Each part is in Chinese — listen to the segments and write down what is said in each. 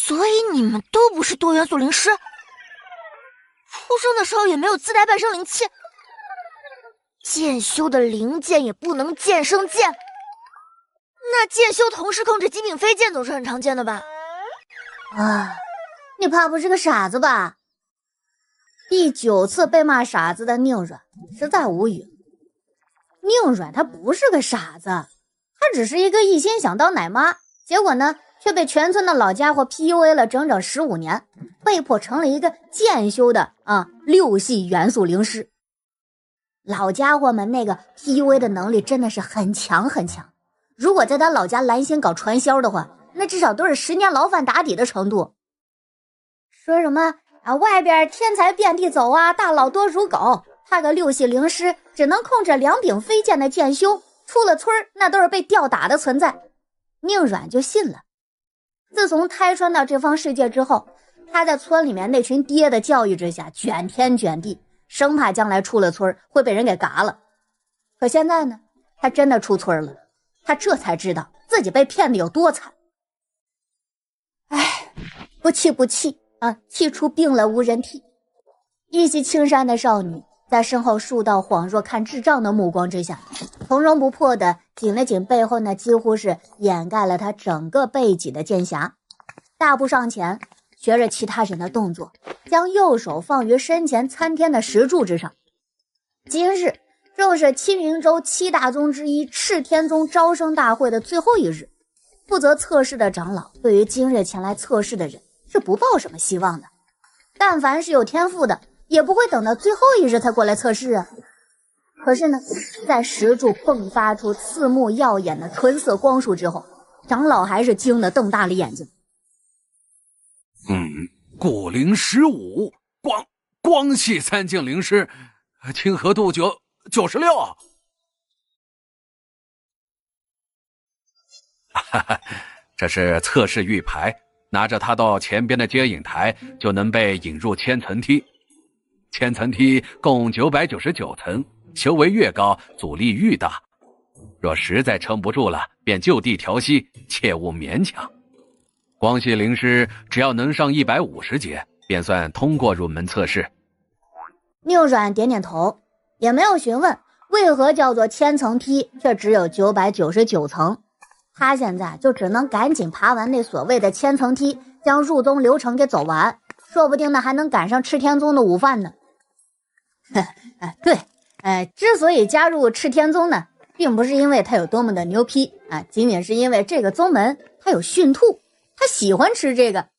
所以你们都不是多元素灵师，出生的时候也没有自带半生灵器，剑修的灵剑也不能剑生剑，那剑修同时控制极品飞剑总是很常见的吧？啊，你怕不是个傻子吧？第9次被骂傻子的宁软实在无语。宁软他不是个傻子，他只是一个一心想当奶妈，结果呢却被全村的老家伙 PUA 了整整15年，被迫成了一个剑修的6系元素灵师。老家伙们那个 PUA 的能力真的是很强很强，如果在他老家蓝星搞传销的话，那至少都是10年牢饭打底的程度。说什么外边天才遍地走大佬多如狗，他个6系灵师只能控制2柄飞剑的剑修，出了村那都是被吊打的存在。宁软就信了。自从胎穿到这方世界之后，他在村里面那群爹的教育之下卷天卷地，生怕将来出了村会被人给嘎了。可现在呢，他真的出村了，他这才知道自己被骗的有多惨。唉，不气不气气出病了无人替。一袭青衫的少女在身后数道恍若看智障的目光之下，从容不迫地紧了紧背后那几乎是掩盖了她整个背脊的剑匣，大步上前，学着其他人的动作，将右手放于身前参天的石柱之上。今日正是青云州7大宗之一赤天宗招生大会的最后一日，负责测试的长老对于今日前来测试的人是不抱什么希望的，但凡是有天赋的也不会等到最后一日才过来测试啊。可是呢，在石柱迸发出刺目耀眼的纯色光束之后，长老还是惊得瞪大了眼睛。古灵15，光系3境灵师，亲和度96。这是测试玉牌，拿着它到前边的接引台，就能被引入千层梯。千层梯共999层，修为越高，阻力愈大。若实在撑不住了，便就地调息，切勿勉强。光系灵师只要能上150节，便算通过入门测试。宁软点点头，也没有询问为何叫做千层梯却只有999层。他现在就只能赶紧爬完那所谓的千层梯，将入宗流程给走完，说不定呢还能赶上赤天宗的午饭呢。对，之所以加入赤天宗呢，并不是因为他有多么的牛批仅仅是因为这个宗门他有驯兔，他喜欢吃这个。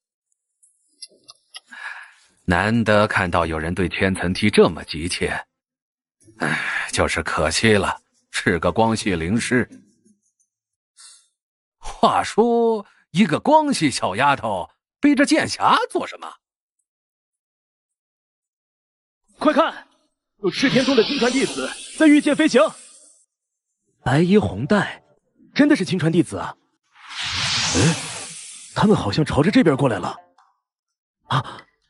难得看到有人对千层梯这么急切，就是可惜了，是个光系灵师。话说，一个光系小丫头背着剑匣做什么？快看，有赤天宗的亲传弟子在御剑飞行。白衣红带，真的是亲传弟子啊！他们好像朝着这边过来了。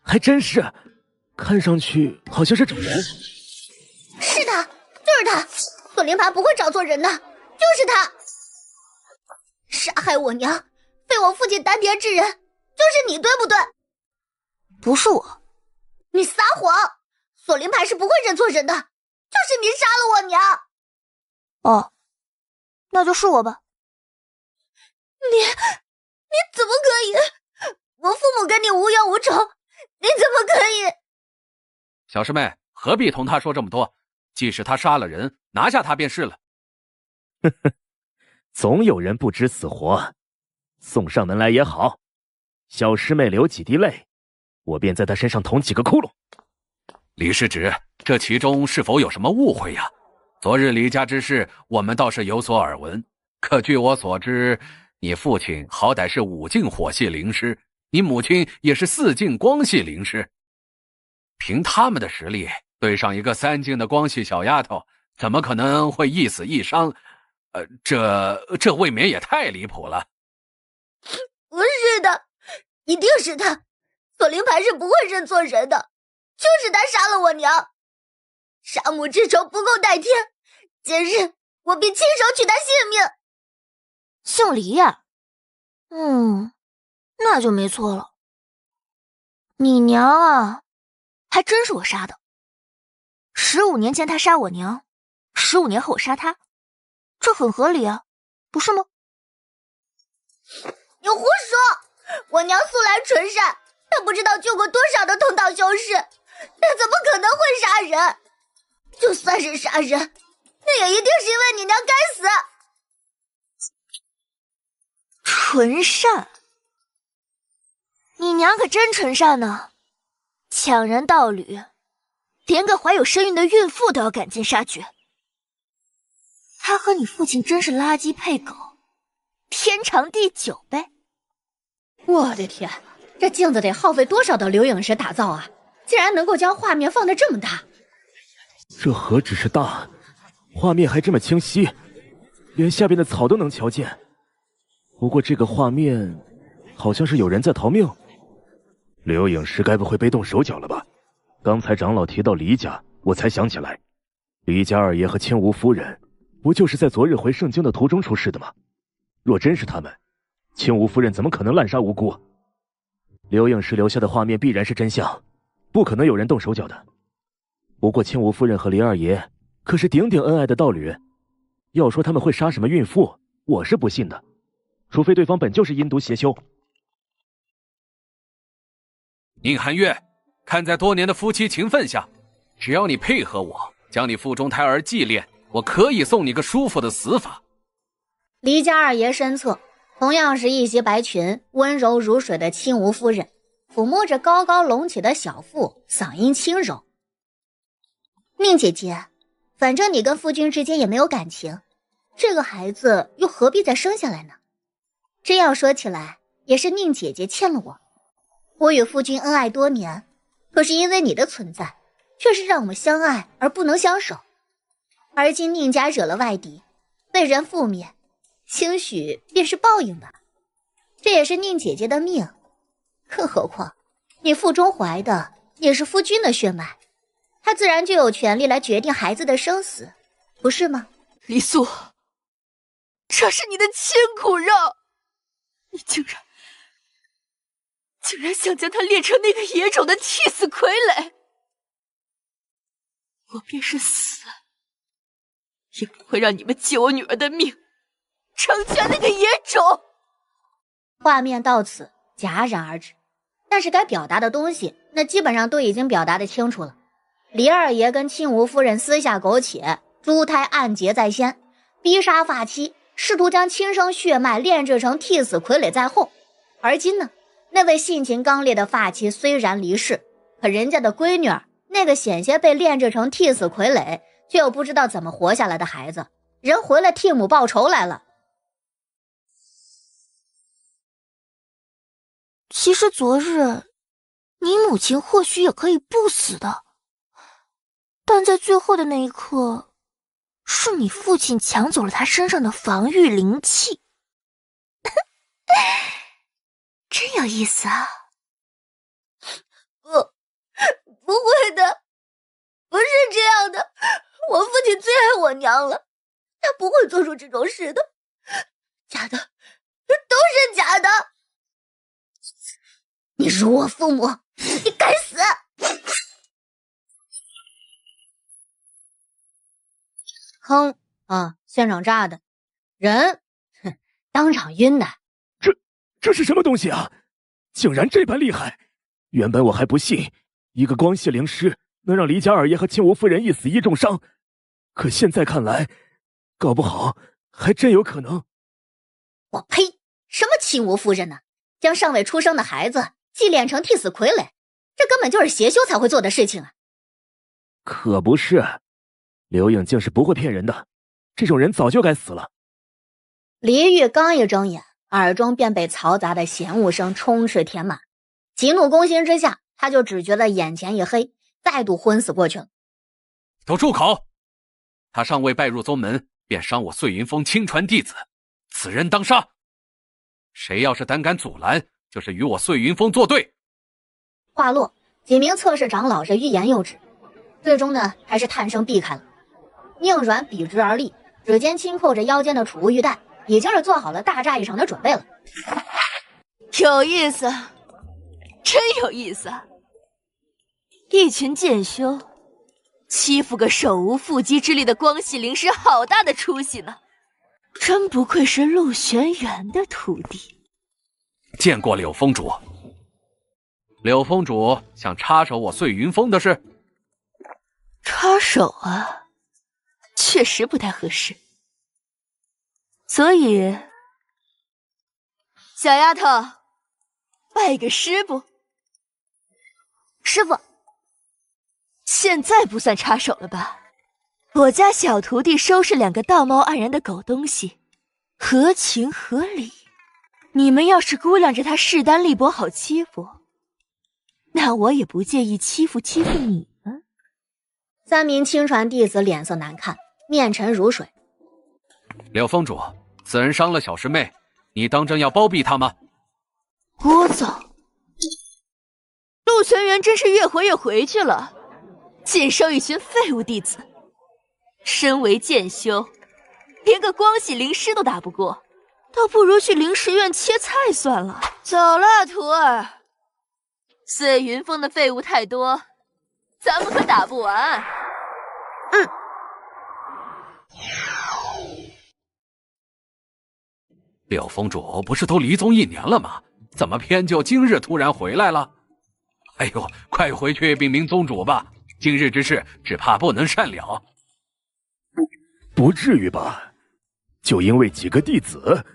还真是，看上去好像是找人。是他，就是他，锁灵盘不会找错人的，就是他。杀害我娘，废我父亲丹田之人，就是你，对不对？不是我。你撒谎！锁灵盘是不会认错人的，就是你杀了我娘。哦，那就是我吧。你怎么可以？我父母跟你无冤无仇，你怎么可以？小师妹，何必同他说这么多？即使他杀了人，拿下他便是了。总有人不知死活，送上门来也好。小师妹流几滴泪，我便在她身上捅几个窟窿。李师侄，这其中是否有什么误会呀？昨日李家之事，我们倒是有所耳闻。可据我所知，你父亲好歹是5境火系灵师，你母亲也是4境光系灵师。凭他们的实力，对上一个3境的光系小丫头，怎么可能会一死一伤？这未免也太离谱了。不是的，一定是他。锁灵盘是不会认错人的，就是他杀了我娘。杀母之仇不共戴天，今日我必亲手取他性命。姓李呀？那那就没错了。你娘啊，还真是我杀的。15年前他杀我娘，15年后我杀他，这很合理啊，不是吗？你胡说！我娘素来纯善，她不知道救过多少的同道修士，她怎么可能会杀人？就算是杀人，那也一定是因为你娘该死。纯善，你娘可真纯善呢，抢人盗履，连个怀有身孕的孕妇都要赶尽杀绝。她和你父亲真是垃圾配狗，天长地久呗。我的天，这镜子得耗费多少的留影师打造啊，竟然能够将画面放得这么大。这何止是大，画面还这么清晰，连下边的草都能瞧见。不过这个画面好像是有人在逃命，留影师该不会被动手脚了吧？刚才长老提到黎家，我才想起来，黎家二爷和青梧夫人不就是在昨日回圣经的途中出事的吗？若真是他们，青梧夫人怎么可能滥杀无辜？留影师留下的画面必然是真相，不可能有人动手脚的。不过青梧夫人和黎二爷可是顶顶恩爱的道侣，要说他们会杀什么孕妇，我是不信的，除非对方本就是阴毒邪修。宁寒月，看在多年的夫妻情分下，只要你配合我，将你腹中胎儿祭炼，我可以送你个舒服的死法。黎家二爷身侧，同样是一袭白裙，温柔如水的青梧夫人，抚摸着高高隆起的小腹，嗓音轻柔。宁姐姐，反正你跟夫君之间也没有感情，这个孩子又何必再生下来呢？这样说起来，也是宁姐姐欠了我。我与夫君恩爱多年，可是因为你的存在，却是让我们相爱而不能相守。而今宁家惹了外敌，被人覆灭，兴许便是报应吧。这也是宁姐姐的命，更何况你腹中怀的也是夫君的血脉，他自然就有权利来决定孩子的生死，不是吗？黎素，这是你的亲骨肉，你竟然想将他炼成那个野种的替死傀儡，我便是死，也不会让你们救我女儿的命，成全那个野种。画面到此戛然而止，但是该表达的东西，那基本上都已经表达得清楚了。黎二爷跟青梧夫人私下苟且，珠胎暗结在先，逼杀发妻，试图将亲生血脉炼制成替死傀儡在后。而今呢，那位性情刚烈的发妻虽然离世，可人家的闺女儿，那个险些被炼制成替死傀儡却又不知道怎么活下来的孩子，人回来替母报仇来了。其实昨日你母亲或许也可以不死的，但在最后的那一刻，是你父亲抢走了他身上的防御灵气。真有意思啊。不会的，不是这样的，我父亲最爱我娘了，他不会做出这种事的，假的，都是假的。你辱我父母，你该死！哼啊，现场炸的，人，当场晕的。这是什么东西啊？竟然这般厉害！原本我还不信，一个光系灵师能让黎家二爷和青梧夫人一死一重伤，可现在看来，搞不好还真有可能。我呸！什么青梧夫人呢？将尚未出生的孩子祭炼成替死傀儡，这根本就是邪修才会做的事情啊！可不是，刘颖竟是不会骗人的，这种人早就该死了。黎玉刚一睁眼，耳中便被嘈杂的弦物声充斥填满，急怒攻心之下，他就只觉得眼前一黑，再度昏死过去了。都住口！他尚未拜入宗门，便伤我碎云峰亲传弟子，此人当杀！谁要是胆敢阻拦，就是与我碎云峰作对。话落，几名侧室长老是欲言又止，最终呢，还是叹声避开了。宁软笔直而立，指尖轻扣着腰间的储物玉带，已经是做好了大炸一场的准备了。有意思，真有意思。一群剑修欺负个手无缚鸡之力的光系灵师，好大的出息呢！真不愧是陆玄元的徒弟。见过柳峰主。柳峰主想插手我碎云峰的事？插手啊，确实不太合适。所以，小丫头，拜个师不？师傅，现在不算插手了吧？我家小徒弟收拾2个道貌岸然的狗东西，合情合理。你们要是估量着他势单力薄好欺负，那我也不介意欺负你们。3名亲传弟子脸色难看，面沉如水。柳峰主，此人伤了小师妹，你当真要包庇他吗？聒噪！陆玄元真是越活越回去了，尽收一群废物弟子。身为剑修，连个光系灵师都打不过，倒不如去灵石院切菜算了。走了，徒儿。碎云峰的废物太多，咱们可打不完。柳峰主不是都离宗1年了吗？怎么偏就今日突然回来了？哎呦，快回去禀明宗主吧！今日之事只怕不能善了。不至于吧？就因为几个弟子？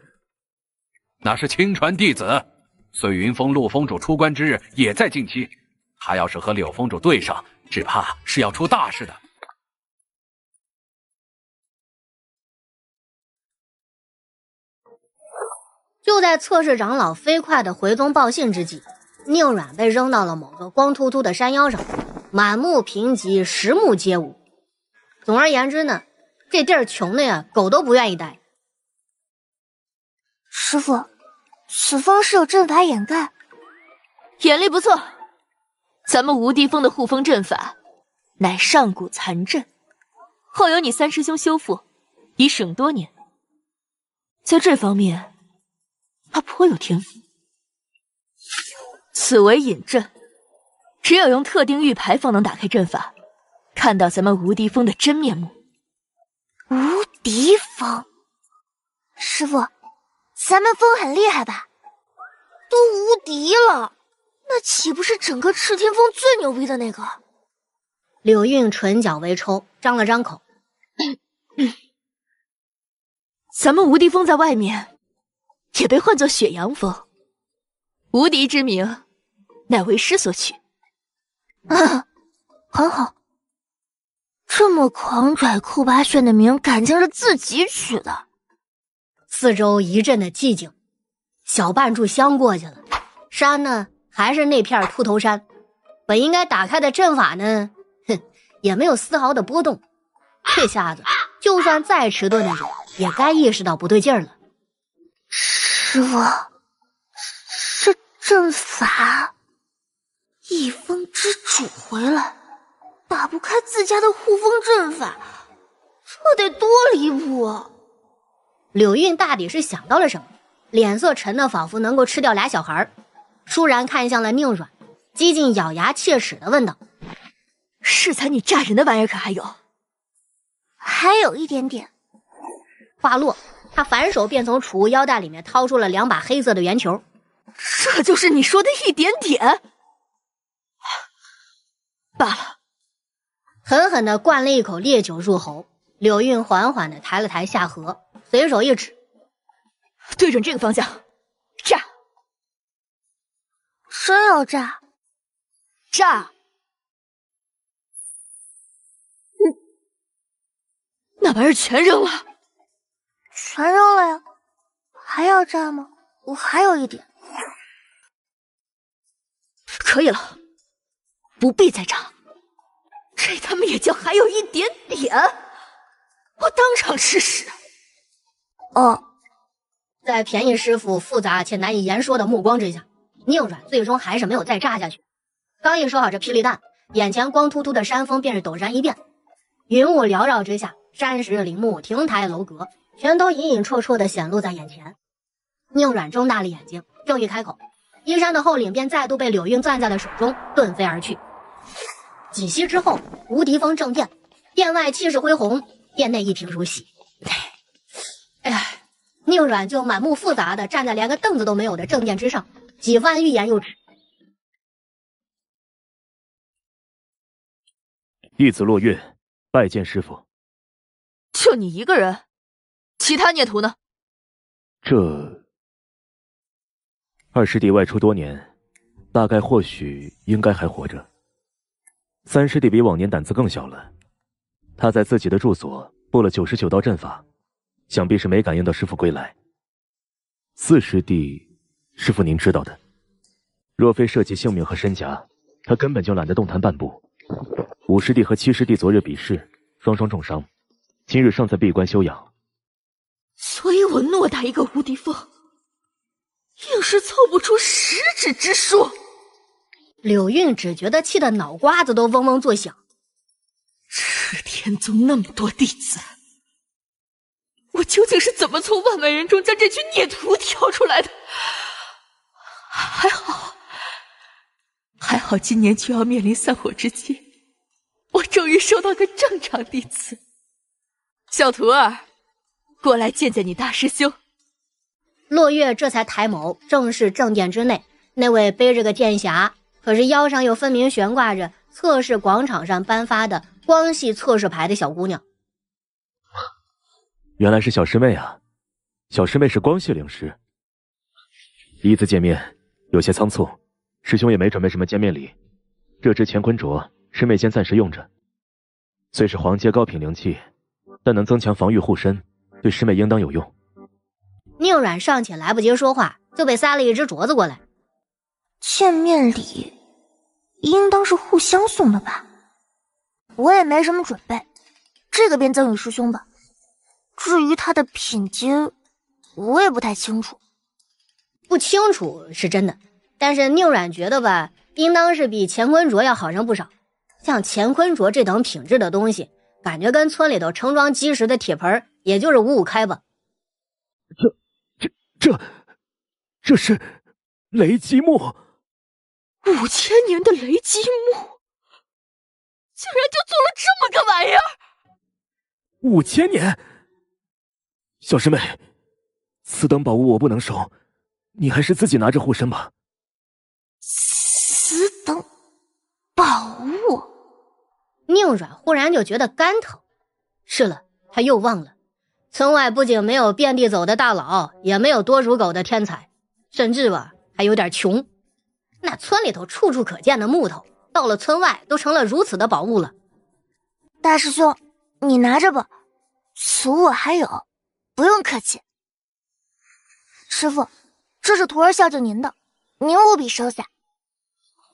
那是亲传弟子，碎云峰陆峰主出关之日也在近期，他要是和柳峰主对上，只怕是要出大事的。就在侧室长老飞快的回宗报信之际，宁阮被扔到了某个光秃秃的山腰上，满目贫瘠，十目皆无。总而言之呢，这地儿穷的呀，狗都不愿意待。师傅，此方是有阵法掩盖，眼力不错。咱们无敌峰的护峰阵法乃上古残阵，后有你3师兄修复，已使用多年，在这方面他颇有天赋。此为引阵，只有用特定玉牌方能打开阵法，看到咱们无敌峰的真面目。无敌峰，师傅，咱们峰很厉害吧？都无敌了，那岂不是整个赤天峰最牛逼的那个？柳韵唇角微抽，张了张口。咱们无敌峰在外面也被唤作雪阳峰，无敌之名乃为师所取。很好，这么狂拽酷拔炫的名，感情是自己取的。四周一阵的寂静，小半炷香过去了，山呢还是那片秃头山，本应该打开的阵法呢，也没有丝毫的波动。这下子就算再迟钝的人，也该意识到不对劲儿了。师傅，这阵法，一峰之主回来，打不开自家的护峰阵法，这得多离谱啊！柳韵大抵是想到了什么，脸色沉得仿佛能够吃掉俩小孩，倏然看向了宁阮，几近咬牙切齿地问道：“适才你炸人的玩意儿可还有？”“还有一点点。”话落，他反手便从储物腰带里面掏出了2把黑色的圆球。“这就是你说的一点点？”罢了。狠狠地灌了一口烈酒入喉，柳韵缓缓地抬了抬下颌，随手一指：“对准这个方向，炸！”“真要炸？”“炸！”“那玩意儿全扔了。”“全扔了呀，还要炸吗？我还有一点。”“可以了，不必再炸。这他妈也叫还有一点点？我当场吃屎！”“哦。”在便宜师傅复杂且难以言说的目光之下，宁阮最终还是没有再炸下去。刚一收好这霹雳弹，眼前光秃秃的山峰便是陡然一变，云雾缭绕之下，山石林木、亭台楼阁全都隐隐绰绰地显露在眼前。宁阮睁大了眼睛，正欲开口，阴山的后领便再度被柳运攥在了手中，遁飞而去。几息之后，无敌峰正殿，殿外气势恢宏，殿内一平如洗。宁阮就满目复杂的站在连个凳子都没有的正殿之上，几番欲言又止。弟子落月，拜见师傅。就你一个人，其他孽徒呢？这二师弟外出多年，大概或许应该还活着。三师弟比往年胆子更小了，他在自己的住所布了99道阵法，想必是没感应到师父归来。四师弟，师父您知道的，若非涉及性命和身家，他根本就懒得动弹半步。五师弟和七师弟昨日比试，双双重伤，今日尚在闭关休养。所以我偌大一个无敌峰，硬是凑不出10指之数。柳运只觉得气得脑瓜子都嗡嗡作响。赤天宗那么多弟子，我究竟是怎么从万万人中将这群孽徒挑出来的？还好今年就要面临散伙之际，我终于收到个正常弟子。小徒儿，过来见见你大师兄。落月这才抬眸，正是正殿之内那位背着个剑匣，可是腰上又分明悬挂着测试广场上颁发的光系测试牌的小姑娘。原来是小师妹啊，小师妹是光系灵师。第一次见面有些仓促，师兄也没准备什么见面礼，这支乾坤镯师妹先暂时用着，虽是黄阶高品灵气，但能增强防御护身，对师妹应当有用。宁阮尚且来不及说话，就被塞了一只镯子过来。见面礼应当是互相送的吧？我也没什么准备，这个便赠与师兄吧。至于它的品阶，我也不太清楚。不清楚是真的，但是宁阮觉得吧，应当是比乾坤镯要好上不少。像乾坤镯这等品质的东西，感觉跟村里头盛装积石的铁盆也就是五五开吧。这是雷击木5000年的雷击木，竟然就做了这么个玩意儿！5000年，小师妹，此等宝物我不能收，你还是自己拿着护身吧。此等宝物，宁阮忽然就觉得肝疼。是了，他又忘了，村外不仅没有遍地走的大佬，也没有多如狗的天才，甚至吧还有点穷。那村里头处处可见的木头，到了村外都成了如此的宝物了。大师兄，你拿着吧，此物我还有，不用客气。师父，这是徒儿孝敬您的，您务必收下。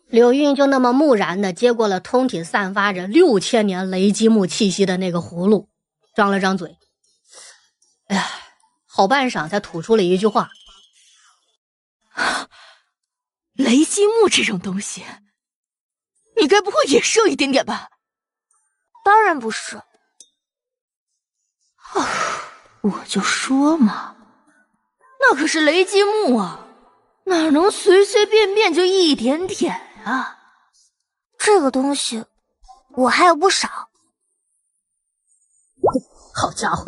柳运就那么木然地接过了通体散发着6000年雷击木气息的那个葫芦，张了张嘴，好半晌才吐出了一句话：雷击木这种东西，你该不会也是有一点点吧？当然不是。我就说嘛，那可是雷击木啊，哪能随随便便就一点点啊？这个东西我还有不少。好家伙！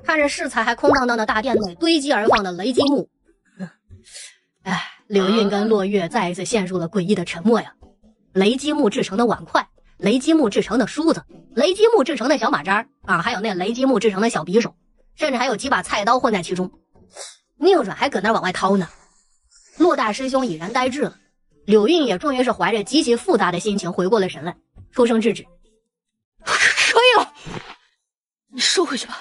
看着适才还空荡荡的大殿内堆积而放的雷击木，柳运跟落月再一次陷入了诡异的沉默呀。雷击木制成的碗筷，雷击木制成的梳子，雷击木制成的小马扎啊，还有那雷击木制成的小匕首，甚至还有几把菜刀混在其中。宁阮还搁那往外掏呢。骆大师兄已然呆滞了，柳运也终于是怀着极其复杂的心情回过了神来，出声制止：可以了，你收回去吧。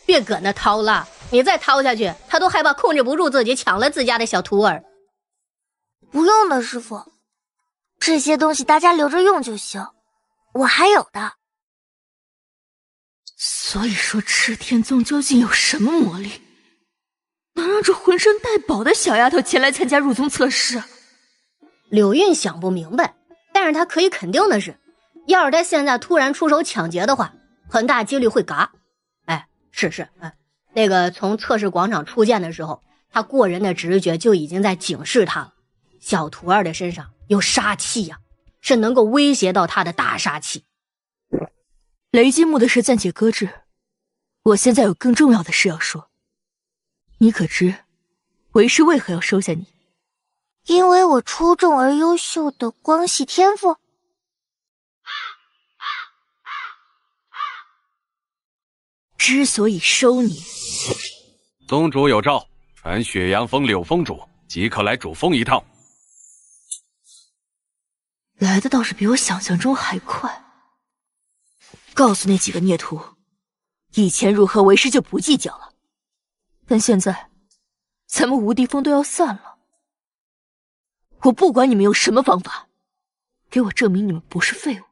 别搁那掏了，你再掏下去，他都害怕控制不住自己抢了自家的小徒儿。不用的，师父，这些东西大家留着用就行，我还有的。所以说赤天宗究竟有什么魔力，能让这浑身带宝的小丫头前来参加入宗测试？柳运想不明白，但是他可以肯定的是，要是他现在突然出手抢劫的话，很大几率会嘎。是，那个从测试广场出现的时候，他过人的直觉就已经在警示他了，小徒儿的身上有杀气呀，是能够威胁到他的大杀气。雷击木的事暂且搁置，我现在有更重要的事要说。你可知为师为何要收下你？因为我出众而优秀的光系天赋。之所以收你，宗主有诏，传雪阳峰柳峰主即刻来主峰一趟。来的倒是比我想象中还快。告诉那几个孽徒，以前如何为师就不计较了，但现在咱们无敌峰都要散了，我不管你们用什么方法，给我证明你们不是废物。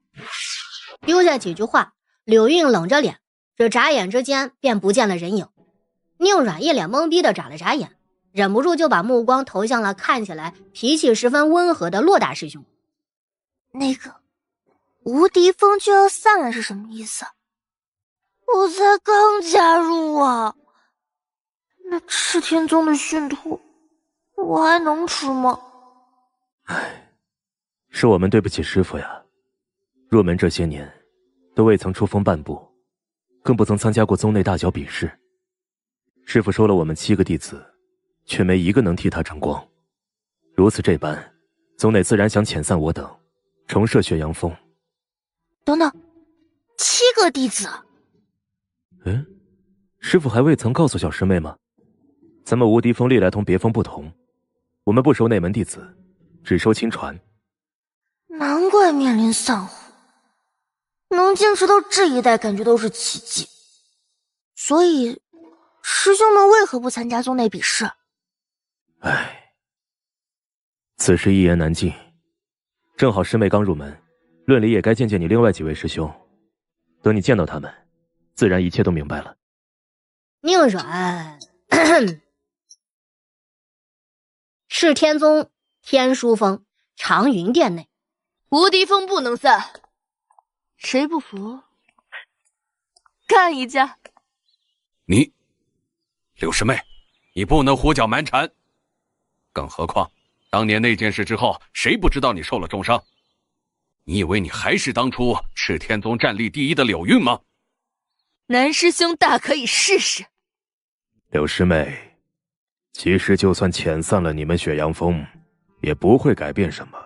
丢下几句话，柳韵冷着脸，这眨眼之间便不见了人影。宁软一脸懵逼的眨了眨眼，忍不住就把目光投向了看起来脾气十分温和的骆大师兄。那个无敌峰就要散了是什么意思？我才刚加入啊，那赤天宗的训兔我还能吃吗？唉，是我们对不起师父呀。入门这些年都未曾出峰半步，更不曾参加过宗内大小比试。师父收了我们7个弟子，却没一个能替他争光。如此这般，宗内自然想遣散我等，重设雪阳峰。等等，7个弟子？师父还未曾告诉小师妹吗？咱们无敌峰历来同别峰不同，我们不收内门弟子，只收亲传。难怪面临散伙，能坚持到这一代感觉都是奇迹。所以师兄们为何不参加宗内比试？唉，此事一言难尽。正好师妹刚入门，论理也该见见你另外几位师兄。等你见到他们，自然一切都明白了。宁软赤天宗天书峰长云殿内，无敌峰不能散，谁不服干一架。你柳师妹，你不能胡搅蛮缠。更何况当年那件事之后，谁不知道你受了重伤？你以为你还是当初赤天宗战力第一的柳韵吗？南师兄大可以试试。柳师妹，其实就算遣散了你们雪阳峰，也不会改变什么。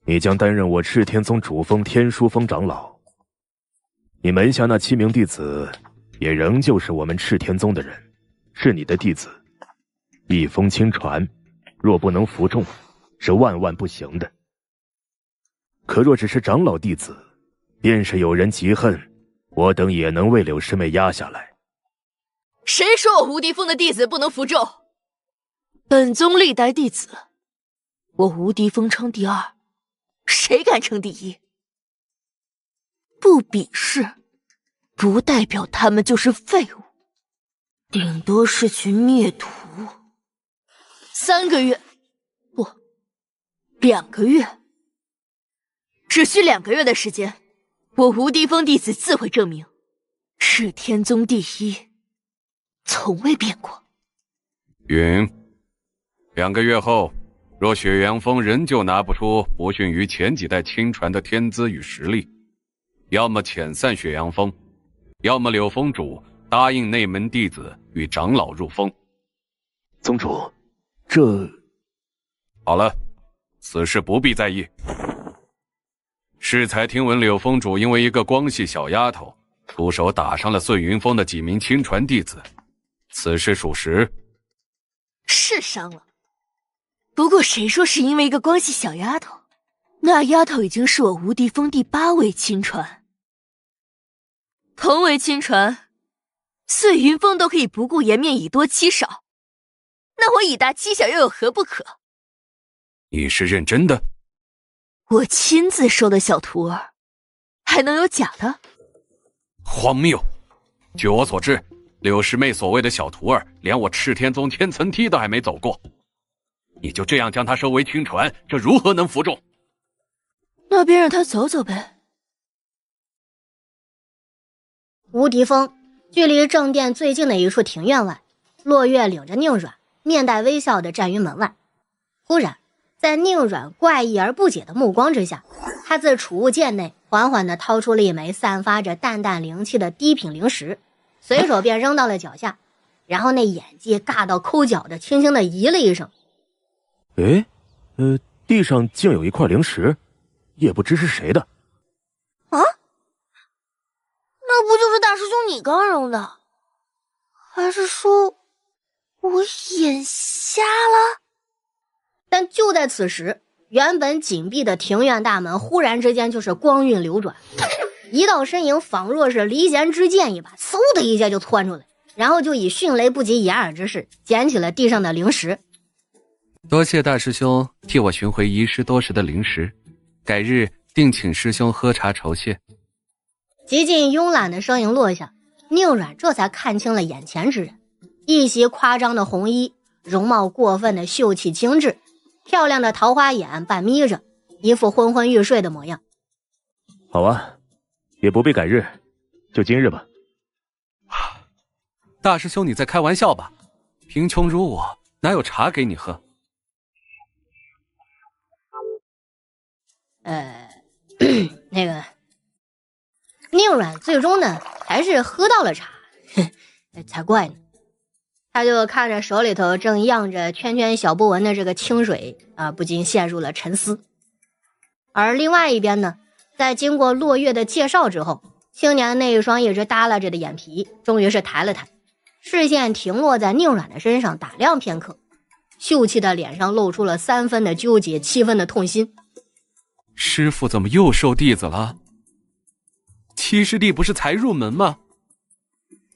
你将担任我赤天宗主峰天书峰长老，你门下那7名弟子也仍旧是我们赤天宗的人，是你的弟子。一封亲传，若不能服众，是万万不行的。可若只是长老弟子，便是有人嫉恨，我等也能为柳师妹压下来。谁说我无敌峰的弟子不能服众？本宗历代弟子，我无敌峰称第2，谁敢称第1？不比试，不代表他们就是废物，顶多是群孽徒。3个月，不，2个月，只需2个月的时间，我无敌峰弟子自会证明，赤天宗第1，从未变过。允，2个月后，若雪阳峰仍旧拿不出不逊于前几代亲传的天资与实力，要么遣散雪阳峰，要么柳峰主答应内门弟子与长老入峰。宗主，这……好了，此事不必在意。适才听闻柳峰主因为一个光系小丫头，出手打伤了碎云峰的几名亲传弟子，此事属实。是伤了，不过谁说是因为一个光系小丫头？那丫头已经是我无敌峰第8位亲传，同为亲传，碎云峰都可以不顾颜面以多欺少，那我以大欺小又有何不可？你是认真的？我亲自收的小徒儿，还能有假的？荒谬！据我所知，柳师妹所谓的小徒儿，连我赤天宗天层梯都还没走过。你就这样将她收为亲传，这如何能服众？那便让她走走呗。无敌峰距离正殿最近的一处庭院外，落月领着宁软面带微笑地站于门外。忽然，在宁软怪异而不解的目光之下，他自储物间内缓缓地掏出了一枚散发着淡淡灵气的低品灵石，随手便扔到了脚下，然后那眼睛尬到抠脚的轻轻地咦了一声。诶，地上竟有一块灵石，也不知是谁的。啊？那不就是大师兄你刚扔的？还是说我眼瞎了？但就在此时，原本紧闭的庭院大门忽然之间就是光晕流转，一道身影仿若是离弦之箭一般，嗖的一下就窜出来，然后就以迅雷不及掩耳之势捡起了地上的灵石。多谢大师兄替我寻回遗失多时的灵石，改日定请师兄喝茶酬谢。极尽慵懒的声音落下，宁软这才看清了眼前之人，一袭夸张的红衣，容貌过分的秀气精致，漂亮的桃花眼半眯着，一副昏昏欲睡的模样。好啊，也不必改日，就今日吧。大师兄你在开玩笑吧？贫穷如我，哪有茶给你喝？那个宁软最终呢还是喝到了茶，才怪呢。他就看着手里头正漾着圈圈小波纹的这个清水啊，不禁陷入了沉思。而另外一边呢，在经过落月的介绍之后，青年那一双一直耷拉着的眼皮终于是抬了抬，视线停落在宁软的身上打量片刻，秀气的脸上露出了3分的纠结7分的痛心。师父怎么又收弟子了？七师弟不是才入门吗？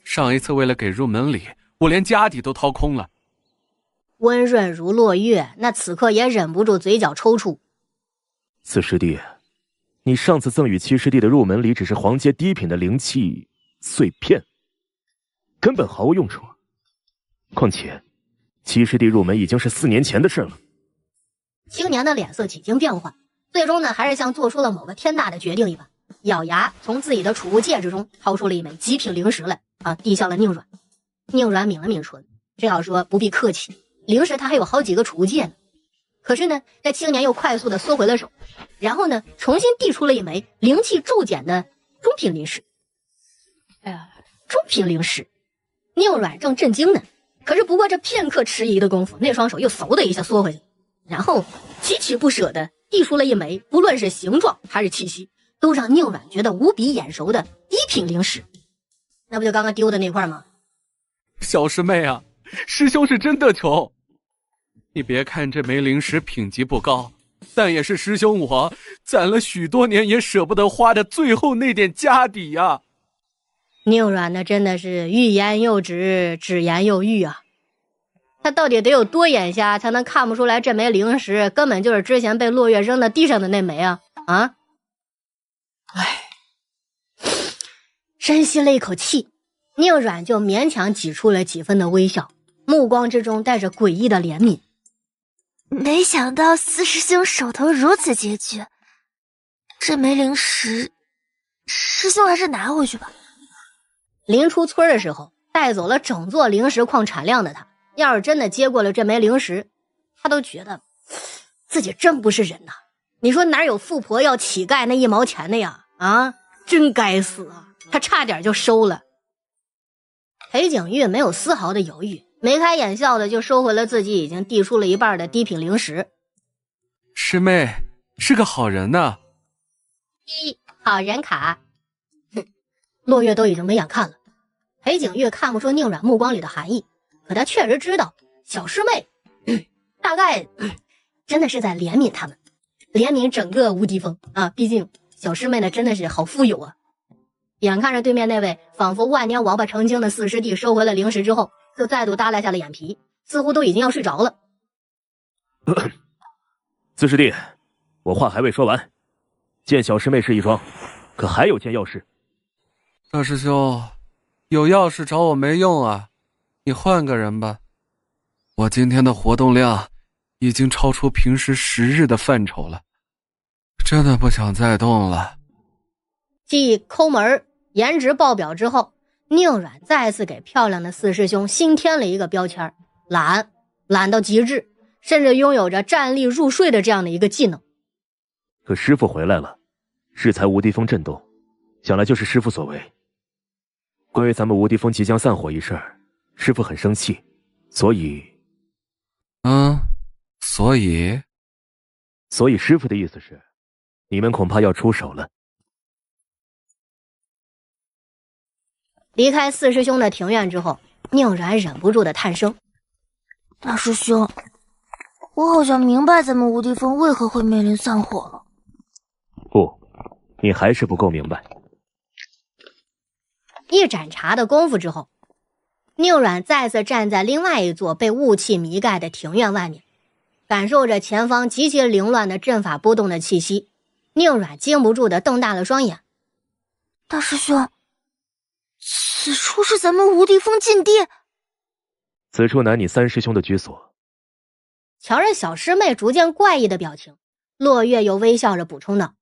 上一次为了给入门礼，我连家底都掏空了。温润如落月，那此刻也忍不住嘴角抽搐。四师弟，你上次赠予七师弟的入门礼只是黄阶低品的灵气碎片，根本毫无用处。况且七师弟入门已经是4年前的事了。青年的脸色几经变化，最终呢还是像做出了某个天大的决定一般，咬牙从自己的储物戒之中掏出了一枚极品灵石来啊，递向了宁软。宁软抿了抿唇，只好说不必客气，灵石他还有好几个储物戒呢。可是呢，这青年又快速的缩回了手，然后呢重新递出了一枚灵气骤减的中品灵石。中品灵石，宁软正震惊呢，可是不过这片刻迟疑的功夫，那双手又嗖的一下缩回去，然后极其不舍的递出了一枚不论是形状还是气息都让宁软觉得无比眼熟的低品灵石。那不就刚刚丢的那块吗？小师妹啊，师兄是真的穷。你别看这枚灵石品级不高，但也是师兄我攒了许多年也舍不得花的最后那点家底呀。宁软呢真的是欲言又止，止言又欲啊。他到底得有多眼瞎才能看不出来这枚灵石根本就是之前被落月扔到地上的那枚啊？深吸了一口气，宁软就勉强挤出了几分的微笑，目光之中带着诡异的怜悯。没想到四师兄手头如此拮据，这枚灵石师兄还是拿回去吧。临出村的时候带走了整座灵石矿产量的他，要是真的接过了这枚灵石，他都觉得自己真不是人呐。你说哪有富婆要乞丐那1毛钱的呀？真该死啊，他差点就收了。裴景玉没有丝毫的犹豫，眉开眼笑的就收回了自己已经递出了一半的低品灵石。师妹是个好人呐。好人卡。落月都已经没眼看了，裴景玉看不出宁软目光里的含义，可他确实知道小师妹大概真的是在怜悯他们，怜悯整个无敌峰啊！毕竟小师妹呢真的是好富有啊。眼看着对面那位仿佛万年王八成精的四师弟收回了灵石之后，就再度耷拉下了眼皮，似乎都已经要睡着了。四师弟，我话还未说完，见小师妹是一桩，可还有件要事。大师兄，有要事找我没用啊，你换个人吧。我今天的活动量已经超出平时10日的范畴了，真的不想再动了。继抠门颜值爆表之后，宁软再次给漂亮的四师兄新添了一个标签，懒。懒到极致，甚至拥有着站立入睡的这样的一个技能。可师父回来了，适才无敌峰震动，想来就是师父所为。关于咱们无敌峰即将散伙一事，师父很生气，所以所以师父的意思是，你们恐怕要出手了。离开四师兄的庭院之后，宁然忍不住的叹声：大师兄，我好像明白咱们无敌峰为何会面临散伙了。不，你还是不够明白。一盏茶的功夫之后，宁阮再次站在另外一座被雾气弥盖的庭院外面，感受着前方极其凌乱的阵法波动的气息。宁阮禁不住的瞪大了双眼：大师兄，此处是咱们无敌峰禁地？此处乃你三师兄的居所。瞧着小师妹逐渐怪异的表情，落月又微笑着补充道：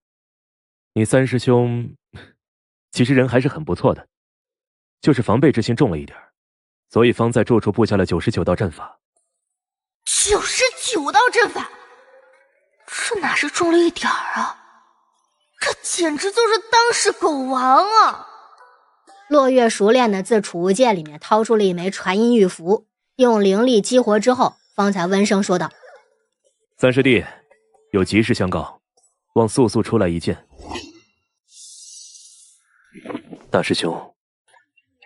你三师兄其实人还是很不错的，就是防备之心重了一点，所以方在住处布下了99道阵法。99道阵法，这哪是重了一点啊，这简直就是当世狗王啊！落月熟练地自储物戒里面掏出了一枚传音玉符，用灵力激活之后，方才温声说道：三师弟，有急事相告，望速速出来一见。大师兄。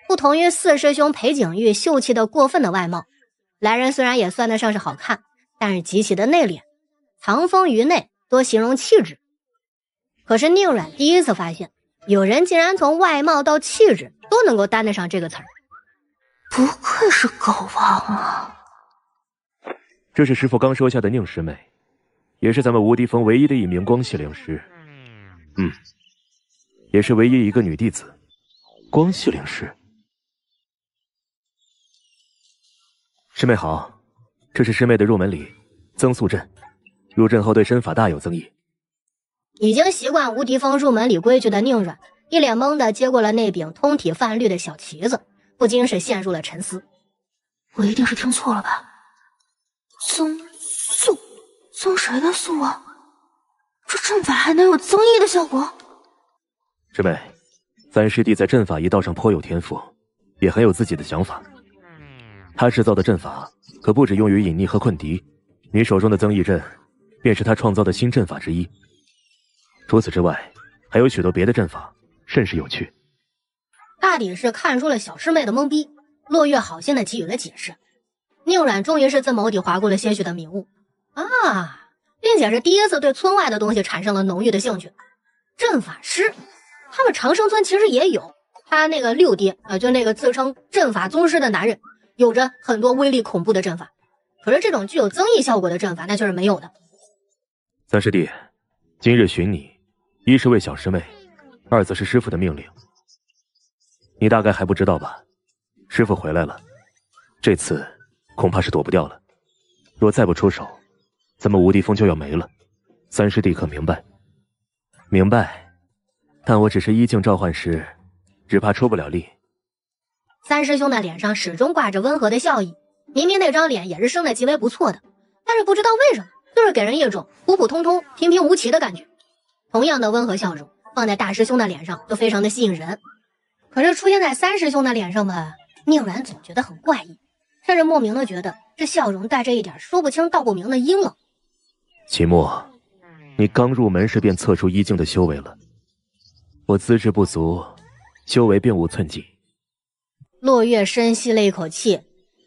不同于四师兄裴景玉秀气的过分的外貌，来人虽然也算得上是好看，但是极其的内敛，藏锋于内，多形容气质。可是宁阮第一次发现，有人竟然从外貌到气质都能够担得上这个词儿。不愧是狗王啊！这是师父刚收下的宁师妹，也是咱们无敌峰唯一的一名光系灵师。也是唯一一个女弟子。光系灵师。师妹好，这是师妹的入门礼，增速阵。入阵后对身法大有增益。已经习惯无敌峰入门礼规矩的宁阮，一脸懵的接过了那柄通体泛绿的小旗子，不禁是陷入了沉思。我一定是听错了吧？增速？增谁的速啊？这阵法还能有增益的效果？师妹，三师弟在阵法一道上颇有天赋，也很有自己的想法。他制造的阵法可不只用于隐匿和困敌，你手中的增益阵便是他创造的新阵法之一。除此之外，还有许多别的阵法，甚是有趣。大抵是看出了小师妹的懵逼，落月好心的给予了解释。宁阮终于是自眸底划过了些许的明悟啊，并且是第一次对村外的东西产生了浓郁的兴趣。阵法师，他们长生村其实也有，他那个六爹就那个自称阵法宗师的男人，有着很多威力恐怖的阵法，可是这种具有增益效果的阵法那就是没有的。三师弟，今日寻你，一是为小师妹，二则是师父的命令。你大概还不知道吧？师父回来了，这次恐怕是躲不掉了。若再不出手，咱们无敌峰就要没了。三师弟可明白？明白，但我只是一境召唤师，只怕出不了力。三师兄的脸上始终挂着温和的笑意，明明那张脸也是生得极为不错的，但是不知道为什么，就是给人一种普普通通、平平无奇的感觉。同样的温和笑容，放在大师兄的脸上就非常的吸引人，可是出现在三师兄的脸上吧，宁然总觉得很怪异，甚至莫名的觉得这笑容带着一点说不清道不明的阴冷。齐墨，你刚入门时便测出一境的修为了，我资质不足，修为并无寸进。落月深吸了一口气，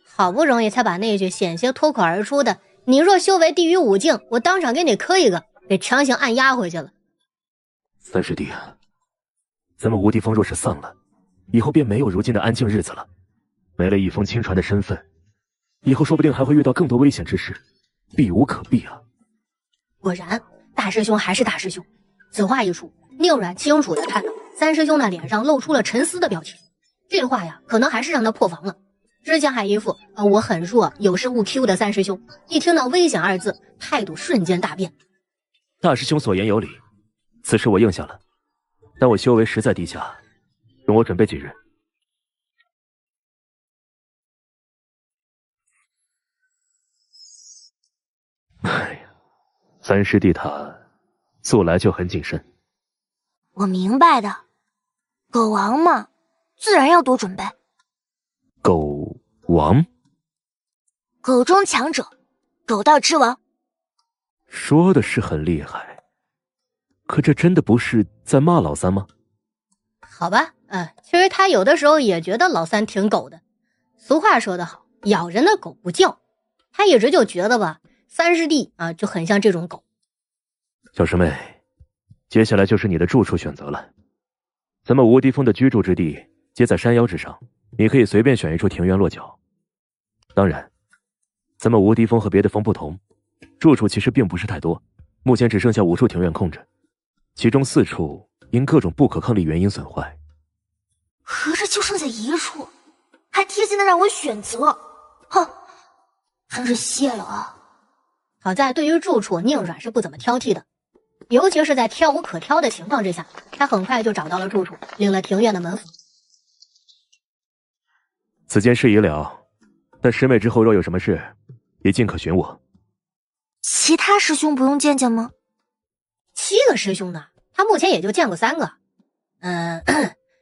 好不容易才把那句险些脱口而出的“你若修为低于5境，我当场给你磕一个”给强行按压回去了。三师弟啊，咱们无敌峰若是丧了，以后便没有如今的安静日子了。没了一封亲传的身份，以后说不定还会遇到更多危险之事，避无可避啊。果然，大师兄还是大师兄。此话一出，宁阮清楚地看到三师兄的脸上露出了沉思的表情。这话呀，可能还是让他破防了。之前还一副我很弱，有失误 Q 的三师兄，一听到危险二字，态度瞬间大变。大师兄所言有理，此事我应下了，但我修为实在低下，容我准备几日。三师弟他素来就很谨慎。我明白的，狗王嘛，自然要多准备。狗王？狗中强者，狗道之王。说的是很厉害，可这真的不是在骂老三吗？好吧，其实他有的时候也觉得老三挺狗的。俗话说得好，咬人的狗不叫。他一直就觉得吧，三师弟啊就很像这种狗。小师妹，接下来就是你的住处选择了。咱们无敌峰的居住之地皆在山腰之上，你可以随便选一处庭院落脚。当然，咱们无敌峰和别的峰不同，住处其实并不是太多，目前只剩下5处庭院空着，其中4处因各种不可抗力原因损坏。合着就剩下1处，还贴心的让我选择，哼，真是谢了啊！好在对于住处，宁阮是不怎么挑剔的，尤其是在挑无可挑的情况之下，他很快就找到了住处，领了庭院的门符。此件事已了，但师妹之后若有什么事，也尽可寻我。其他师兄不用见见吗？7个师兄呢，他目前也就见过3个。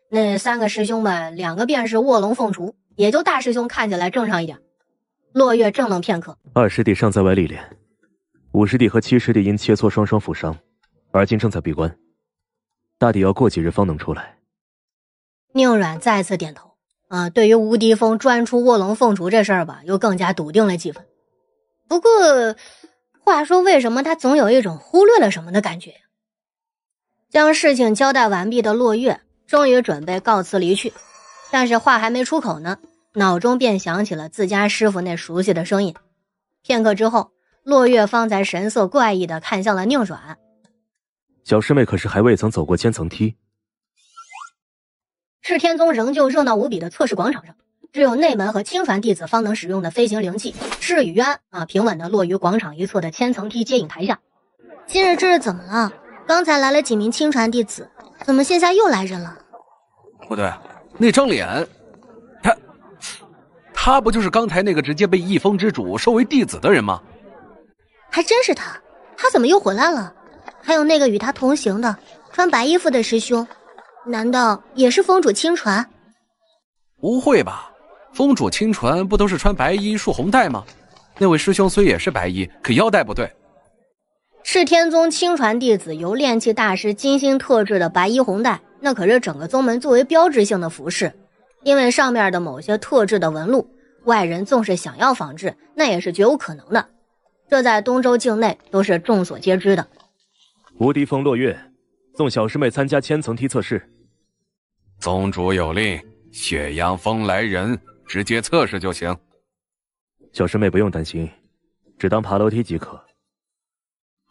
那3个师兄们，2个便是卧龙凤雏，也就大师兄看起来正常一点。落月怔愣片刻，二师弟尚在外历练，5师弟和7师弟因切磋双双负伤，而今正在闭关，大抵要过几日方能出来。宁阮再次点头。对于无敌峰专出卧龙凤雏这事儿吧，又更加笃定了几分。不过，话说为什么他总有一种忽略了什么的感觉呀？将事情交代完毕的落月，终于准备告辞离去，但是话还没出口呢，脑中便想起了自家师傅那熟悉的声音。片刻之后，落月方才神色怪异地看向了宁阮。小师妹可是还未曾走过千层梯？赤天宗仍旧热闹无比的测试广场上，只有内门和亲传弟子方能使用的飞行灵器赤羽渊平稳地落于广场一侧的千层梯接引台下。今日这是怎么了？刚才来了几名亲传弟子，怎么现下又来人了？不对，那张脸，他不就是刚才那个直接被一峰之主收为弟子的人吗？还真是他，他怎么又回来了？还有那个与他同行的穿白衣服的师兄，难道也是峰主亲传？不会吧，峰主亲传不都是穿白衣束红带吗？那位师兄虽也是白衣，可腰带不对。赤天宗亲传弟子由炼器大师精心特制的白衣红带，那可是整个宗门最为标志性的服饰，因为上面的某些特制的纹路，外人纵是想要仿制，那也是绝无可能的，这在东周境内都是众所皆知的。无敌峰落月送小师妹参加千层梯测试。宗主有令，雪阳峰来人，直接测试就行。小师妹不用担心，只当爬楼梯即可。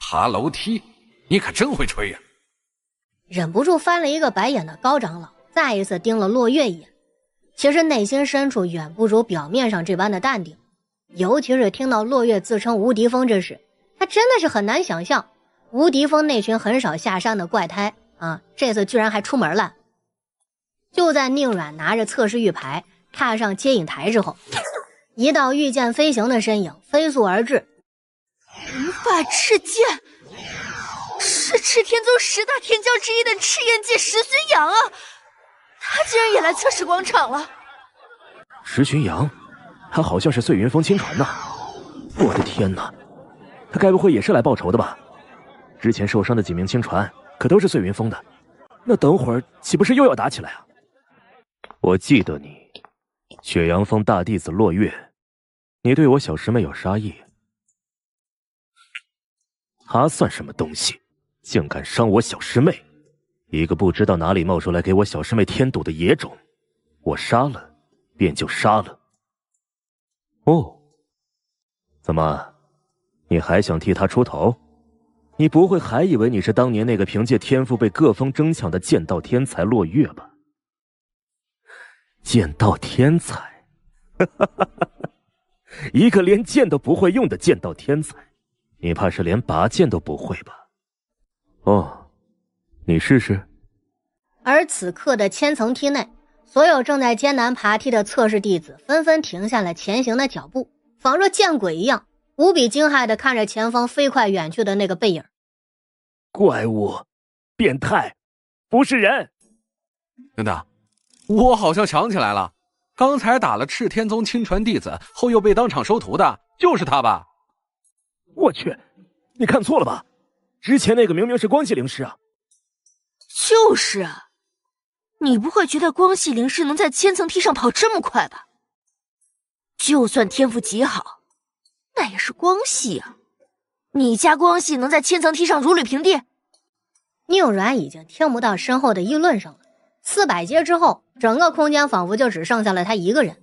爬楼梯？你可真会吹呀！忍不住翻了一个白眼的高长老再一次盯了落月一眼，其实内心深处远不如表面上这般的淡定，尤其是听到落月自称无敌峰之时，他真的是很难想象无敌峰那群很少下山的怪胎这次居然还出门了。就在宁阮拿着测试玉牌踏上接引台之后，一道御剑飞行的身影飞速而至。无法赤剑，是赤天宗10大天骄之一的赤焰界石巡阳啊！他竟然也来测试广场了。石巡阳，他好像是碎云峰亲传呐！我的天哪，他该不会也是来报仇的吧？之前受伤的几名亲传可都是碎云峰的，那等会儿岂不是又要打起来啊？我记得你，雪阳峰大弟子落月，你对我小师妹有杀意。他算什么东西，竟敢伤我小师妹！一个不知道哪里冒出来给我小师妹添堵的野种，我杀了便就杀了。哦，怎么，你还想替他出头？你不会还以为你是当年那个凭借天赋被各峰争抢的剑道天才落月吧？剑道天才，一个连剑都不会用的剑道天才，你怕是连拔剑都不会吧？哦，你试试。而此刻的千层梯内，所有正在艰难爬梯的测试弟子纷纷停下了前行的脚步，仿若见鬼一样，无比惊骇地看着前方飞快远去的那个背影。怪物，变态，不是人。等等，我好像想起来了，刚才打了赤天宗亲传弟子后又被当场收徒的，就是他吧？我去，你看错了吧？之前那个明明是光系灵师啊！就是啊，你不会觉得光系灵师能在千层梯上跑这么快吧？就算天赋极好，那也是光系啊。你家光系能在千层梯上如履平地？宁软已经听不到身后的议论声了。400阶之后，整个空间仿佛就只剩下了他一个人。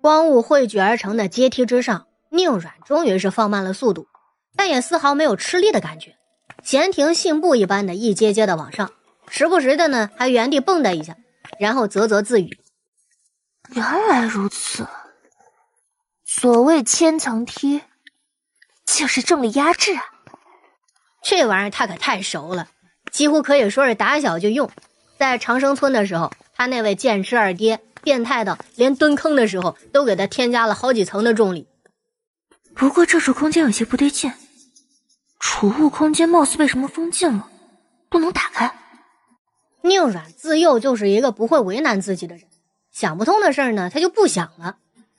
光雾汇聚而成的阶梯之上，宁软终于是放慢了速度，但也丝毫没有吃力的感觉，闲庭信步一般的一阶阶的往上，时不时的呢还原地蹦跶一下，然后啧啧自语：原来如此，所谓千层梯，就是重力压制啊！这玩意儿他可太熟了，几乎可以说是打小就用。在长生村的时候，他那位剑痴二爹变态到连蹲坑的时候都给他添加了好几层的重力。不过这处空间有些不对劲，储物空间貌似被什么封禁了，不能打开。宁软自幼就是一个不会为难自己的人，想不通的事儿呢他就不想了。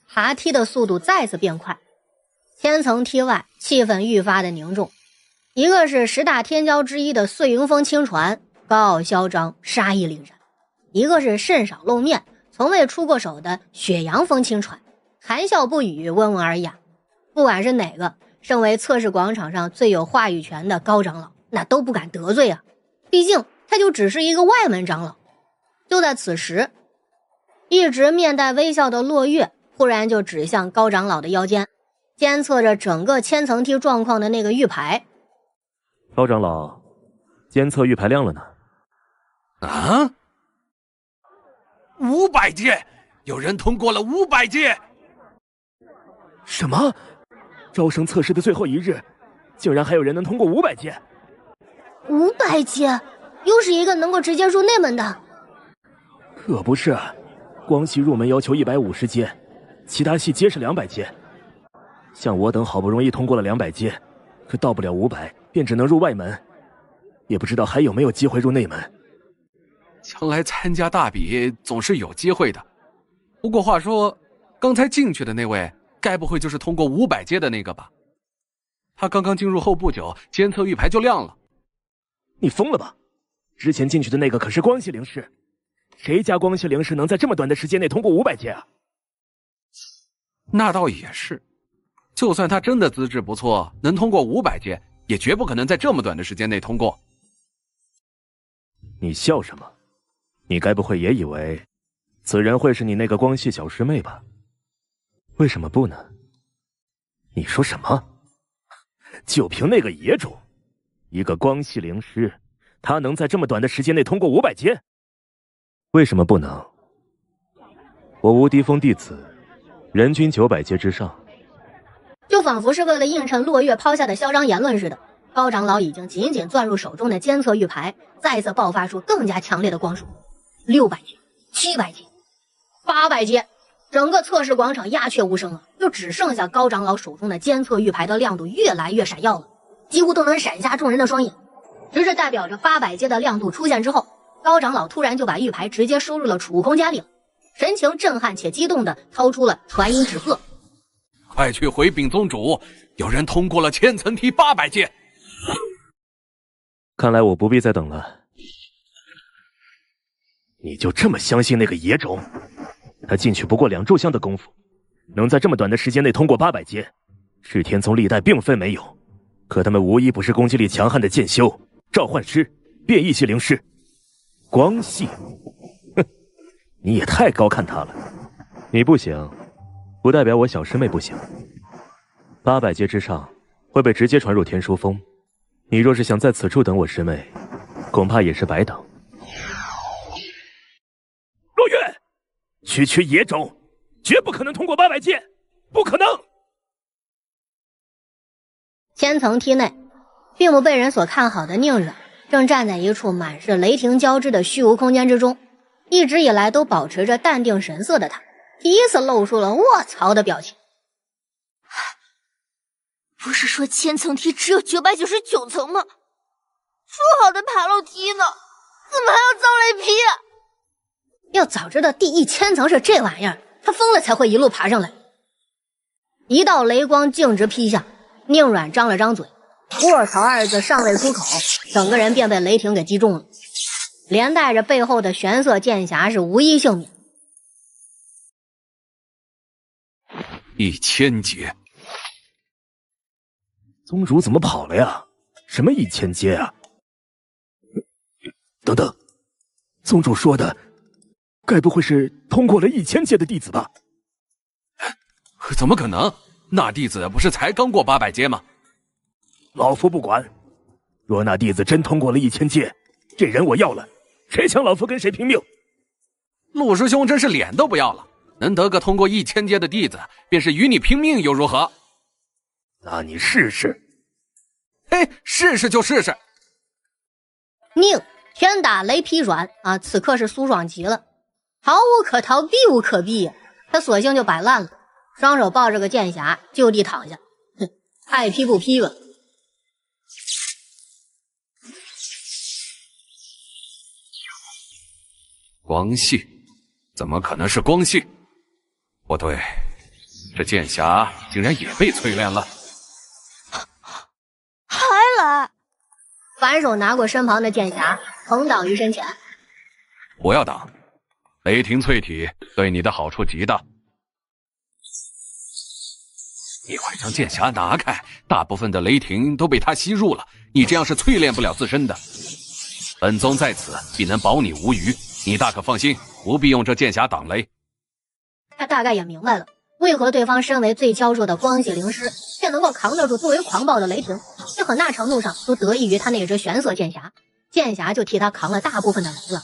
爬梯的速度再次变快，千层梯外气氛愈发的凝重。一个是10大天骄之一的碎云峰清传，高傲嚣张，杀意凛然；一个是甚少露面，从未出过手的雪阳峰清传，含笑不语，温文尔雅。不管是哪个，身为测试广场上最有话语权的高长老，那都不敢得罪啊，毕竟他就只是一个外门长老。就在此时，一直面带微笑的落月忽然就指向高长老的腰间，监测着整个千层梯状况的那个玉牌。高长老，监测玉牌亮了呢。啊！500阶，有人通过了500阶！什么？招生测试的最后一日，竟然还有人能通过500阶？500阶，又是一个能够直接入内门的。可不是，光系入门要求150阶，其他系皆是200阶。像我等好不容易通过了200阶，可到不了500，便只能入外门，也不知道还有没有机会入内门。将来参加大比总是有机会的。不过话说，刚才进去的那位，该不会就是通过500阶的那个吧？他刚刚进入后不久，监测玉牌就亮了。你疯了吧？之前进去的那个可是光系灵师，谁家光系灵师能在这么短的时间内通过500阶啊？那倒也是，就算他真的资质不错，能通过500阶，也绝不可能在这么短的时间内通过。你笑什么？你该不会也以为此人会是你那个光系小师妹吧？为什么不呢？你说什么？就凭那个野种，一个光系灵师，他能在这么短的时间内通过500阶？为什么不能？我无敌峰弟子，人均900阶之上。就仿佛是为了映衬落月抛下的嚣张言论似的，高长老已经紧紧攥入手中的监测玉牌，再次爆发出更加强烈的光束。600阶、700阶、800阶，整个测试广场鸦雀无声了，就只剩下高长老手中的监测玉牌的亮度越来越闪耀了，几乎都能闪瞎众人的双眼。只是代表着800阶的亮度出现之后，高长老突然就把玉牌直接收入了储物空间里了，神情震撼且激动地掏出了传音纸鹤。快去回禀宗主，有人通过了千层梯800阶。看来我不必再等了。你就这么相信那个野种？他进去不过2炷香的功夫，能在这么短的时间内通过800阶，赤天宗历代并非没有，可他们无一不是攻击力强悍的剑修、召唤师、变异系灵师。光系，哼，你也太高看他了。你不行，不代表我小师妹不行。800阶之上会被直接传入天书峰，你若是想在此处等我师妹，恐怕也是白等。落月，区区野种，绝不可能通过800阶，不可能！千层梯内，并不被人所看好的宁远正站在一处满是雷霆交织的虚无空间之中，一直以来都保持着淡定神色的他，第一次露出了卧槽的表情。不是说千层梯只有999层吗？说好的爬楼梯呢？怎么还要造雷劈？要早知道第1000层是这玩意儿，他疯了才会一路爬上来。一道雷光径直劈下，宁软张了张嘴，卧槽二字尚未出口，整个人便被雷霆给击中了，连带着背后的玄色剑匣是无一幸免。1000阶，宗主怎么跑了呀？什么1000阶啊？等等，宗主说的，该不会是通过了1000阶的弟子吧？怎么可能？那弟子不是才刚过800阶吗？老夫不管，若那弟子真通过了1000阶，这人我要了，谁抢老夫跟谁拼命。陆师兄真是脸都不要了，能得个通过1000阶的弟子，便是与你拼命又如何？那你试试。嘿，试试就试试。宁天打雷劈软啊，此刻是苏爽极了，逃无可逃，避无可避呀，他索性就摆烂了，双手抱着个剑匣就地躺下，哼，爱劈不劈吧。光系？怎么可能是光系？不对，这剑匣竟然也被淬炼了。还来？反手拿过身旁的剑匣，横挡于身前。不要挡，雷霆淬体对你的好处极大。你快将剑匣拿开，大部分的雷霆都被它吸入了，你这样是淬炼不了自身的。本宗在此必能保你无虞，你大可放心，不必用这剑匣挡雷。他大概也明白了，为何对方身为最娇弱的光系灵师，却能够扛得住最为狂暴的雷霆，这很大程度上都得益于他那只玄色剑匣，剑匣就替他扛了大部分的雷了。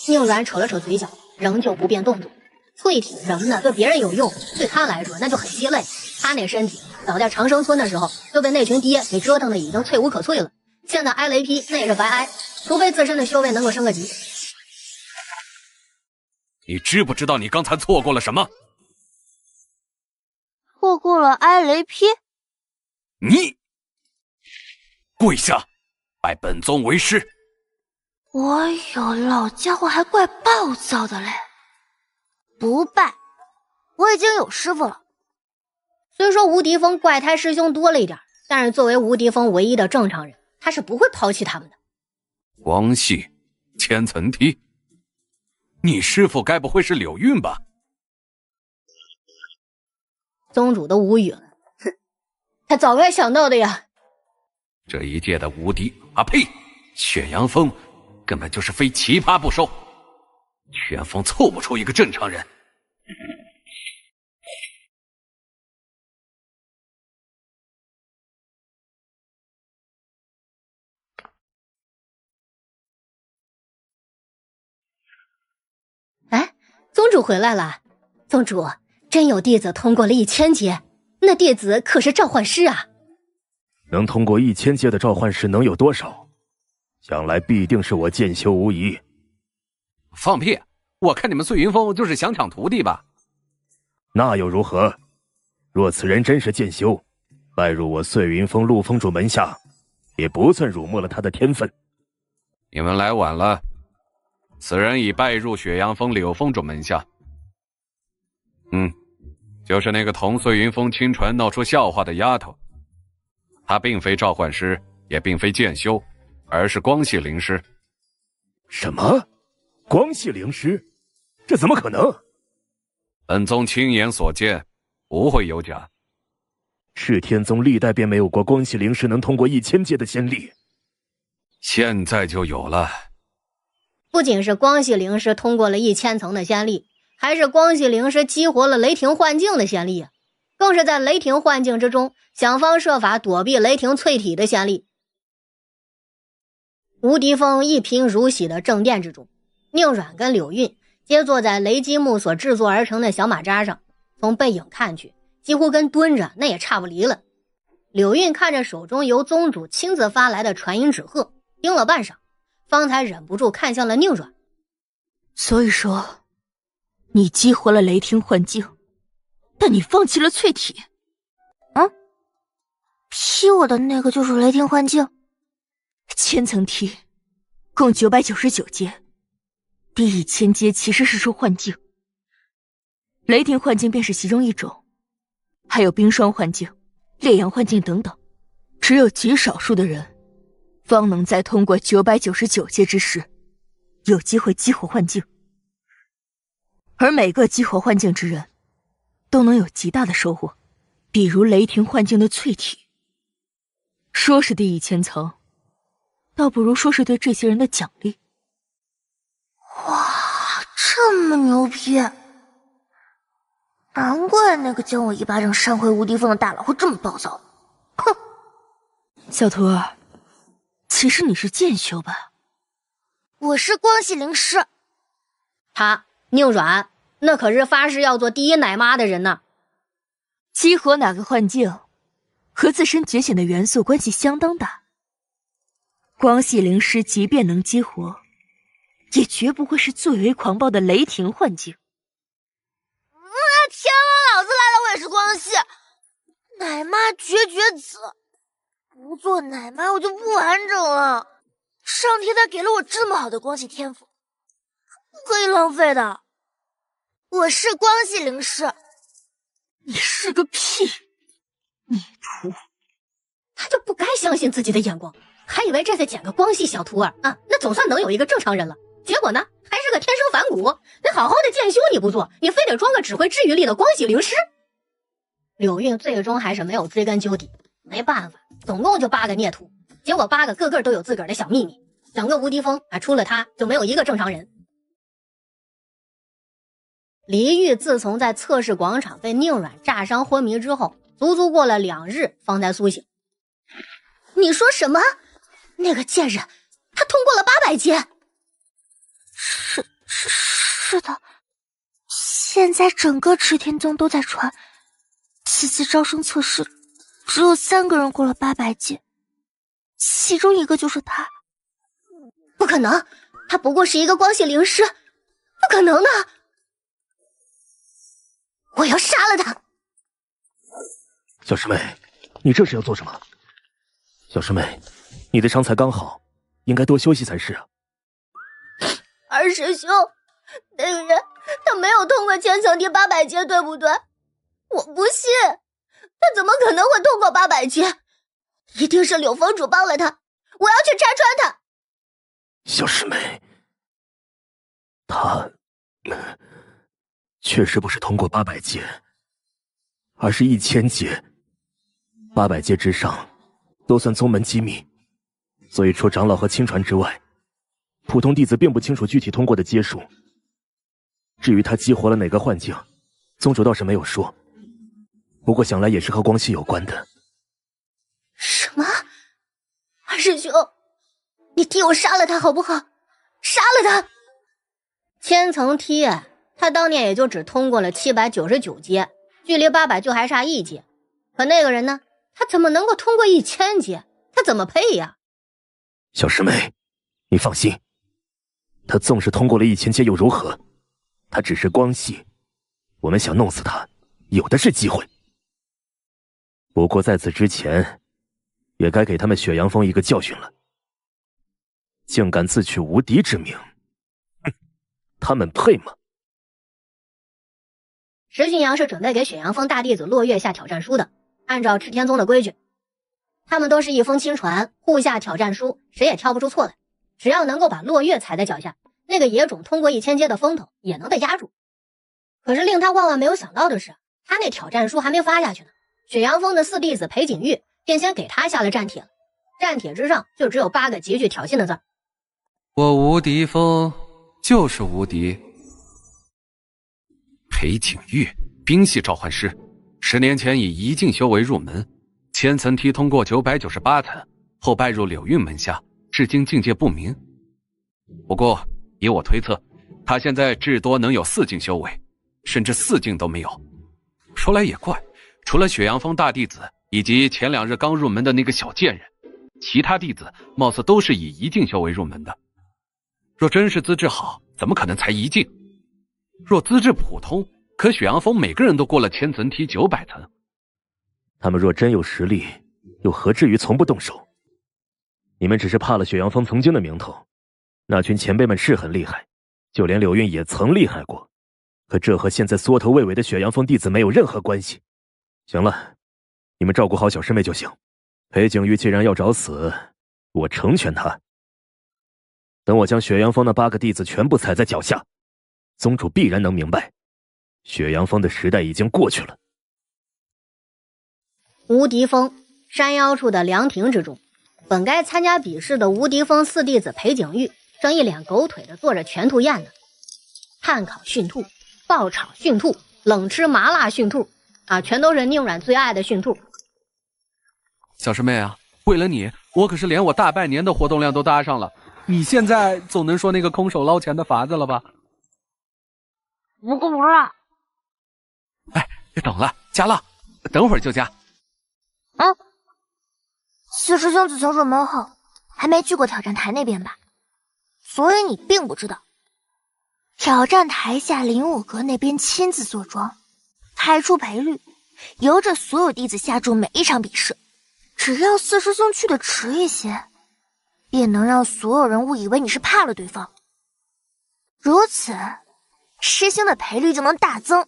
宁软扯了扯嘴角，仍旧不变动作。淬体什么的对别人有用，对他来说那就很鸡肋。他那身体早在长生村的时候就被那群爹给折腾的已经脆无可淬了，现在挨雷劈那也是白挨，除非自身的修为能够升个级。你知不知道你刚才错过了什么？错过了挨雷劈？你跪下，拜本宗为师。我有，老家伙还怪暴躁的嘞。不拜，我已经有师傅了。虽说无敌峰怪胎师兄多了一点，但是作为无敌峰唯一的正常人，他是不会抛弃他们的。光系千层梯，你师傅该不会是柳韵吧？宗主都无语了，哼，他早该想到的呀。这一届的无敌啊呸，雪阳峰根本就是非奇葩不收，全峰凑不出一个正常人。哎，宗主回来了。宗主，真有弟子通过了1000阶，那弟子可是召唤师啊。能通过1000阶的召唤师能有多少？想来必定是我剑修无疑。放屁！我看你们碎云峰就是想抢徒弟吧？那又如何？若此人真是剑修，拜入我碎云峰陆峰主门下，也不算辱没了他的天分。你们来晚了，此人已拜入雪阳峰柳峰主门下。就是那个同碎云峰亲传闹出笑话的丫头。她并非召唤师，也并非剑修，而是光系灵师。什么？光系灵师？这怎么可能？本宗亲眼所见，不会有假。赤天宗历代便没有过光系灵师能通过1000阶的先例，现在就有了。不仅是光系灵师通过了1000层的先例，还是光系灵师激活了雷霆幻境的先例啊，更是在雷霆幻境之中想方设法躲避雷霆淬体的先例。无敌峰一贫如洗的正殿之中，宁软跟柳韵皆坐在雷击木所制作而成的小马扎上，从背影看去，几乎跟蹲着那也差不离了。柳韵看着手中由宗主亲自发来的传音纸鹤，盯了半晌，方才忍不住看向了宁软。所以说，你激活了雷霆幻境，但你放弃了淬体。踢我的那个就是雷霆幻境。千层梯，共999阶，第1000阶其实是出幻境，雷霆幻境便是其中一种，还有冰霜幻境、烈阳幻境等等，只有极少数的人，方能在通过999阶之时，有机会激活幻境。而每个激活幻境之人，都能有极大的收获，比如雷霆幻境的淬体。说是第1000层，倒不如说是对这些人的奖励。哇，这么牛逼！难怪那个将我一巴掌扇回无敌峰的大佬会这么暴躁。哼，小徒儿，其实你是剑修吧？我是光系灵师。他宁软，那可是发誓要做第一奶妈的人呢。激活哪个幻境，和自身觉醒的元素关系相当大。光系灵师即便能激活，也绝不会是最为狂暴的雷霆幻境。天啊，老子来了，我也是光系奶妈绝子，不做奶妈我就不完整了。上天他给了我这么好的光系天赋，不可以浪费的。我是光系灵师。你是个屁！孽徒！他就不该相信自己的眼光，还以为这次捡个光系小徒儿啊，那总算能有一个正常人了。结果呢，还是个天生反骨。那好好的剑修你不做，你非得装个只会治愈力的光系灵师。柳韵最终还是没有追根究底，没办法，总共就8个孽徒，结果8个个个都有自个儿的小秘密，整个无敌峰除了他就没有一个正常人。黎玉自从在测试广场被宁软炸伤昏迷之后，足足过了2日方才苏醒。你说什么？那个贱人，他通过了800阶。是的，现在整个池天宗都在传，此次招生测试只有3个人过了800阶，其中一个就是他。不可能，他不过是一个光系灵师，不可能的！我要杀了他！小师妹，你这是要做什么？小师妹，你的伤才刚好，应该多休息才是啊。二师兄，那个人他没有通过千层梯800阶，对不对？我不信，他怎么可能会通过800阶？一定是柳峰主帮了他，我要去拆穿他。小师妹，他确实不是通过800阶，而是1000阶。800阶之上都算宗门机密，所以除长老和亲传之外，普通弟子并不清楚具体通过的阶数。至于他激活了哪个幻境，宗主倒是没有说，不过想来也是和光系有关的。什么？二师兄，你替我杀了他好不好？杀了他！千层梯他当年也就只通过了799阶，距离800就还差1阶。可那个人呢，他怎么能够通过1000阶？他怎么配呀？小师妹，你放心，他纵使通过了1000阶又如何？他只是光系，我们想弄死他，有的是机会。不过在此之前，也该给他们雪阳峰一个教训了。竟敢自取无敌之名，哼，他们配吗？石俊阳是准备给雪阳峰大弟子落月下挑战书的，按照赤天宗的规矩，他们都是一封亲传，互下挑战书，谁也挑不出错来。只要能够把落月踩在脚下，那个野种通过1000阶的风头也能被压住。可是令他万万没有想到的是，他那挑战书还没发下去呢，雪阳峰的4弟子裴景玉便先给他下了战帖了。战帖之上就只有8个极具挑衅的字：我无敌峰就是无敌。裴景玉，冰系召唤师，10年前以一境修为入门，千层梯通过998层，后拜入柳韵门下，至今境界不明。不过以我推测，他现在至多能有4境修为，甚至4境都没有。说来也怪，除了雪阳峰大弟子以及前2日刚入门的那个小贱人，其他弟子貌似都是以1境修为入门的。若真是资质好，怎么可能才1境？若资质普通，可雪阳峰每个人都过了千层梯900层。他们若真有实力，又何至于从不动手？你们只是怕了雪阳峰曾经的名头，那群前辈们是很厉害，就连柳韵也曾厉害过，可这和现在缩头魏尾的雪阳峰弟子没有任何关系。行了，你们照顾好小师妹就行。裴景玉既然要找死，我成全他。等我将雪阳峰那8个弟子全部踩在脚下，宗主必然能明白，雪阳峰的时代已经过去了。无敌峰山腰处的凉亭之中，本该参加比试的无敌峰4弟子裴景玉正一脸狗腿的做着全兔宴呢。炭烤驯兔、爆炒驯兔、冷吃麻辣驯兔啊，全都是宁软最爱的驯兔。小师妹啊，为了你，我可是连我大半年的活动量都搭上了。你现在总能说那个空手捞钱的法子了吧？不够不了。哎，别等了，加了，等会儿就加。四师兄自从入门后，还没去过挑战台那边吧？所以你并不知道，挑战台下灵武阁那边亲自坐庄，开出赔率，由着所有弟子下注每一场比试。只要四师兄去的迟一些，便能让所有人误以为你是怕了对方，如此，师兄的赔率就能大增。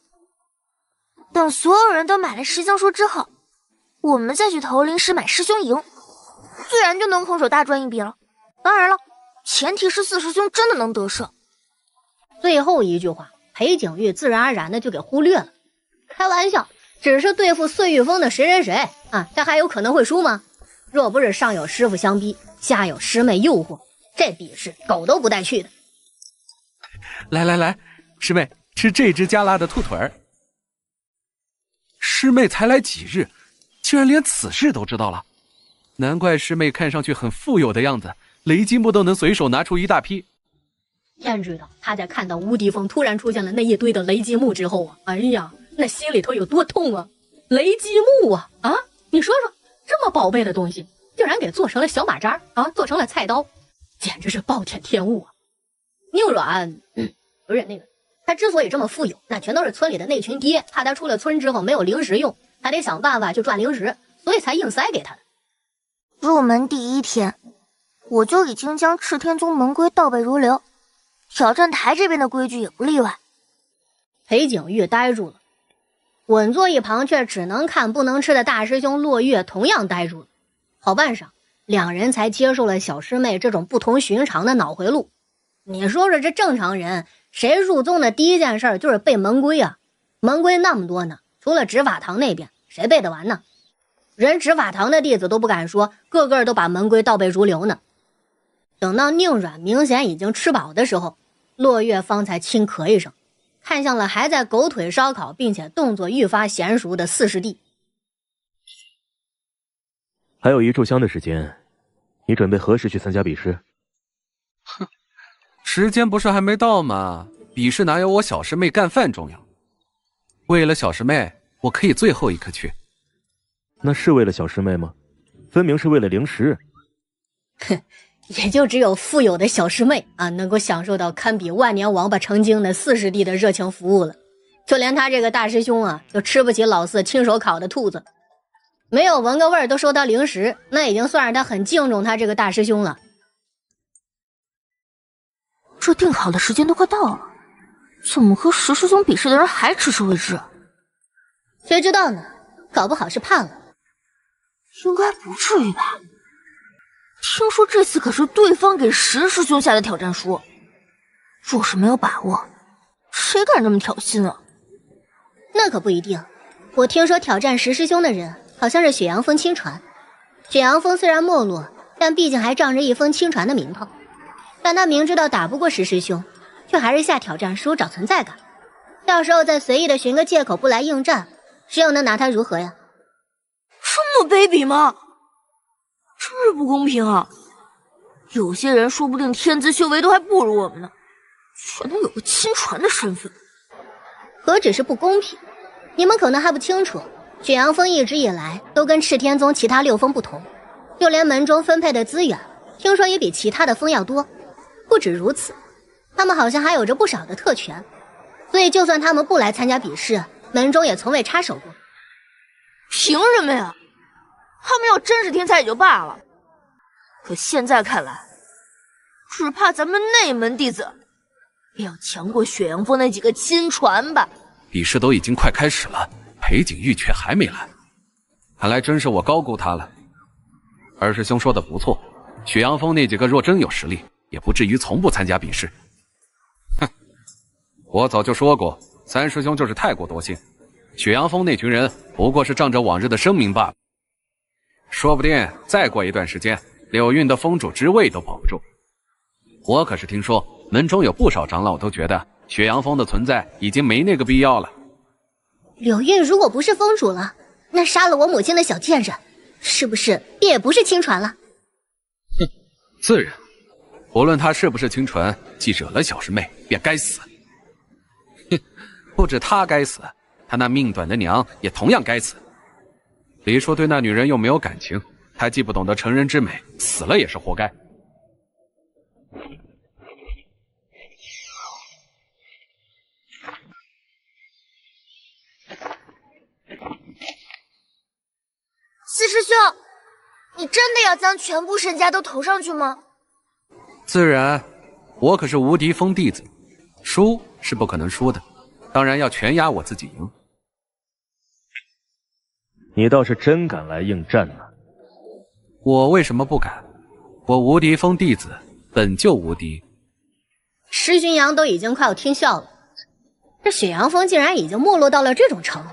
等所有人都买了师兄书之后，我们再去投灵石买师兄赢，自然就能空手大赚一笔了。当然了，前提是四师兄真的能得胜。最后一句话，裴景玉自然而然的就给忽略了。开玩笑，只是对付碎玉峰的谁啊，他还有可能会输吗？若不是上有师傅相逼，下有师妹诱惑，这比试狗都不带去的。来，师妹吃这只加辣的兔腿儿。师妹才来几日，竟然连此事都知道了，难怪师妹看上去很富有的样子，雷击木都能随手拿出一大批。天知道他在看到无敌峰突然出现了那一堆的雷击木之后啊，哎呀，那心里头有多痛啊！雷击木啊，你说说，这么宝贝的东西，竟然给做成了小马扎啊，做成了菜刀，简直是暴殄天物啊！宁软，不是那个，他之所以这么富有，那全都是村里的那群爹，怕他出了村之后没有零食用，他得想办法去赚零食，所以才硬塞给他的。入门第1天，我就已经将赤天宗门规倒背如流，挑战台这边的规矩也不例外。裴景玉呆住了，稳坐一旁却只能看不能吃的大师兄落月同样呆住了。好半晌，两人才接受了小师妹这种不同寻常的脑回路。你说说，这正常人谁入宗的第一件事就是背门规啊？门规那么多呢，除了执法堂那边，谁背得完呢？人执法堂的弟子都不敢说，个个都把门规倒背如流呢。等到宁软明显已经吃饱的时候，落月方才轻咳一声，看向了还在狗腿烧烤并且动作愈发娴熟的四师弟。还有1炷香的时间，你准备何时去参加比试？哼，时间不是还没到吗？比试哪有我小师妹干饭重要？为了小师妹，我可以最后一刻去。那是为了小师妹吗？分明是为了灵石。哼，也就只有富有的小师妹啊，能够享受到堪比万年王八成精的四师弟的热情服务了。就连他这个大师兄啊，就吃不起老四亲手烤的兔子，没有闻个味儿都收到零食，那已经算是他很敬重他这个大师兄了。这定好的时间都快到了，怎么和石师兄比试的人还迟迟未至？谁知道呢？搞不好是怕了。应该不至于吧？听说这次可是对方给石师兄下的挑战书，若是没有把握，谁敢这么挑衅啊？那可不一定。我听说挑战石师兄的人好像是雪阳峰亲传。雪阳峰虽然没落，但毕竟还仗着一峰亲传的名头。但他明知道打不过石师兄，却还是下挑战书找存在感。到时候再随意的寻个借口不来应战，谁又能拿他如何呀？这么卑鄙吗？真是不公平啊！有些人说不定天资修为都还不如我们呢，却能有个亲传的身份。何止是不公平，你们可能还不清楚，雪阳峰一直以来都跟赤天宗其他6峰不同，就连门中分配的资源，听说也比其他的峰要多。不止如此，他们好像还有着不少的特权，所以就算他们不来参加比试，门中也从未插手过。凭什么呀？他们要真是天才也就罢了，可现在看来，只怕咱们内门弟子也要强过雪阳峰那几个亲传吧。比试都已经快开始了，裴景玉却还没来，看来真是我高估他了。二师兄说的不错，雪阳峰那几个若真有实力，也不至于从不参加比试。哼，我早就说过，三师兄就是太过多心，雪阳峰那群人不过是仗着往日的声名罢了。说不定再过一段时间，柳韵的峰主之位都保不住。我可是听说门中有不少长老都觉得雪阳峰的存在已经没那个必要了。柳韵如果不是峰主了，那杀了我母亲的小贱人，是不是便也不是亲传了？哼，自然，无论他是不是亲传，既惹了小师妹，便该死。哼，不止他该死，他那命短的娘也同样该死。李叔对那女人又没有感情，他既不懂得成人之美，死了也是活该。四师兄，你真的要将全部身家都投上去吗？自然，我可是无敌峰弟子，输是不可能输的，当然要全压我自己赢。你倒是真敢来应战呢！我为什么不敢？我无敌峰弟子本就无敌。石巡阳都已经快要听笑了，这雪阳峰竟然已经没落到了这种程度，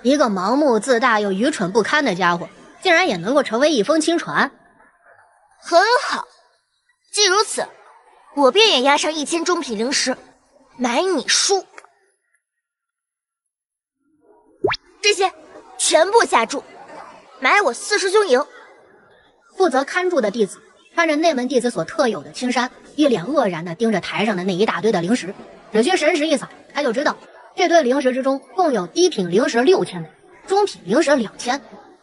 一个盲目自大又愚蠢不堪的家伙，竟然也能够成为一峰亲传。很好，既如此，我便也押上1000中品灵石，买你输。这些全部下注，买我四师兄赢。负责看住的弟子穿着内门弟子所特有的青衫，一脸愕然地盯着台上的那一大堆的灵石，只需神识一扫，他就知道这堆灵石之中共有低品灵石6000枚，中品灵石2000。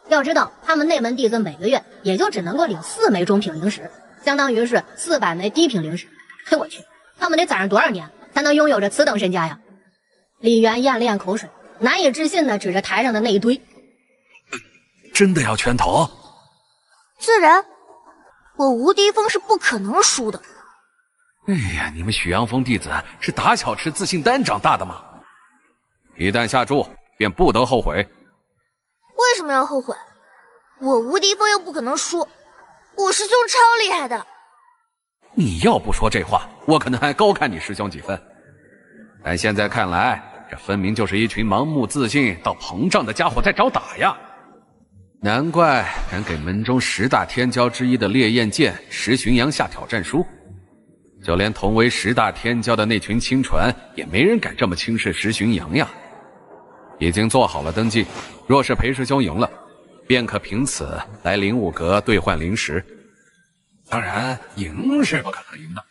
要知道他们内门弟子每个月也就只能够领4枚中品灵石，相当于是400枚低品灵石。嘿，我去，他们得攒上多少年才能拥有着此等身家呀？李元咽了咽口水，难以置信地指着台上的那一堆。真的要全投？自然，我无敌峰是不可能输的。哎呀，你们许阳峰弟子是打小吃自信丹长大的吗？一旦下注，便不得后悔。为什么要后悔？我无敌峰又不可能输，我师兄超厉害的。你要不说这话，我可能还高看你师兄几分。但现在看来，这分明就是一群盲目自信到膨胀的家伙在找打呀！难怪敢给门中10大天骄之一的烈焰剑石巡阳下挑战书，就连同为10大天骄的那群亲传，也没人敢这么轻视石巡阳呀。已经做好了登记，若是裴师兄赢了，便可凭此来灵武阁兑换灵石。当然，赢是不可能赢的。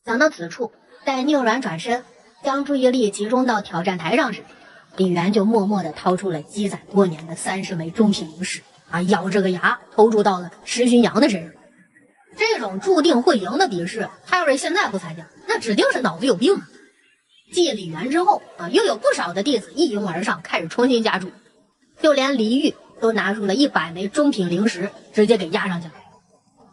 讲到此处，待宁软转身将注意力集中到挑战台上时，李元就默默地掏出了积攒多年的30枚中品灵石，咬着个牙投注到了石巡阳的身上。这种注定会赢的比试，他要是现在不参加，那指定是脑子有病啊！继李元之后又有不少的弟子一拥而上，开始重新加注，就连黎玉都拿出了100枚中品灵石，直接给压上去了。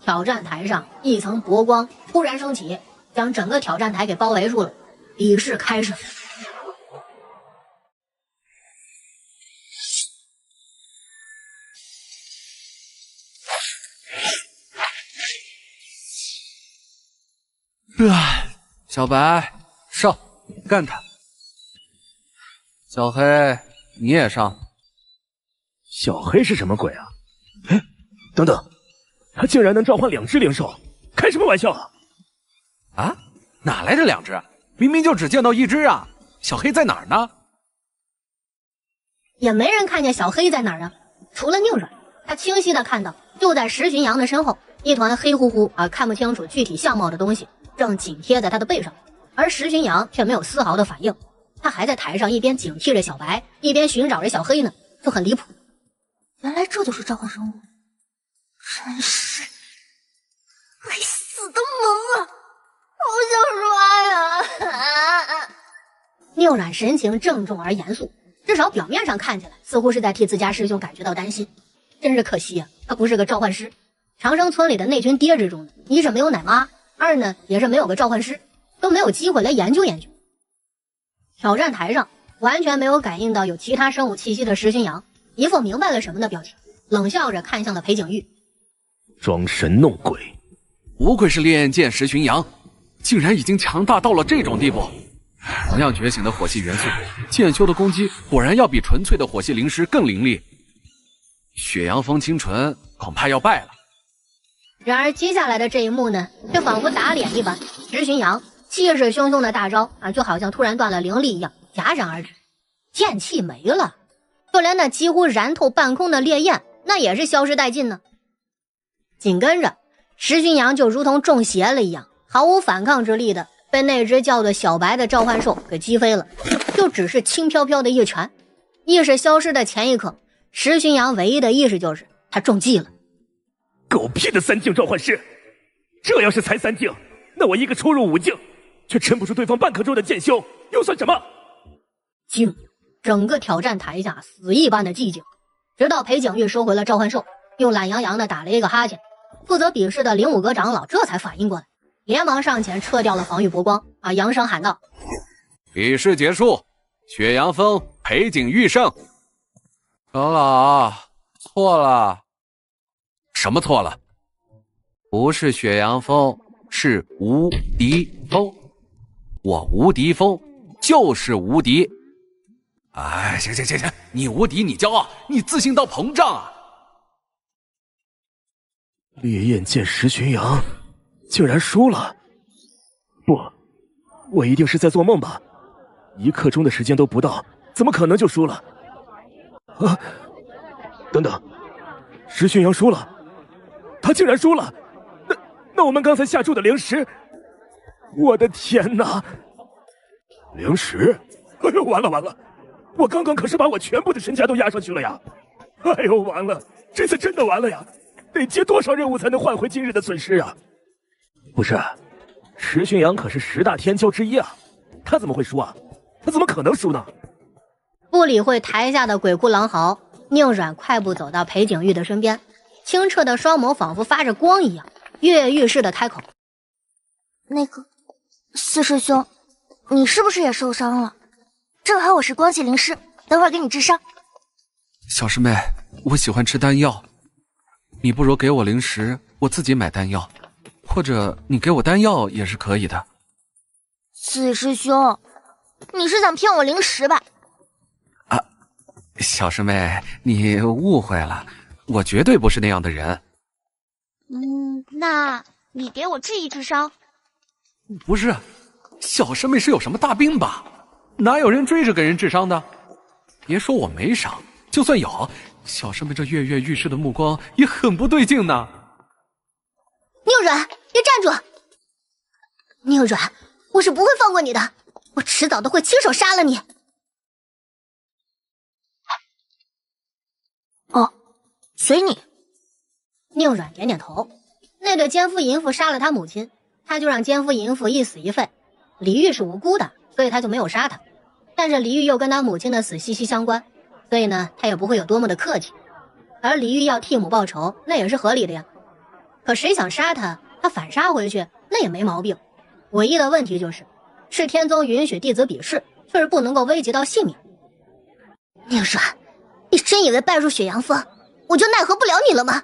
挑战台上一层薄光突然升起，将整个挑战台给包围住了。比试开始。小白上，干他！小黑你也上。小黑是什么鬼啊？哎，等等，他竟然能召唤2只灵兽，开什么玩笑啊！啊，哪来的2只？明明就只见到1只啊！小黑在哪儿呢？也没人看见小黑在哪儿啊，除了宁软，他清晰的看到就在石巡阳的身后，一团黑乎乎看不清楚具体相貌的东西正紧贴在他的背上，而石巡阳却没有丝毫的反应，他还在台上一边警惕着小白，一边寻找着小黑呢，就很离谱。原来这就是召唤生物，真是该死的萌啊！好想刷呀！宁软神情郑重而严肃，至少表面上看起来似乎是在替自家师兄感觉到担心。真是可惜啊，他不是个召唤师。长生村里的那群爹之中呢，一是没有奶妈，二呢也是没有个召唤师，都没有机会来研究研究。挑战台上完全没有感应到有其他生物气息的石巡阳，一副明白了什么的表情，冷笑着看向了裴景玉。装神弄鬼，不愧是烈焰剑石巡阳，竟然已经强大到了这种地步。同样觉醒的火系元素，剑修的攻击果然要比纯粹的火系灵师更凌厉。雪阳风清纯恐怕要败了。然而接下来的这一幕呢，却仿佛打脸一般，石巡阳气势汹汹的大招就好像突然断了灵力一样，戛然而止，剑气没了，就连那几乎燃透半空的烈焰，那也是消失殆尽呢。紧跟着，石巡阳就如同中邪了一样，毫无反抗之力的被那只叫做小白的召唤兽给击飞了，就只是轻飘飘的一拳。意识消失的前一刻，石巡阳唯一的意识就是他中计了。狗屁的3境召唤师，这要是才3境，那我一个初入5境，却撑不住对方半刻钟的剑修，又算什么？静，整个挑战台下死一般的寂静，直到裴景玉收回了召唤兽，又懒洋洋的打了一个哈欠。负责比试的灵武阁长老这才反应过来，连忙上前撤掉了防御波光，扬声喊道：比试结束，雪阳峰裴景玉胜。长老，错了。什么错了？不是雪阳峰，是无敌峰。我无敌峰就是无敌。哎，行，你无敌，你骄傲，你自信到膨胀啊！烈焰剑石巡阳竟然输了！不，我一定是在做梦吧？1刻钟的时间都不到，怎么可能就输了？啊！等等，石巡阳输了，他竟然输了！那我们刚才下注的灵石，我的天哪！灵石？哎呦，完了！我刚刚可是把我全部的身家都压上去了呀！哎呦，完了，这次真的完了呀！得接多少任务才能换回今日的损失啊？不是，石巡阳可是10大天骄之一啊，他怎么会输啊？他怎么可能输呢？不理会台下的鬼哭狼嚎，宁软快步走到裴景玉的身边，清澈的双眸仿佛发着光一样，跃跃欲试的开口：那个四师兄，你是不是也受伤了？正好我是光系灵师，等会儿给你治伤。小师妹，我喜欢吃丹药，你不如给我灵石，我自己买丹药，或者你给我丹药也是可以的。四师兄，你是想骗我灵石吧？啊，小师妹，你误会了，我绝对不是那样的人。那你给我治一治伤。不是，小师妹是有什么大病吧？哪有人追着给人治伤的？别说我没伤，就算有，小师妹这跃跃欲试的目光也很不对劲呢。宁软，别站住！宁软，我是不会放过你的，我迟早都会亲手杀了你。哦，随你。宁软点点头。那对奸夫淫妇杀了他母亲，他就让奸夫淫妇一死一废。李玉是无辜的，所以他就没有杀他。但是李玉又跟他母亲的死息息相关，所以呢，他也不会有多么的客气。而李玉要替母报仇，那也是合理的呀。可谁想杀他，他反杀回去，那也没毛病。唯一的问题就是，是天宗允许弟子比试，却是不能够危及到性命。宁软，你真以为拜入雪阳峰，我就奈何不了你了吗？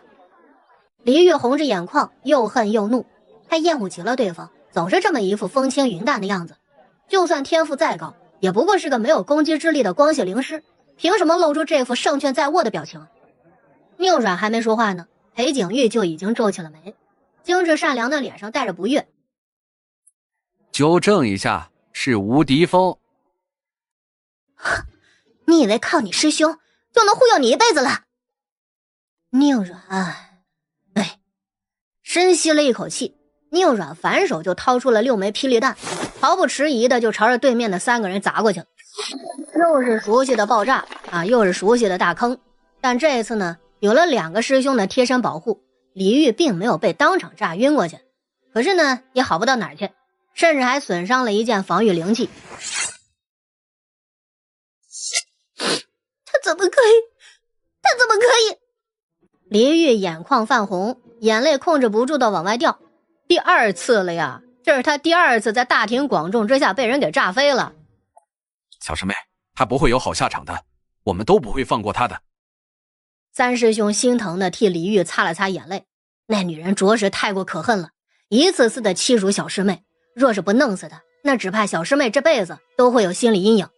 李玉红着眼眶，又恨又怒，他厌恶极了对方总是这么一副风轻云淡的样子。就算天赋再高，也不过是个没有攻击之力的光系灵师，凭什么露出这副胜券在握的表情？宁软还没说话呢，裴景玉就已经皱起了眉，精致善良的脸上带着不悦。纠正一下，是无敌峰。你以为靠你师兄就能忽悠你一辈子了？宁软，深吸了一口气，宁软反手就掏出了6枚霹雳弹，毫不迟疑的就朝着对面的3个人砸过去了。又是熟悉的爆炸又是熟悉的大坑。但这一次呢，有了2个师兄的贴身保护，李玉并没有被当场炸晕过去，可是呢，也好不到哪儿去，甚至还损伤了一件防御灵器。他怎么可以？李煜眼眶泛红，眼泪控制不住的往外掉。第2次了呀，这是他第2次在大庭广众之下被人给炸飞了。小师妹，他不会有好下场的，我们都不会放过他的。三师兄心疼的替李煜擦了擦眼泪，那女人着实太过可恨了，一次次的欺辱小师妹，若是不弄死她，那只怕小师妹这辈子都会有心理阴影。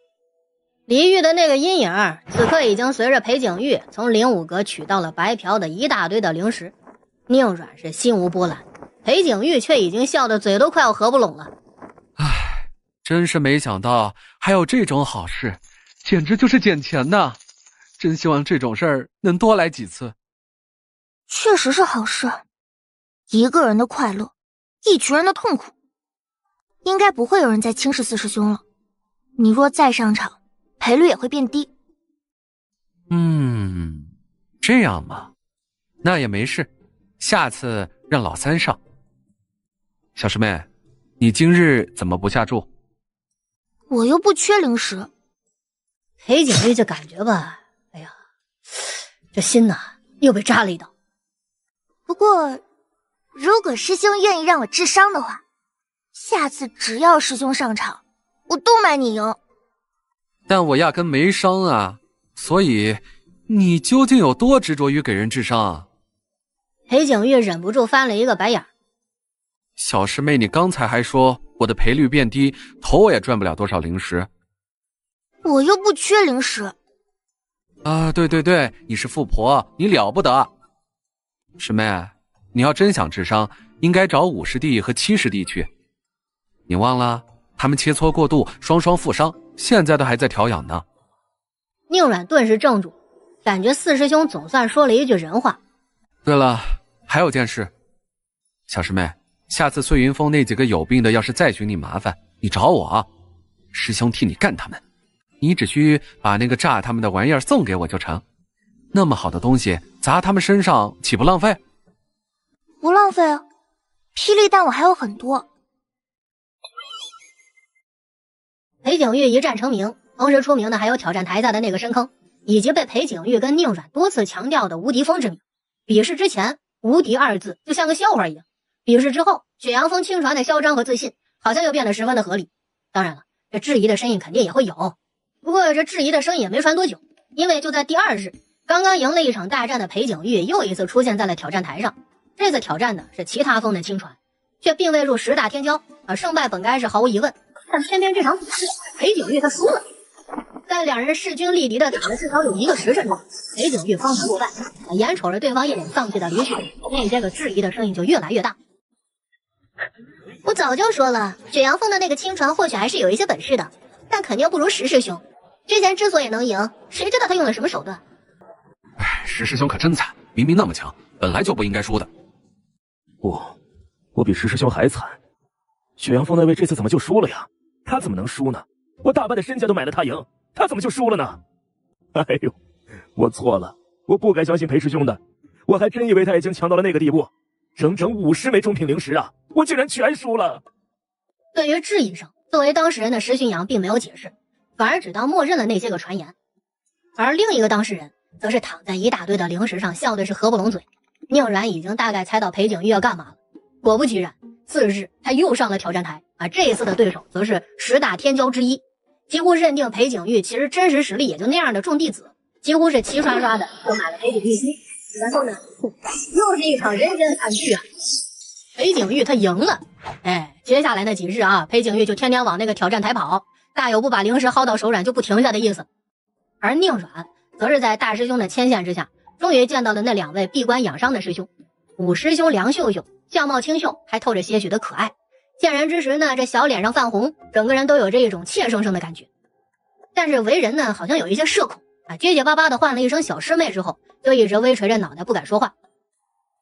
李煜的那个阴影此刻已经随着裴景玉从灵武阁取到了白嫖的一大堆的灵石，宁阮是心无波澜，裴景玉却已经笑得嘴都快要合不拢了。唉，真是没想到还有这种好事，简直就是捡钱呐！真希望这种事儿能多来几次。确实是好事，一个人的快乐，一群人的痛苦。应该不会有人再轻视四师兄了，你若再上场，赔率也会变低。这样吗？那也没事，下次让老三上。小师妹，你今日怎么不下注？我又不缺灵石。裴景玉就感觉吧，哎呀，这心呐又被扎了一刀。不过如果师兄愿意让我治伤的话，下次只要师兄上场，我都买你赢。但我压根没伤啊，所以你究竟有多执着于给人治伤啊？裴景玉忍不住翻了一个白眼。小师妹，你刚才还说我的赔率变低，头也赚不了多少灵石。我又不缺灵石。啊，对，你是富婆，你了不得。师妹，你要真想治伤，应该找50弟和70弟去。你忘了，他们切磋过度，双双负伤，现在都还在调养呢。宁阮顿时怔住，感觉四师兄总算说了一句人话。对了，还有件事，小师妹，下次碎云峰那几个有病的要是再寻你麻烦，你找我啊，师兄替你干他们。你只需把那个炸他们的玩意儿送给我就成。那么好的东西砸他们身上岂不浪费？不浪费啊，霹雳弹我还有很多。裴景玉一战成名，同时出名的还有挑战台下的那个深坑，以及被裴景玉跟宁阮多次强调的无敌峰之名。比试之前，无敌2字就像个笑话一样；比试之后，雪阳峰轻传的嚣张和自信，好像又变得十分的合理。当然了，这质疑的声音肯定也会有，不过这质疑的声音也没传多久，因为就在第2日，刚刚赢了一场大战的裴景玉又一次出现在了挑战台上。这次挑战的是其他峰的轻传，却并未入10大天骄胜败本该是毫无疑问，但偏偏这场比试裴景玉他输了。在两人势均力敌的打了至少有1个时辰中，裴景玉方才落败，眼瞅着对方一脸丧气的离去，那些个质疑的声音就越来越大。我早就说了，雪阳峰的那个轻传或许还是有一些本事的，但肯定不如石师兄。之前之所以能赢，谁知道他用了什么手段？石师兄可真惨，明明那么强，本来就不应该输的。我比石师兄还惨。雪阳峰那位这次怎么就输了呀？他怎么能输呢？我大半的身家都买了他赢，他怎么就输了呢？哎呦，我错了，我不该相信裴师兄的，我还真以为他已经强到了那个地步。整整50枚中品灵石啊，我竟然全输了。对于质疑声，作为当事人的石巡阳并没有解释，反而只当默认了那些个传言。而另一个当事人则是躺在一大堆的灵石上笑的是合不拢嘴。宁然已经大概猜到裴景玉要干嘛了，果不其然，4日他又上了挑战台，这一次的对手则是10大天骄之一，几乎认定裴景玉其实真实实力也就那样的众弟子，几乎是齐刷刷的就买了裴景玉心。然后呢，又是一场人间惨剧啊！裴景玉他赢了，接下来那几日啊，裴景玉就天天往那个挑战台跑，大有不把灵石薅到手软就不停下的意思。而宁阮则是在大师兄的牵线之下，终于见到了那2位闭关养伤的师兄。五师兄梁秀秀相貌清秀，还透着些许的可爱，见人之时呢，这小脸上泛红，整个人都有这一种怯生生的感觉。但是为人呢，好像有一些社恐结结巴巴的唤了一声小师妹之后，就一直微垂着脑袋不敢说话。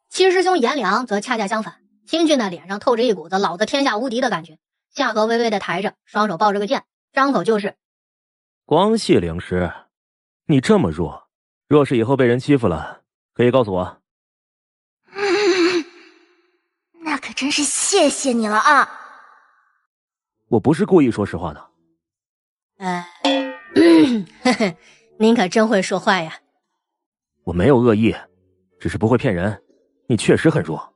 七师兄颜良则恰恰相反，清俊的脸上透着一股子老子天下无敌的感觉，下颌微微的抬着，双手抱着个剑，张口就是光系灵石，你这么弱，若是以后被人欺负了，可以告诉我。那可真是谢谢你了啊！我不是故意说实话的。您可真会说话呀。我没有恶意，只是不会骗人，你确实很弱。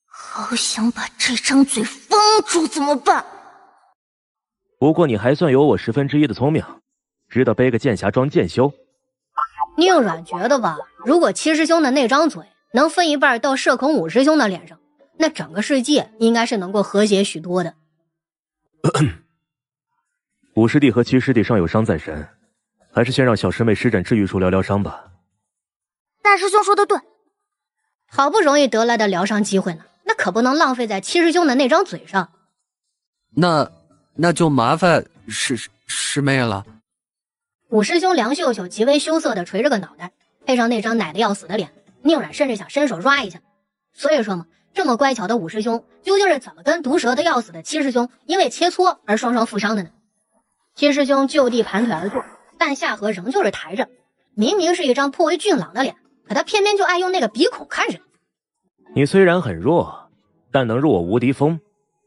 好想把这张嘴封住，怎么办？不过你还算有我1/10的聪明，知道背个剑侠装剑修。宁软觉得吧，如果七师兄的那张嘴能分一半到社恐五师兄的脸上，那整个世界应该是能够和谐许多的。五师弟和七师弟尚有伤在身，还是先让小师妹施展治愈术疗疗伤吧。大师兄说的对，好不容易得来的疗伤机会呢，那可不能浪费在七师兄的那张嘴上。那就麻烦师妹了。五师兄梁秀秀极为羞涩地垂着个脑袋，配上那张奶得要死的脸，宁软甚至想伸手抓一下。所以说嘛，这么乖巧的五师兄究竟是怎么跟毒舌的要死的七师兄因为切磋而双双负伤的呢？七师兄就地盘腿而坐，但下颌仍旧是抬着，明明是一张颇为俊朗的脸，可他偏偏就爱用那个鼻孔看人。你虽然很弱，但能入我无敌峰，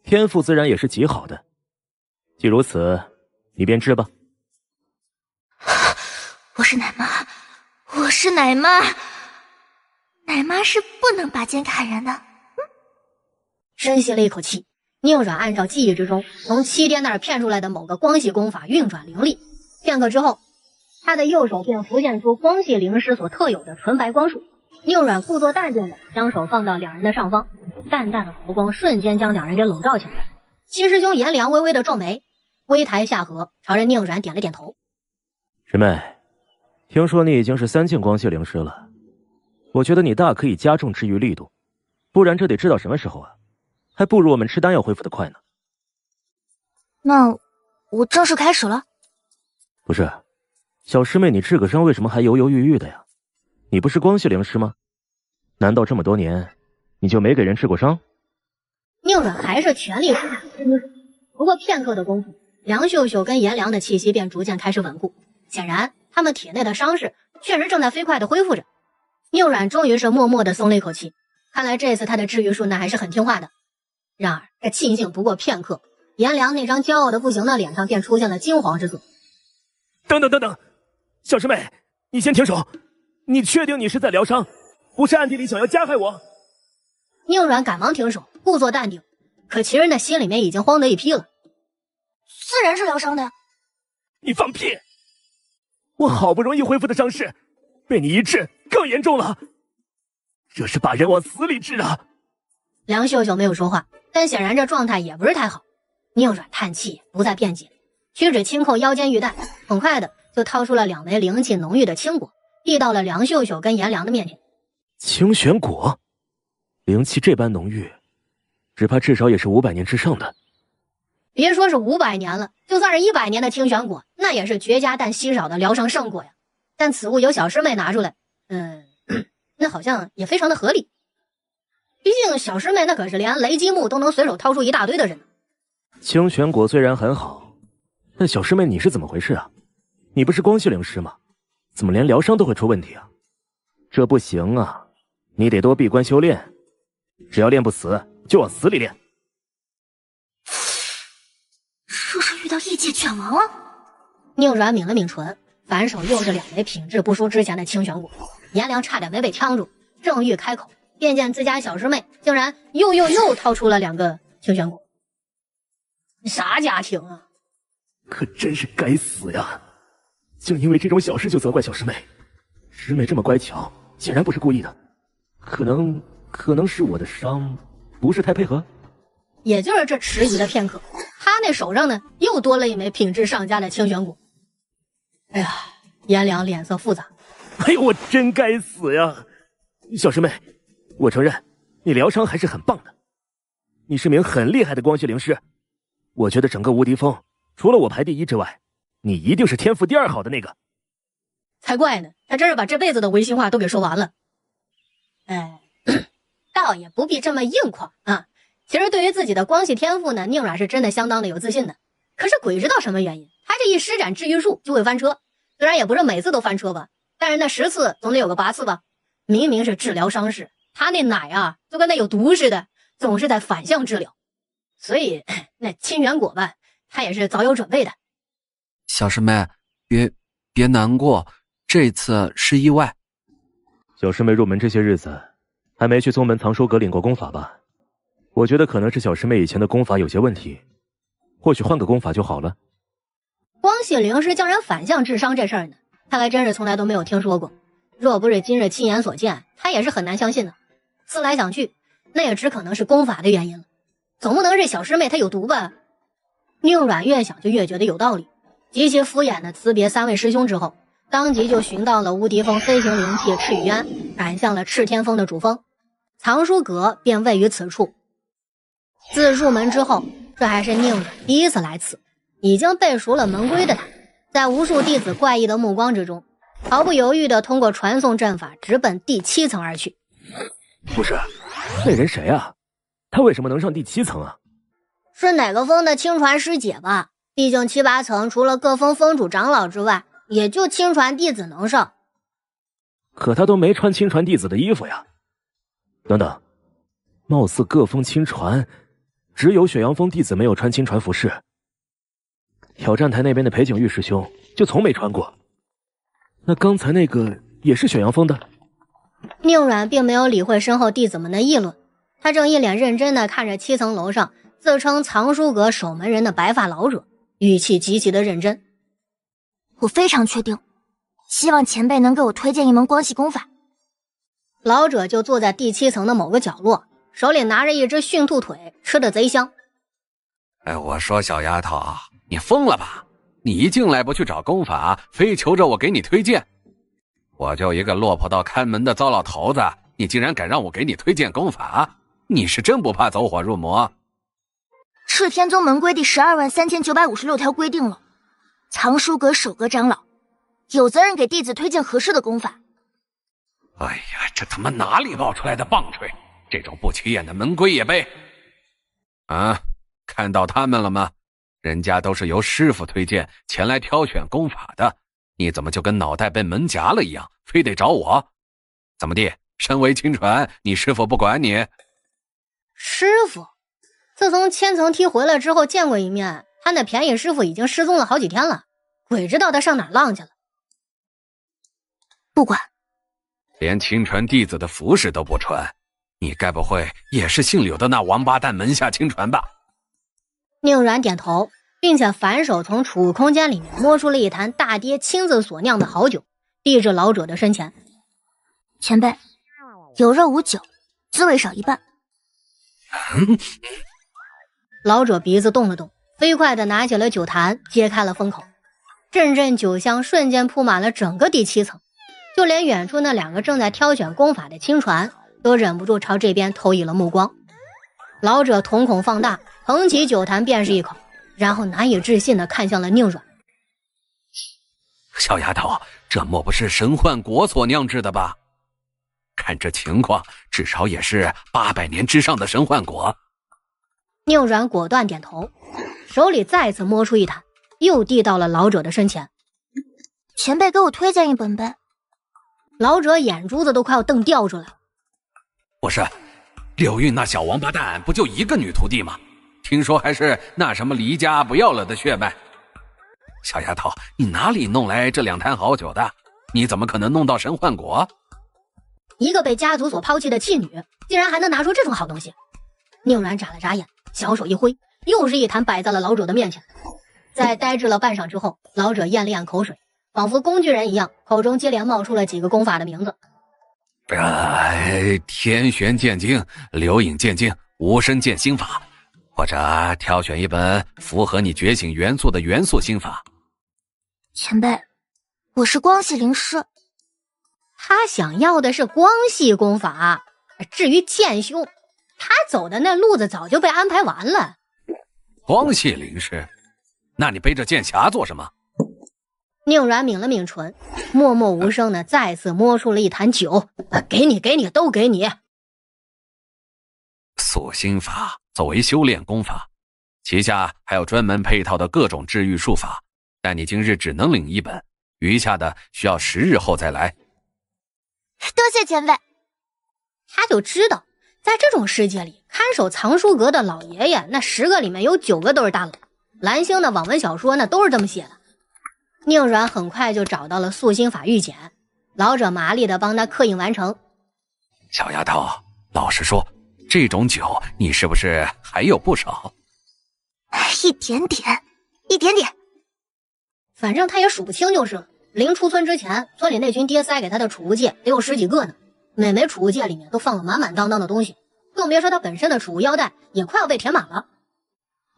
天赋自然也是极好的。既如此，你便治吧。我是奶妈，我是奶妈，奶妈是不能拔剑砍人的。深吸了一口气，宁软按照记忆之中从七爹那儿骗出来的某个光系功法运转灵力，片刻之后，他的右手便浮现出光系灵师所特有的纯白光束。宁软故作淡定的将手放到两人的上方，淡淡的佛光瞬间将两人给笼罩起来。七师兄颜良微微的皱眉，微抬下颌，朝着宁软点了点头。师妹，听说你已经是3境光系灵师了，我觉得你大可以加重治愈力度，不然这得治到什么时候啊？还不如我们吃丹药恢复的快呢。那我正式开始了。不是，小师妹，你治个伤为什么还犹犹豫豫的呀？你不是光系灵师吗？难道这么多年你就没给人治过伤？宁软还是全力施展治愈术，不过片刻的功夫，梁秀秀跟颜良的气息便逐渐开始稳固，显然他们体内的伤势确实正在飞快的恢复着。宁软终于是默默的松了一口气，看来这次他的治愈术那还是很听话的。然而这庆幸不过片刻，颜良那张骄傲的不行的脸上便出现了惊惶之色。等等，小师妹，你先停手，你确定你是在疗伤，不是暗地里想要加害我？宁软赶忙停手，故作淡定，可其实那心里面已经慌得一批了。自然是疗伤的呀。你放屁！我好不容易恢复的伤势，被你一治更严重了，这是把人往死里治啊！梁秀秀没有说话，但显然这状态也不是太好。宁软叹气，不再辩解，屈指轻扣腰间玉带，很快的就掏出了2枚灵气浓郁的青果，递到了梁秀秀跟颜良的面前。清玄果，灵气这般浓郁，只怕至少也是500年之上的。别说是500年了，就算是100年的清玄果，那也是绝佳但稀少的疗伤圣果呀。但此物由小师妹拿出来，那好像也非常的合理。毕竟小师妹那可是连雷击木都能随手掏出一大堆的人。清玄果虽然很好，但小师妹你是怎么回事啊？你不是光系灵师吗？怎么连疗伤都会出问题啊？这不行啊，你得多闭关修炼，只要练不死就往死里练。这是遇到异界犬王了。宁软抿了抿唇，反手又是2枚品质不输之前的清玄果。颜良差点没被呛住，正欲开口，便见自家小师妹竟然又掏出了2个清玄果。啥家庭啊？可真是该死呀！竟因为这种小事就责怪小师妹。师妹这么乖巧，显然不是故意的。可能是我的伤不是太配合。也就是这迟疑的片刻，他那手上呢又多了1枚品质上佳的清玄果。哎呀，颜良脸色复杂。哎呦，我真该死呀！小师妹，我承认你疗伤还是很棒的，你是名很厉害的光系灵师。我觉得整个无敌峰除了我排第1之外，你一定是天赋第2好的那个。才怪呢，他真是把这辈子的违心话都给说完了。倒也不必这么硬狂啊。其实对于自己的光系天赋呢，宁软是真的相当的有自信的。可是鬼知道什么原因，他这一施展治愈术就会翻车。虽然也不是每次都翻车吧，但是那10次总得有个8次吧。明明是治疗伤势，他那奶啊就跟那有毒似的，总是在反向治疗。所以那清玄果吧，他也是早有准备的。小师妹，别难过，这次是意外。小师妹入门这些日子，还没去宗门藏书阁领过功法吧？我觉得可能是小师妹以前的功法有些问题，或许换个功法就好了。光系灵师将人反向治伤这事儿呢，他还真是从来都没有听说过。若不是今日亲眼所见，他也是很难相信的。思来想去，那也只可能是功法的原因了，总不能是小师妹她有毒吧？宁阮越想就越觉得有道理，极其敷衍的辞别3位师兄之后，当即就寻到了无敌峰飞行灵器赤羽庵，赶向了赤天峰的主峰，藏书阁便位于此处。自入门之后，这还是宁阮第一次来此，已经背熟了门规的他，在无数弟子怪异的目光之中，毫不犹豫地通过传送阵法直奔第7层而去。不是，那人谁啊？他为什么能上第7层啊？是哪个峰的亲传师姐吧？毕竟7、8层除了各峰峰主长老之外，也就亲传弟子能上。可他都没穿亲传弟子的衣服呀。等等，貌似各峰亲传，只有雪阳峰弟子没有穿亲传服饰。挑战台那边的裴景玉师兄就从没穿过。那刚才那个也是雪阳峰的？宁阮并没有理会身后弟子们的议论，他正一脸认真地看着7层楼上自称藏书阁守门人的白发老者，语气极其的认真。我非常确定，希望前辈能给我推荐一门光系功法。老者就坐在第7层的某个角落，手里拿着一只驯兔腿，吃得贼香。哎，我说小丫头，你疯了吧？你一进来不去找功法，非求着我给你推荐。我就一个落魄到看门的糟老头子，你竟然敢让我给你推荐功法？你是真不怕走火入魔？赤天宗门规第123956条规定了，藏书阁首阁长老有责任给弟子推荐合适的功法。哎呀，这他妈哪里冒出来的棒槌？这种不起眼的门规也背？啊，看到他们了吗？人家都是由师傅推荐前来挑选功法的，你怎么就跟脑袋被门夹了一样，非得找我？怎么地？身为亲传，你师傅不管你？师傅？自从千层梯回来之后见过一面，他那便宜师傅已经失踪了好几天了，鬼知道他上哪儿浪去了。不管，连亲传弟子的服饰都不穿，你该不会也是姓柳的那王八蛋门下亲传吧？宁阮点头，并且反手从储物空间里面摸出了一坛大爹亲自所酿的好酒，递至老者的身前。前辈，有肉无酒，滋味少一半。老者鼻子动了动，飞快地拿起了酒坛，揭开了封口，阵阵酒香瞬间铺满了整个第7层，就连远处那2个正在挑选功法的亲传都忍不住朝这边投以了目光。老者瞳孔放大，捧起酒坛便是一口，然后难以置信地看向了宁阮。小丫头，这莫不是神幻国所酿制的吧？看这情况，至少也是800年之上的神幻果。宁阮果断点头，手里再次摸出一坛，又递到了老者的身前。前辈给我推荐一本呗。老者眼珠子都快要瞪掉出来了。不是，柳韵那小王八蛋不就一个女徒弟吗？听说还是那什么离家不要了的血脉。小丫头，你哪里弄来这2坛好酒的？你怎么可能弄到神幻果？一个被家族所抛弃的弃女，竟然还能拿出这种好东西。宁阮眨了眨眼，小手一挥，又是一坛摆在了老者的面前。在呆滞了半晌之后，老者咽了咽口水，仿佛工具人一样，口中接连冒出了几个功法的名字。天玄剑经、流影剑经、无声剑心法，或者挑选一本符合你觉醒元素的元素心法。前辈，我是光系灵师。他想要的是光系功法，至于剑修，他走的那路子早就被安排完了。光系灵师？那你背着剑匣做什么？宁阮抿了抿唇，默默无声的再次摸出了一坛酒，给你，都给你。塑心法作为修炼功法，旗下还有专门配套的各种治愈术法，但你今日只能领1本，余下的需要10日后再来。多谢前辈。他就知道，在这种世界里，看守藏书阁的老爷爷，那10个里面有9个都是大佬。蓝星的网文小说那都是这么写的。宁阮很快就找到了塑心法玉简，老者麻利地帮他刻印完成。小丫头，老实说，这种酒你是不是还有不少？一点点，一点点。反正他也数不清就是了。临出村之前，村里那群爹塞给他的储物戒得有10几个呢，每枚储物戒里面都放了满满当当的东西，更别说他本身的储物腰带也快要被填满了。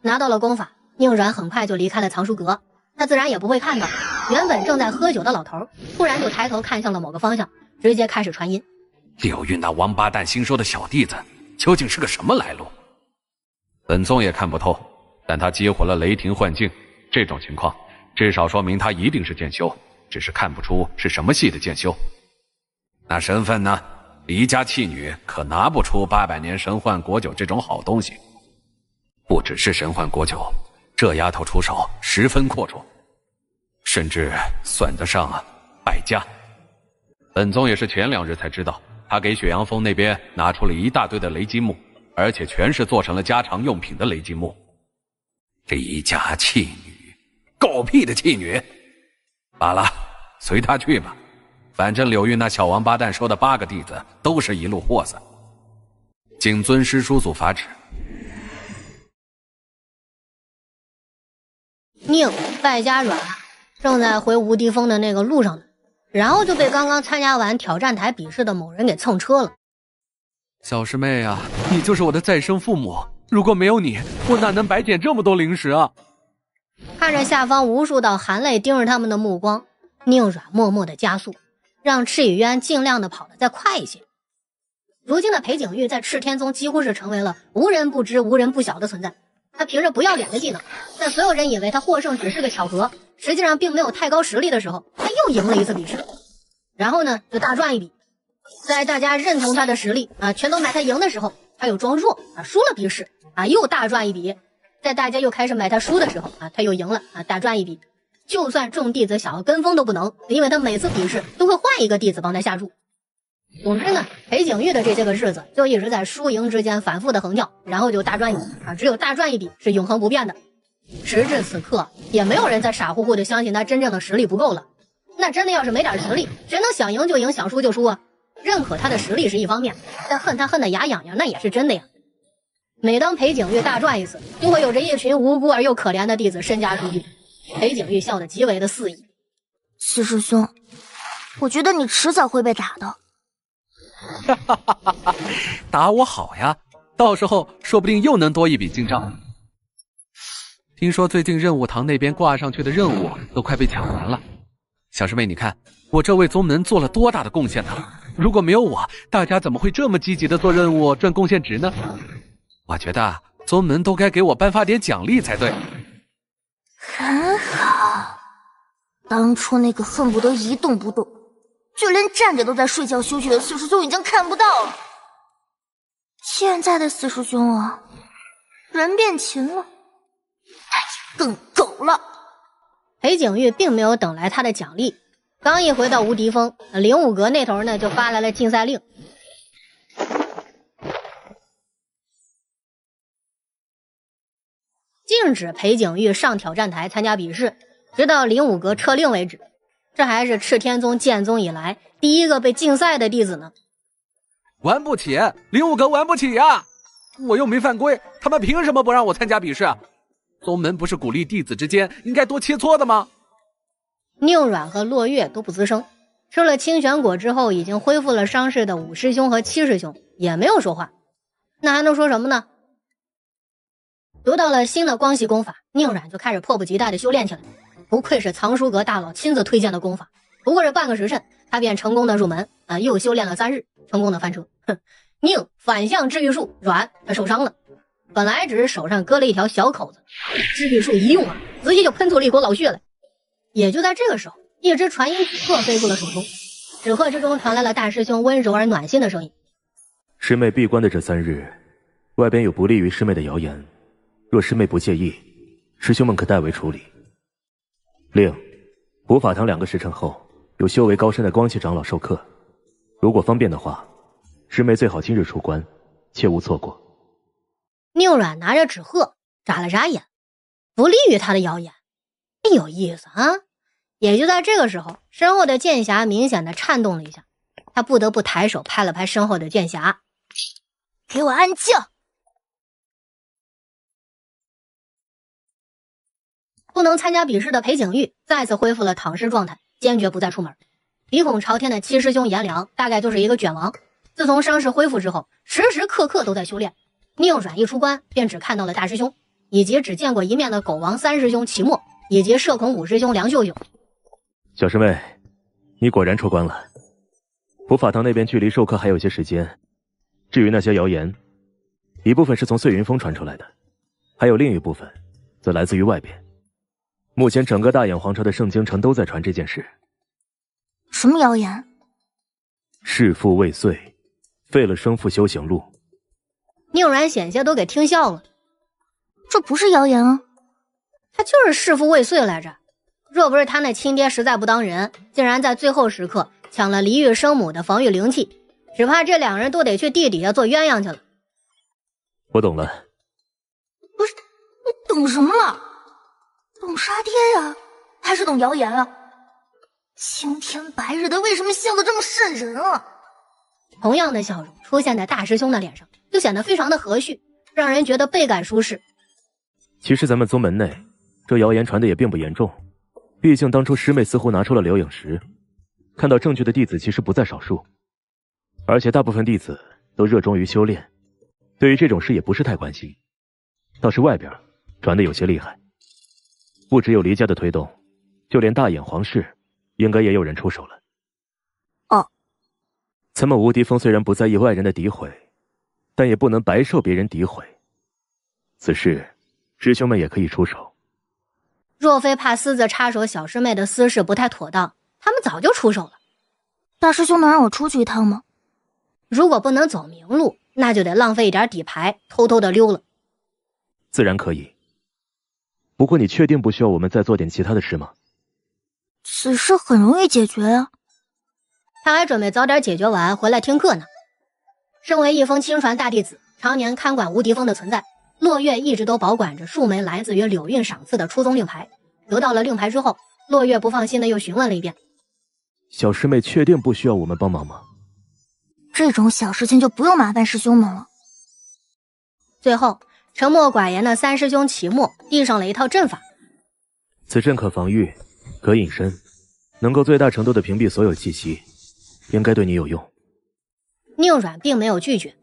拿到了功法，宁软很快就离开了藏书阁。他自然也不会看到原本正在喝酒的老头突然就抬头看向了某个方向，直接开始传音。柳玉那王八蛋新收的小弟子究竟是个什么来路？本宗也看不透，但他激活了雷霆幻境，这种情况至少说明他一定是剑修，只是看不出是什么系的剑修。那身份呢？离家弃女，可拿不出800年神幻果酒这种好东西。不只是神幻果酒，这丫头出手十分阔绰，甚至算得上败家。本宗也是前2日才知道，他给雪阳峰那边拿出了一大堆的雷击木，而且全是做成了家常用品的雷击木。离家弃女，狗屁的弃女！罢了，随他去吧。反正柳玉那小王八蛋收的8个弟子都是一路货色。谨遵师叔祖法旨。宁败家软正在回无敌峰的那个路上呢，然后就被刚刚参加完挑战台比试的某人给蹭车了。小师妹啊，你就是我的再生父母，如果没有你，我哪能白捡这么多零食啊？看着下方无数道含泪盯着他们的目光，宁软默默的加速，让赤羽渊尽量的跑得再快一些。如今的裴景玉在赤天宗几乎是成为了无人不知无人不晓的存在。他凭着不要脸的技能，在所有人以为他获胜只是个巧合，实际上并没有太高实力的时候，他又赢了一次比试，然后呢就大赚一笔。在大家认同他的实力全都买他赢的时候，他又装弱输了比试又大赚一笔。在大家又开始买他输的时候他又赢了大赚一笔。就算众弟子想要跟风都不能，因为他每次比试都会换一个弟子帮他下注。总之呢，裴景玉的这些个日子就一直在输赢之间反复的横跳，然后就大赚一笔只有大赚一笔是永恒不变的。时至此刻，也没有人再傻乎乎的相信他真正的实力不够了。那真的要是没点实力，谁能想赢就赢，想输就输啊？认可他的实力是一方面，但恨他恨得牙痒痒那也是真的呀。每当裴景玉大赚一次，就会有着一群无辜而又可怜的弟子身家数据。裴景玉笑得极为的肆意。四师兄，我觉得你迟早会被打的。打我好呀，到时候说不定又能多一笔进账。听说最近任务堂那边挂上去的任务都快被抢完了。小师妹，你看我这为宗门做了多大的贡献呢？如果没有我，大家怎么会这么积极的做任务赚贡献值呢？我觉得宗门都该给我颁发点奖励才对。很好，当初那个恨不得一动不动，就连站着都在睡觉休息的四师兄已经看不到了。现在的四师兄人变勤了，但也更狗了。裴景玉并没有等来他的奖励，刚一回到无敌峰，灵武阁那头呢就发来了禁赛令，禁止裴景玉上挑战台参加比试，直到灵武阁撤令为止。这还是赤天宗建宗以来第一个被禁赛的弟子呢。玩不起，灵武阁玩不起呀！我又没犯规，他们凭什么不让我参加比试？宗门不是鼓励弟子之间应该多切磋的吗？宁软和落月都不吱声，吃了清玄果之后已经恢复了伤势的五师兄和七师兄也没有说话，那还能说什么呢？读到了新的光系功法，宁软就开始迫不及待地修炼起来。不愧是藏书阁大佬亲自推荐的功法，不过是半个时辰，他便成功的入门又修炼了3日，成功的翻车。宁反向治愈术，软他受伤了，本来只是手上割了一条小口子，治愈术一用直接就喷出了一口老血来。也就在这个时候，一只传音纸鹤飞入了手中，纸鹤之中传来了大师兄温柔而暖心的声音：师妹闭关的这3日，外边有不利于师妹的谣言，若师妹不介意，师兄们可代为处理。另，古法堂2个时辰后，有修为高深的光系长老授课，如果方便的话，师妹最好今日出关，切勿错过。宁软拿着纸鹤眨了眨眼，不利于他的谣言，有意思啊！也就在这个时候，身后的剑匣明显的颤动了一下，他不得不抬手拍了拍身后的剑匣。给我安静！不能参加比试的裴景玉再次恢复了躺尸状态，坚决不再出门。鼻孔朝天的七师兄颜良大概就是一个卷王，自从伤势恢复之后，时时刻刻都在修炼。宁阮一出关便只看到了大师兄，以及只见过一面的狗王三师兄齐墨，以及社恐五师兄梁秀秀。小师妹，你果然出关了。普法堂那边距离授课还有些时间，至于那些谣言，一部分是从碎云峰传出来的，还有另一部分则来自于外边。目前整个大眼皇朝的圣京城都在传这件事。什么谣言？弑父未遂，废了生父修行路。宁阮险些都给听笑了。这不是谣言啊，他就是弑父未遂来着。若不是他那亲爹实在不当人，竟然在最后时刻抢了离玉生母的防御灵气，只怕这两人都得去地底下做鸳鸯去了。我懂了。不是，你懂什么了？懂杀爹呀，还是懂谣言啊？青天白日的，为什么笑得这么瘆人啊？同样的笑容出现在大师兄的脸上，就显得非常的和煦，让人觉得倍感舒适。其实咱们宗门内，这谣言传的也并不严重，毕竟当初师妹似乎拿出了留影石，看到证据的弟子其实不在少数，而且大部分弟子都热衷于修炼，对于这种事也不是太关心。倒是外边传的有些厉害，不只有离家的推动，就连大眼皇室应该也有人出手了。哦，咱们无敌峰虽然不在意外人的诋毁，但也不能白受别人诋毁。此事师兄们也可以出手。若非怕私自插手小师妹的私事不太妥当，他们早就出手了。大师兄能让我出去一趟吗？如果不能走明路，那就得浪费一点底牌，偷偷的溜了。自然可以。不过你确定不需要我们再做点其他的事吗？此事很容易解决啊。他还准备早点解决完回来听课呢。身为一峰亲传大弟子，常年看管无敌峰的存在，落月一直都保管着数枚来自于柳韵赏赐的初宗令牌。得到了令牌之后，落月不放心的又询问了一遍：小师妹确定不需要我们帮忙吗？这种小事情就不用麻烦师兄们了。最后沉默寡言的三师兄齐墨递上了一套阵法。此阵可防御，可隐身，能够最大程度的屏蔽所有气息，应该对你有用。宁阮并没有拒绝，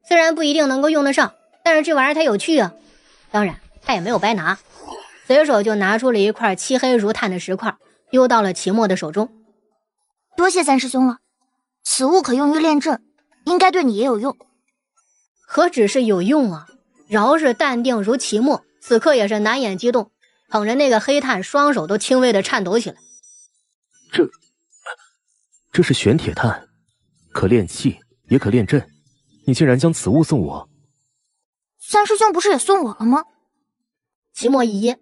虽然不一定能够用得上，但是这玩意儿它有趣啊。当然他也没有白拿，随手就拿出了一块漆黑如炭的石块，丢到了齐墨的手中。多谢三师兄了，此物可用于炼阵，应该对你也有用。何止是有用啊，饶是淡定如齐墨，此刻也是难掩激动，捧着那个黑炭，双手都轻微的颤抖起来。这是玄铁炭，可炼气也可炼阵，你竟然将此物送我？三师兄不是也送我了吗？齐墨一噎，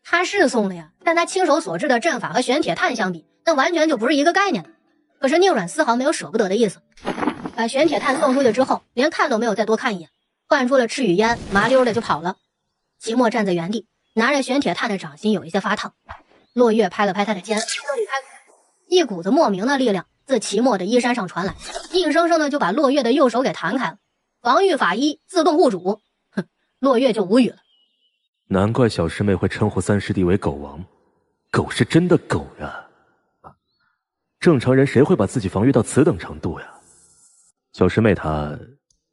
他是送了呀，但他亲手所制的阵法和玄铁炭相比，那完全就不是一个概念了。可是宁阮丝毫没有舍不得的意思，把玄铁炭送出去之后，连看都没有再多看一眼，换出了赤羽烟，麻溜的就跑了。齐墨站在原地，拿着玄铁炭的掌心有一些发烫。落月拍了拍他的肩，一股子莫名的力量自齐墨的衣衫上传来，硬生生的就把落月的右手给弹开了。防御法一，自动护主。哼，落月就无语了。难怪小师妹会称呼三师弟为狗王，狗是真的狗呀。正常人谁会把自己防御到此等程度呀？小师妹她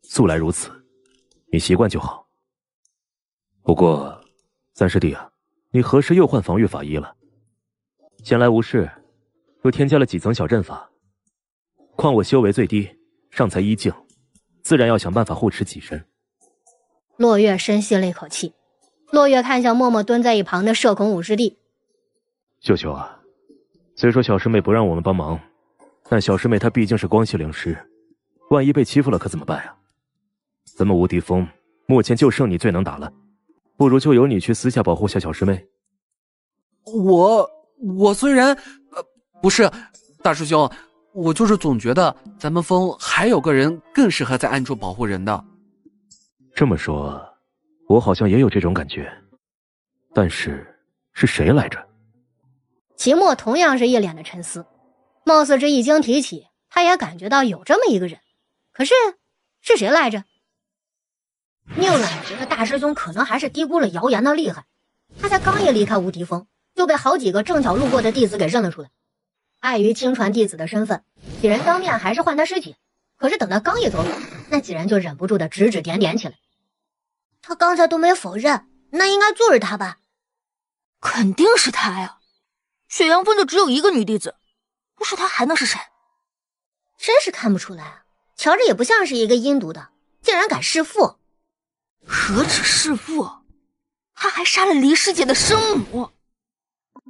素来如此，你习惯就好。不过三师弟啊，你何时又换防御法衣了？闲来无事，又添加了几层小阵法。况我修为最低，尚才一境，自然要想办法护持己身。落月深吸了一口气，落月看向默默蹲在一旁的社恐武师弟。秀秀啊，虽说小师妹不让我们帮忙，但小师妹她毕竟是光系灵师，万一被欺负了可怎么办呀？咱们无敌峰目前就剩你最能打了，不如就由你去私下保护下小师妹。我虽然不是大师兄，我就是总觉得咱们峰还有个人更适合在暗处保护人的。这么说，我好像也有这种感觉，但是是谁来着？齐墨同样是一脸的沉思，貌似这一经提起，他也感觉到有这么一个人，可是是谁来着？宁远觉得大师兄可能还是低估了谣言的厉害，他才刚一离开无敌峰，就被好几个正巧路过的弟子给认了出来。碍于亲传弟子的身份，几人当面还是唤他师姐，可是等他刚一走远，那几人就忍不住的指指点点起来。他刚才都没否认，那应该就是他吧？肯定是他呀！雪阳峰就只有一个女弟子，不是他还能是谁？真是看不出来啊，瞧着也不像是一个阴毒的，竟然敢弑父。何止弑父，他还杀了黎师姐的生母。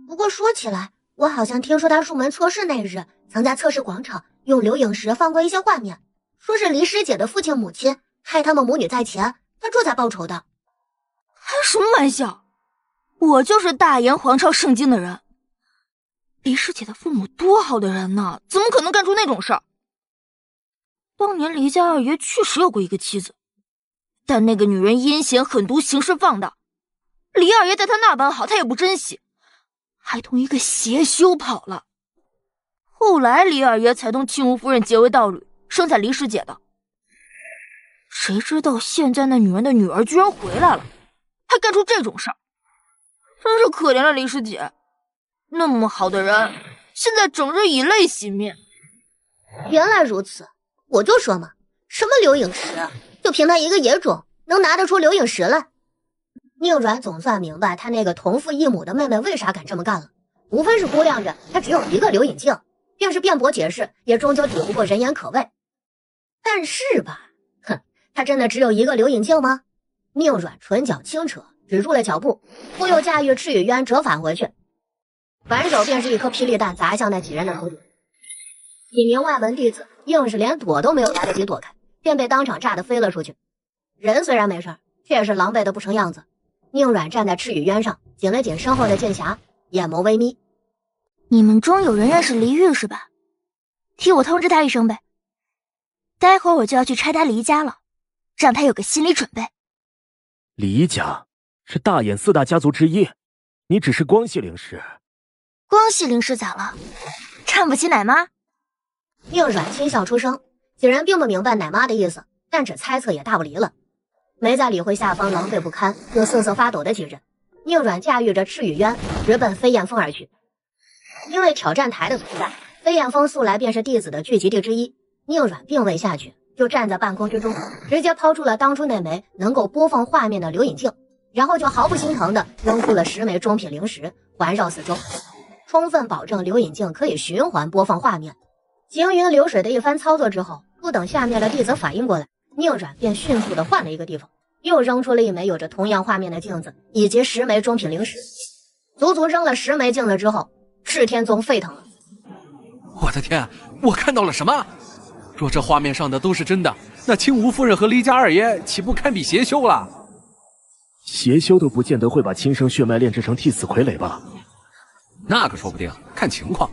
不过说起来，我好像听说他入门测试那日，曾在测试广场用留影石放过一些画面，说是黎师姐的父亲母亲害他们母女在前，他这才报仇的。开什么玩笑！我就是大炎皇朝圣经的人，黎师姐的父母多好的人呢，怎么可能干出那种事儿？当年黎家二爷确实有过一个妻子，但那个女人阴险狠毒，行事放荡。黎二爷待她那般好，他也不珍惜，还同一个邪修跑了。后来黎二爷才同庆吴夫人结为道侣，生下黎师姐的。谁知道现在那女人的女儿居然回来了，还干出这种事儿，真是可怜了黎师姐。那么好的人，现在整日以泪洗面。原来如此，我就说嘛，什么留影石，就凭他一个野种，能拿得出留影石来？宁阮总算明白他那个同父异母的妹妹为啥敢这么干了，无非是估量着他只有一个留影镜，便是辩驳解释，也终究抵不过人言可畏。但是吧，他真的只有一个留影镜吗？宁阮唇角轻扯，止住了脚步，忽又驾驭赤羽渊折返回去，反手便是一颗霹雳弹砸向那几人的头顶。几名外门弟子硬是连躲都没有来得及躲开，便被当场炸得飞了出去。人虽然没事，却也是狼狈的不成样子。宁阮站在赤羽渊上，紧了紧身后的剑匣，眼眸微眯。你们中有人认识黎玉是吧？替我通知他一声呗。待会儿我就要去拆他黎家了，让他有个心理准备。黎家是大眼4大家族之一，你只是光系灵师。光系灵师咋了？看不起奶妈？宁阮轻笑出声，几人并不明白奶妈的意思，但只猜测也大不离了，没再理会下方狼狈不堪又瑟瑟发抖的几人。宁阮驾驭着赤羽渊直奔飞燕峰而去。因为挑战台的存在，飞燕峰素来便是弟子的聚集地之一。宁阮并未下去，就站在半空之中，直接抛出了当初那枚能够播放画面的留影镜，然后就毫不心疼地扔出了10枚中品灵石，环绕四周，充分保证留影镜可以循环播放画面。行云流水的一番操作之后，不等下面的弟子反应过来，宁阮便迅速地换了一个地方，又扔出了一枚有着同样画面的镜子，以及10枚中品灵石。足足扔了10枚镜子之后，赤天宗沸腾了。我的天，我看到了什么？若这画面上的都是真的，那青吴夫人和黎家二爷岂不堪比邪修了？邪修都不见得会把亲生血脉炼制成替死傀儡吧？那可说不定，看情况。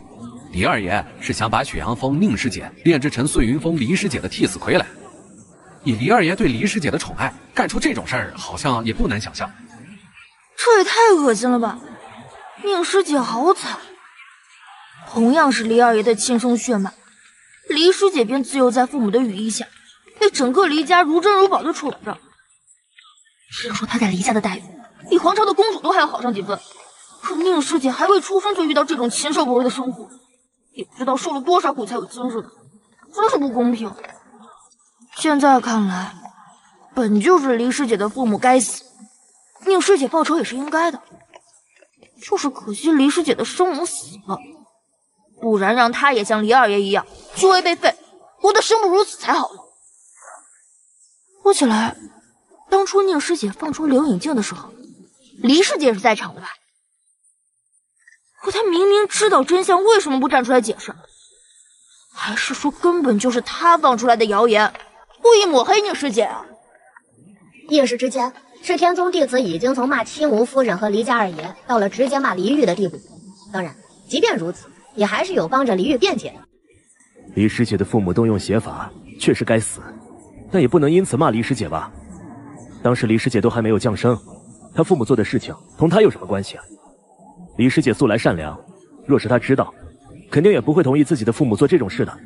黎二爷是想把雪阳峰宁师姐炼制成碎云峰黎师姐的替死傀儡。以黎二爷对黎师姐的宠爱，干出这种事儿，好像也不难想象。这也太恶心了吧！宁师姐好惨，同样是黎二爷的亲生血脉，黎师姐便自幼在父母的羽翼下，被整个黎家如珍如宝的宠着。听说她在黎家的待遇比皇朝的公主都还要好上几分，可宁师姐还未出生就遇到这种禽兽不如的生活，也不知道受了多少苦才有今日，真是不公平。现在看来，本就是黎师姐的父母该死，宁师姐报仇也是应该的。就是可惜黎师姐的生母死了，不然让她也像黎二爷一样居为被废，活得生不如死才好呢。说起来，当初宁师姐放出留影镜的时候，黎师姐是在场的吧？可她明明知道真相，为什么不站出来解释？还是说根本就是她放出来的谣言，故意抹黑宁师姐啊？一时之间，赤天宗弟子已经从骂青吴夫人和黎家二爷，到了直接骂黎玉的地步。当然，即便如此，也还是有帮着黎玉辩解的。黎师姐的父母动用邪法，确实该死，但也不能因此骂黎师姐吧？当时黎师姐都还没有降生，她父母做的事情同她有什么关系啊？黎师姐素来善良，若是他知道，肯定也不会同意自己的父母做这种事的。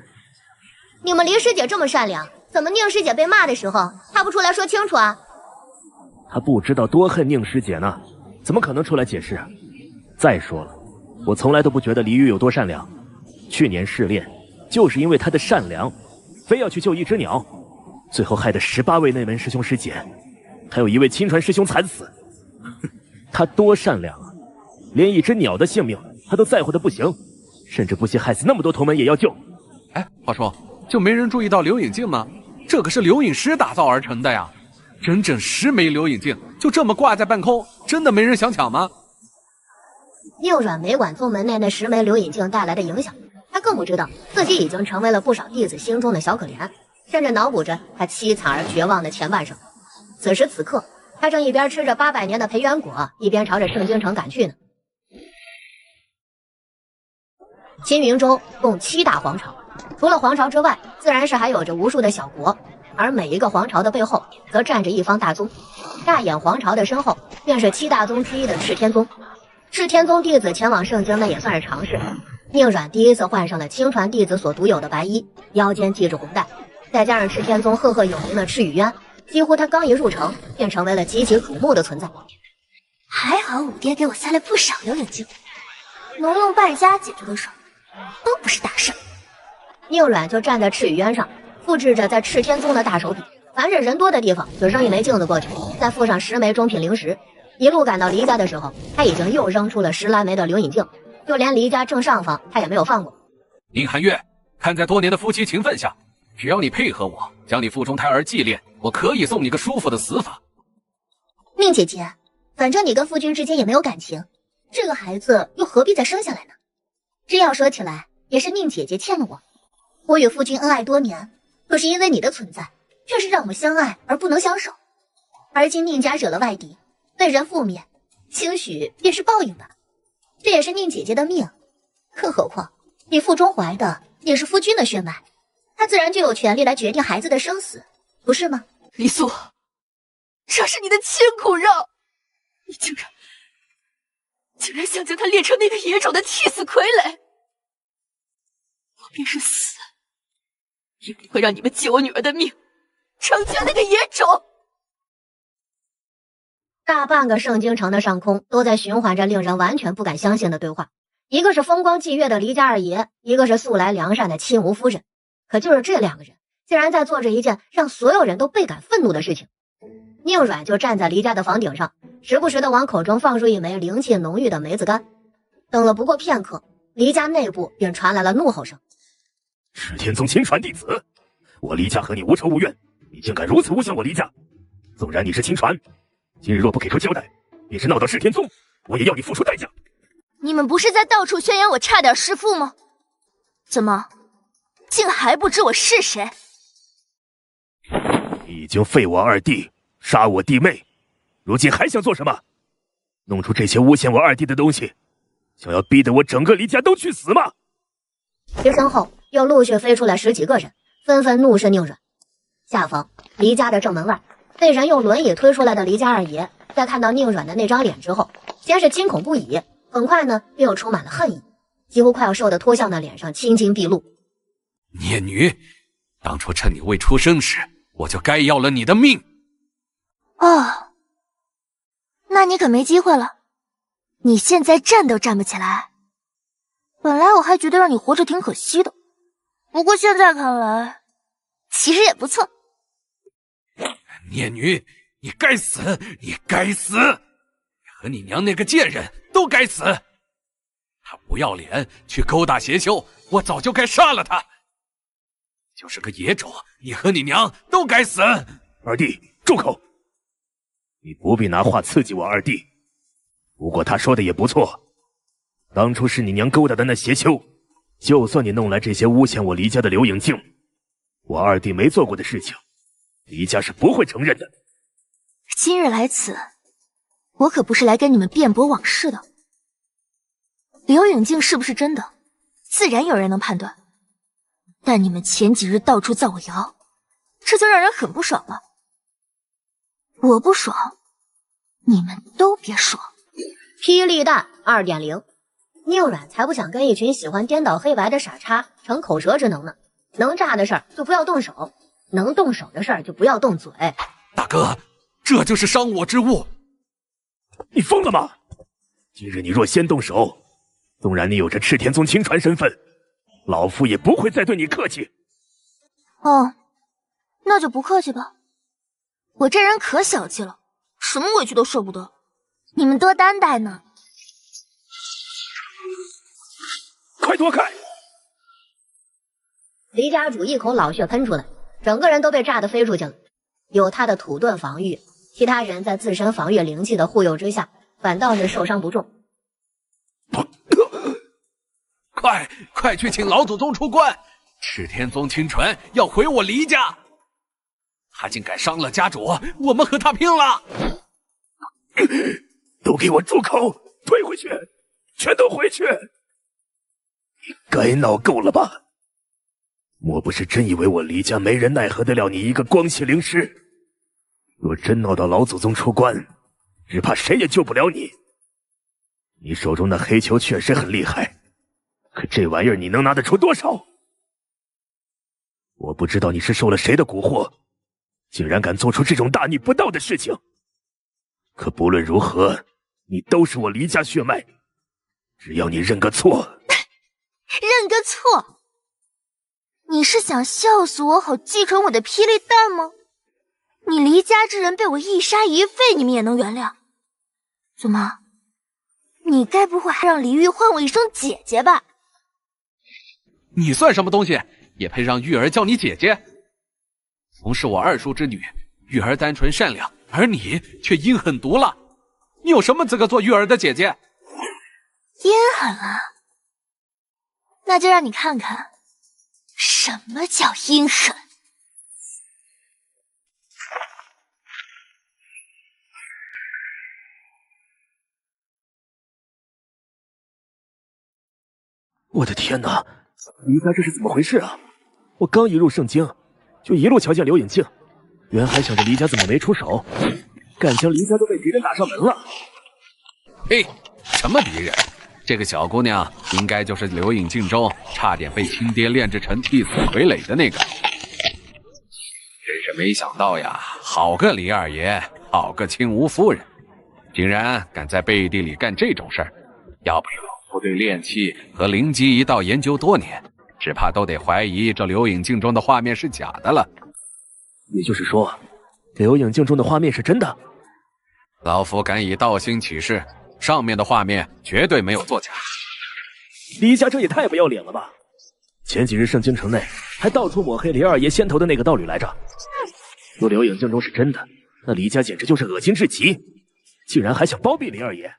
你们林师姐这么善良，怎么宁师姐被骂的时候，她不出来说清楚啊？他不知道多恨宁师姐呢，怎么可能出来解释啊？再说了，我从来都不觉得黎玉有多善良。去年试炼，就是因为他的善良，非要去救一只鸟，最后害得18位内门师兄师姐，还有1位亲传师兄惨死。他多善良啊，连一只鸟的性命他都在乎的不行，甚至不惜害死那么多同门也要救。哎，话说，就没人注意到刘影镜吗？这可是刘影师打造而成的呀，整整10枚刘影镜就这么挂在半空，真的没人想抢吗？宁软没管宗门内那10枚刘影镜带来的影响，他更不知道自己已经成为了不少弟子心中的小可怜，甚至脑补着他凄惨而绝望的前半生。此时此刻，他正一边吃着800年的培元果，一边朝着圣京城赶去呢。青云州共7大皇朝，除了皇朝之外，自然是还有着无数的小国，而每一个皇朝的背后，则站着一方大宗。大眼皇朝的身后，便是7大宗之一的赤天宗。赤天宗弟子前往圣京，那也算是常事。宁软第一次换上了亲传弟子所独有的白衣，腰间系着红带，再加上赤天宗赫赫有名的赤羽渊，几乎他刚一入城，便成为了极其瞩目的存在。还好五爹给我塞了不少刘影镜，能用败家解决的事都不是大事。宁软就站在赤羽渊上，复制着在赤天宗的大手笔，凡是人多的地方就扔一枚镜子过去，再附上10枚中品灵石。一路赶到黎家的时候，他已经又扔出了10来枚的刘影镜，就连黎家正上方他也没有放过。宁寒月，看在多年的夫妻情分下，只要你配合我，将你腹中胎儿祭炼，我可以送你个舒服的死法。宁姐姐，反正你跟夫君之间也没有感情，这个孩子又何必再生下来呢？这要说起来，也是宁姐姐欠了我。我与夫君恩爱多年，可是因为你的存在，却是让我相爱而不能相守。而今宁家惹了外敌，被人覆灭，兴许便是报应吧。这也是宁姐姐的命，更何况你腹中怀的也是夫君的血脉，他自然就有权利来决定孩子的生死，不是吗？黎素，这是你的亲骨肉，你竟然想将他炼成那个野种的替死傀儡！我便是死，也不会让你们救我女儿的命，成全那个野种。大半个圣京城的上空都在循环着令人完全不敢相信的对话，一个是风光霁月的黎家二爷，一个是素来良善的亲吴夫人。可就是这2个人，竟然在做着一件让所有人都倍感愤怒的事情。宁软就站在黎家的房顶上，时不时的往口中放出一枚灵气浓郁的梅子干。等了不过片刻，黎家内部便传来了怒吼声：赤天宗亲传弟子，我黎家和你无仇无怨，你竟敢如此诬陷我黎家！纵然你是亲传，今日若不给出交代，便是闹到赤天宗，我也要你付出代价。你们不是在到处宣扬我差点弑父吗？怎么，竟还不知我是谁？你已经废我二弟，杀我弟妹，如今还想做什么？弄出这些诬陷我二弟的东西，想要逼得我整个黎家都去死吗？其身后又陆续飞出来10几个人，纷纷怒视宁软。下方黎家的正门外，被人用轮椅推出来的黎家二爷，在看到宁软的那张脸之后，先是惊恐不已，很快呢便又充满了恨意，几乎快要瘦得脱相的脸上青筋毕露。孽女，当初趁你未出生时，我就该要了你的命。哦，那你可没机会了，你现在站都站不起来。本来我还觉得让你活着挺可惜的，不过现在看来，其实也不错。孽女，你该死，你该死！和你娘那个贱人都该死！他不要脸，去勾搭邪修，我早就该杀了他。就是个野种，你和你娘都该死！二弟，住口！你不必拿话刺激我二弟。不过他说的也不错，当初是你娘勾搭的那邪修，就算你弄来这些诬陷我黎家的刘影镜，我二弟没做过的事情，黎家是不会承认的。今日来此，我可不是来跟你们辩驳往事的。刘影镜是不是真的，自然有人能判断。但你们前几日到处造我谣，这就让人很不爽了。我不爽，你们都别爽。霹雳弹2.0，宁阮才不想跟一群喜欢颠倒黑白的傻叉逞口舌之能呢。能炸的事儿就不要动手，能动手的事儿就不要动嘴。大哥，这就是伤我之物。你疯了吗？今日你若先动手，纵然你有着赤天宗亲传身份，老夫也不会再对你客气。哦，那就不客气吧。我这人可小气了，什么委屈都受不得，你们多担待呢。快躲开！离家主一口老血喷出来，整个人都被炸得飞出去了。有他的土遁防御，其他人在自身防御灵气的护佑之下，反倒是受伤不重。快去请老祖宗出关！赤天宗亲传要回我黎家，他竟敢伤了家主，我们和他拼了！都给我住口！退回去！全都回去！你该闹够了吧？莫不是真以为我黎家没人奈何得了你一个光系灵师？若真闹到老祖宗出关，只怕谁也救不了你。你手中的黑球确实很厉害，可这玩意儿你能拿得出多少？我不知道你是受了谁的蛊惑，竟然敢做出这种大逆不道的事情。可不论如何，你都是我黎家血脉，只要你认个错。认个错？你是想笑死我好继承我的霹雳弹吗？你黎家之人被我一杀一废，你们也能原谅？怎么？你该不会还让黎玉唤我一声姐姐吧？你算什么东西，也配让玉儿叫你姐姐？从是我二叔之女，玉儿单纯善良，而你却阴狠毒辣，你有什么资格做玉儿的姐姐？阴狠啊？那就让你看看什么叫阴狠。我的天哪，黎家这是怎么回事啊？我刚一入圣经，就一路瞧见刘颖静，原还想着黎家怎么没出手，感情黎家都被敌人打上门了。嘿，什么敌人？这个小姑娘应该就是刘颖静中差点被亲爹炼制成替死傀儡的那个。真是没想到呀，好个黎二爷，好个清无夫人，竟然敢在背地里干这种事儿。要不是老夫对炼器和灵机一道研究多年，只怕都得怀疑这刘颖静中的画面是假的了。也就是说，刘颖静中的画面是真的？老夫敢以道心起誓，上面的画面绝对没有作假。黎家这也太不要脸了吧！前几日圣京城内还到处抹黑黎二爷先头的那个道侣来着。若刘颖静中是真的，那黎家简直就是恶心至极，竟然还想包庇黎二爷。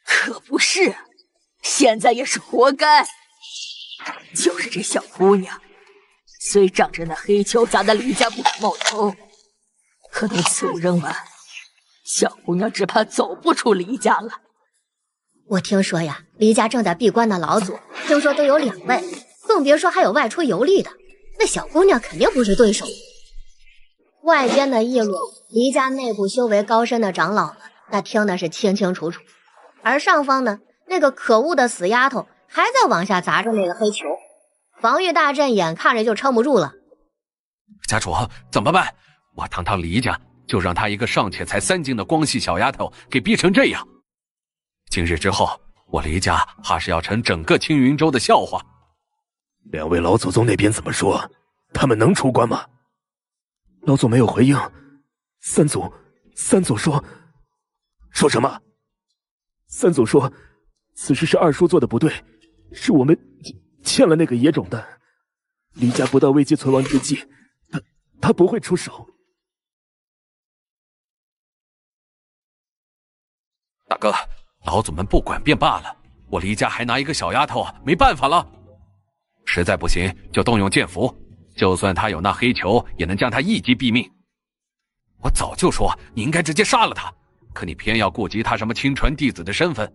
可不是，现在也是活该。就是这小姑娘，虽仗着那黑球砸得黎家不敢冒头，可等此物扔完，小姑娘只怕走不出黎家了。我听说呀，黎家正在闭关的老祖，听说都有2位，更别说还有外出游历的。那小姑娘肯定不是对手。外间的议论，黎家内部修为高深的长老们，那听的是清清楚楚。而上方呢，那个可恶的死丫头还在往下砸着那个黑球，防御大阵眼看着就撑不住了。家主怎么办？我堂堂黎家就让她一个尚且才3斤的光系小丫头给逼成这样，今日之后我黎家怕是要成整个青云州的笑话。2位老祖宗那边怎么说？他们能出关吗？老祖没有回应。三祖说什么？三祖说此事是二叔做的不对，是我们欠了那个野种的。黎家不到危机存亡之际，他不会出手。大哥，老祖们不管便罢了，我黎家还拿一个小丫头没办法了。实在不行就动用剑符，就算他有那黑球也能将他一击毙命。我早就说你应该直接杀了他，可你偏要顾及他什么亲传弟子的身份。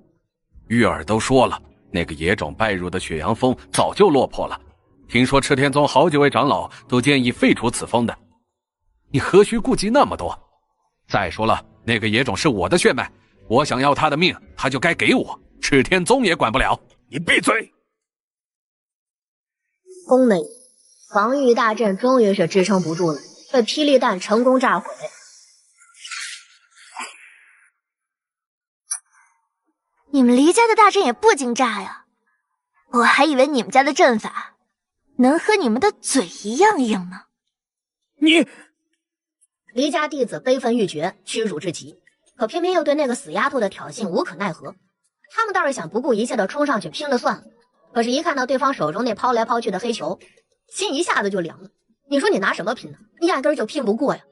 玉儿都说了，那个野种拜入的雪阳峰早就落魄了，听说赤天宗好几位长老都建议废除此峰的，你何须顾及那么多？再说了，那个野种是我的血脉，我想要他的命他就该给我，赤天宗也管不了。你闭嘴！轰的一声，防御大阵终于是支撑不住了，被霹雳弹成功炸毁。你们黎家的大阵也不经炸呀，我还以为你们家的阵法能和你们的嘴一样硬呢。你，黎家弟子悲愤欲绝，屈辱至极，可偏偏又对那个死丫头的挑衅无可奈何。他们倒是想不顾一切的冲上去拼了算了，可是一看到对方手中那抛来抛去的黑球，心一下子就凉了。你说你拿什么拼呢？你压根儿就拼不过呀。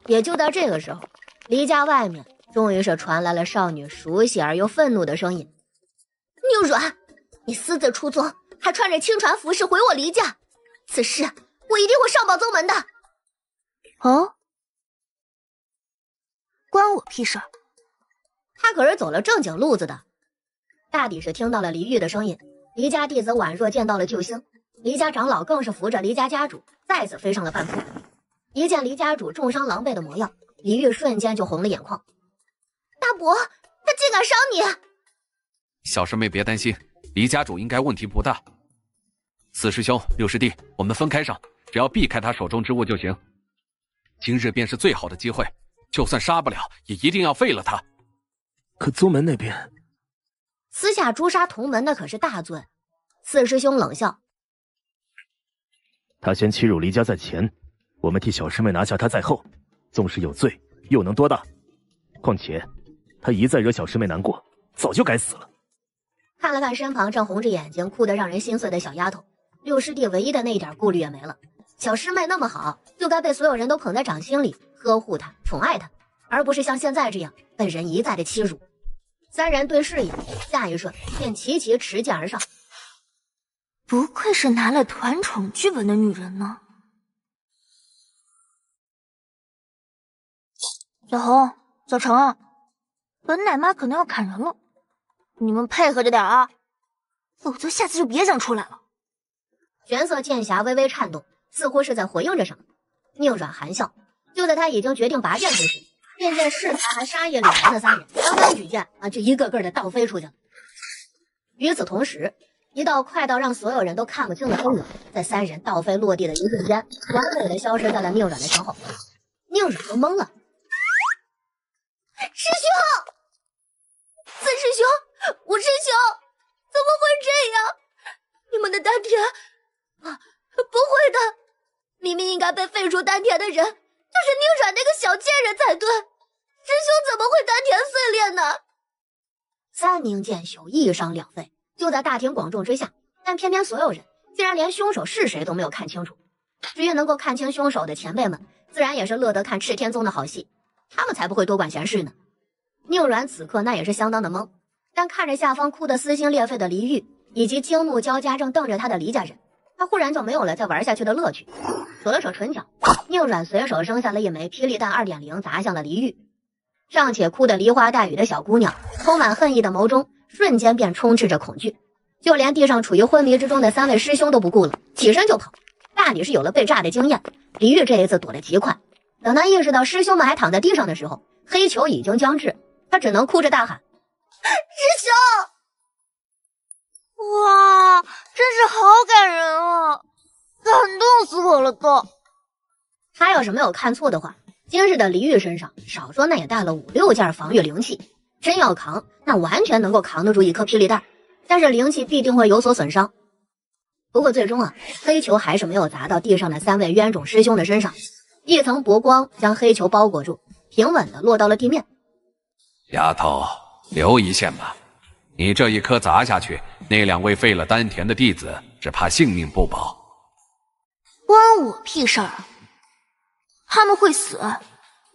也就在这个时候，黎家外面终于是传来了少女熟悉而又愤怒的声音：“宁软，你私自出宗，还穿着亲传服饰回我黎家，此事我一定会上报宗门的。”哦，关我屁事儿！他可是走了正经路子的。大抵是听到了黎玉的声音，黎家弟子宛若见到了救星，黎家长老更是扶着黎家家主再次飞上了半空。一见黎家主重伤狼狈的模样，黎玉瞬间就红了眼眶。大伯，他竟敢伤你！小师妹别担心，黎家主应该问题不大。四师兄、六师弟，我们分开上，只要避开他手中之物就行。今日便是最好的机会，就算杀不了，也一定要废了他。可宗门那边，私下诛杀同门的可是大罪。四师兄冷笑：“他先欺辱黎家在前，我们替小师妹拿下他在后，纵使有罪，又能多大？况且他一再惹小师妹难过，早就该死了。”看了看身旁正红着眼睛哭得让人心碎的小丫头，六师弟唯一的那一点顾虑也没了。小师妹那么好，就该被所有人都捧在掌心里，呵护她，宠爱她，而不是像现在这样被人一再的欺辱。三人对视一眼，下一瞬便齐齐持剑而上。不愧是拿了团宠剧本的女人呢。小红、小程啊，本奶妈可能要砍人了，你们配合着点啊，否则下次就别想出来了。玄色剑匣微微颤动，似乎是在回应着什么。宁软含笑，就在他已经决定拔剑之时，便见恃才还杀意凛然的三人刚刚举剑就一个个的倒飞出去了。与此同时，一道快到让所有人都看不清的黑影，在三人倒飞落地的一瞬间，完美的消失在了宁软的身后。宁软都懵了。师兄，四师兄，五师兄，怎么会这样？你们的丹田不会的，明明应该被废除丹田的人，就是宁软那个小贱人才对，师兄怎么会丹田碎裂呢？三名剑修一伤两废，就在大庭广众之下，但偏偏所有人竟然连凶手是谁都没有看清楚。至于能够看清凶手的前辈们，自然也是乐得看赤天宗的好戏，他们才不会多管闲事呢。宁软此刻那也是相当的懵，但看着下方哭得撕心裂肺的黎玉，以及惊怒交加正瞪着他的黎家人，他忽然就没有了再玩下去的乐趣。扯了扯唇角，宁软随手扔下了一枚霹雳弹 2.0 砸向了黎玉。尚且哭得梨花带雨的小姑娘，充满恨意的眸中瞬间便充斥着恐惧，就连地上处于昏迷之中的三位师兄都不顾了，起身就跑。大抵是有了被炸的经验，黎玉这一次躲得极快。等他意识到师兄们还躺在地上的时候，黑球已经将至，他只能哭着大喊：“师兄！”哇，真是好感人啊，感动死我了都。他要是没有看错的话，今日的黎玉身上少说那也带了5、6件防御灵气，真要扛，那完全能够扛得住一颗霹雳弹，但是灵气必定会有所损伤。不过最终黑球还是没有砸到地上的3位冤种师兄的身上，一层薄光将黑球包裹住，平稳地落到了地面。丫头，留一线吧，你这一颗砸下去，那2位废了丹田的弟子只怕性命不保。关我屁事儿啊！他们会死，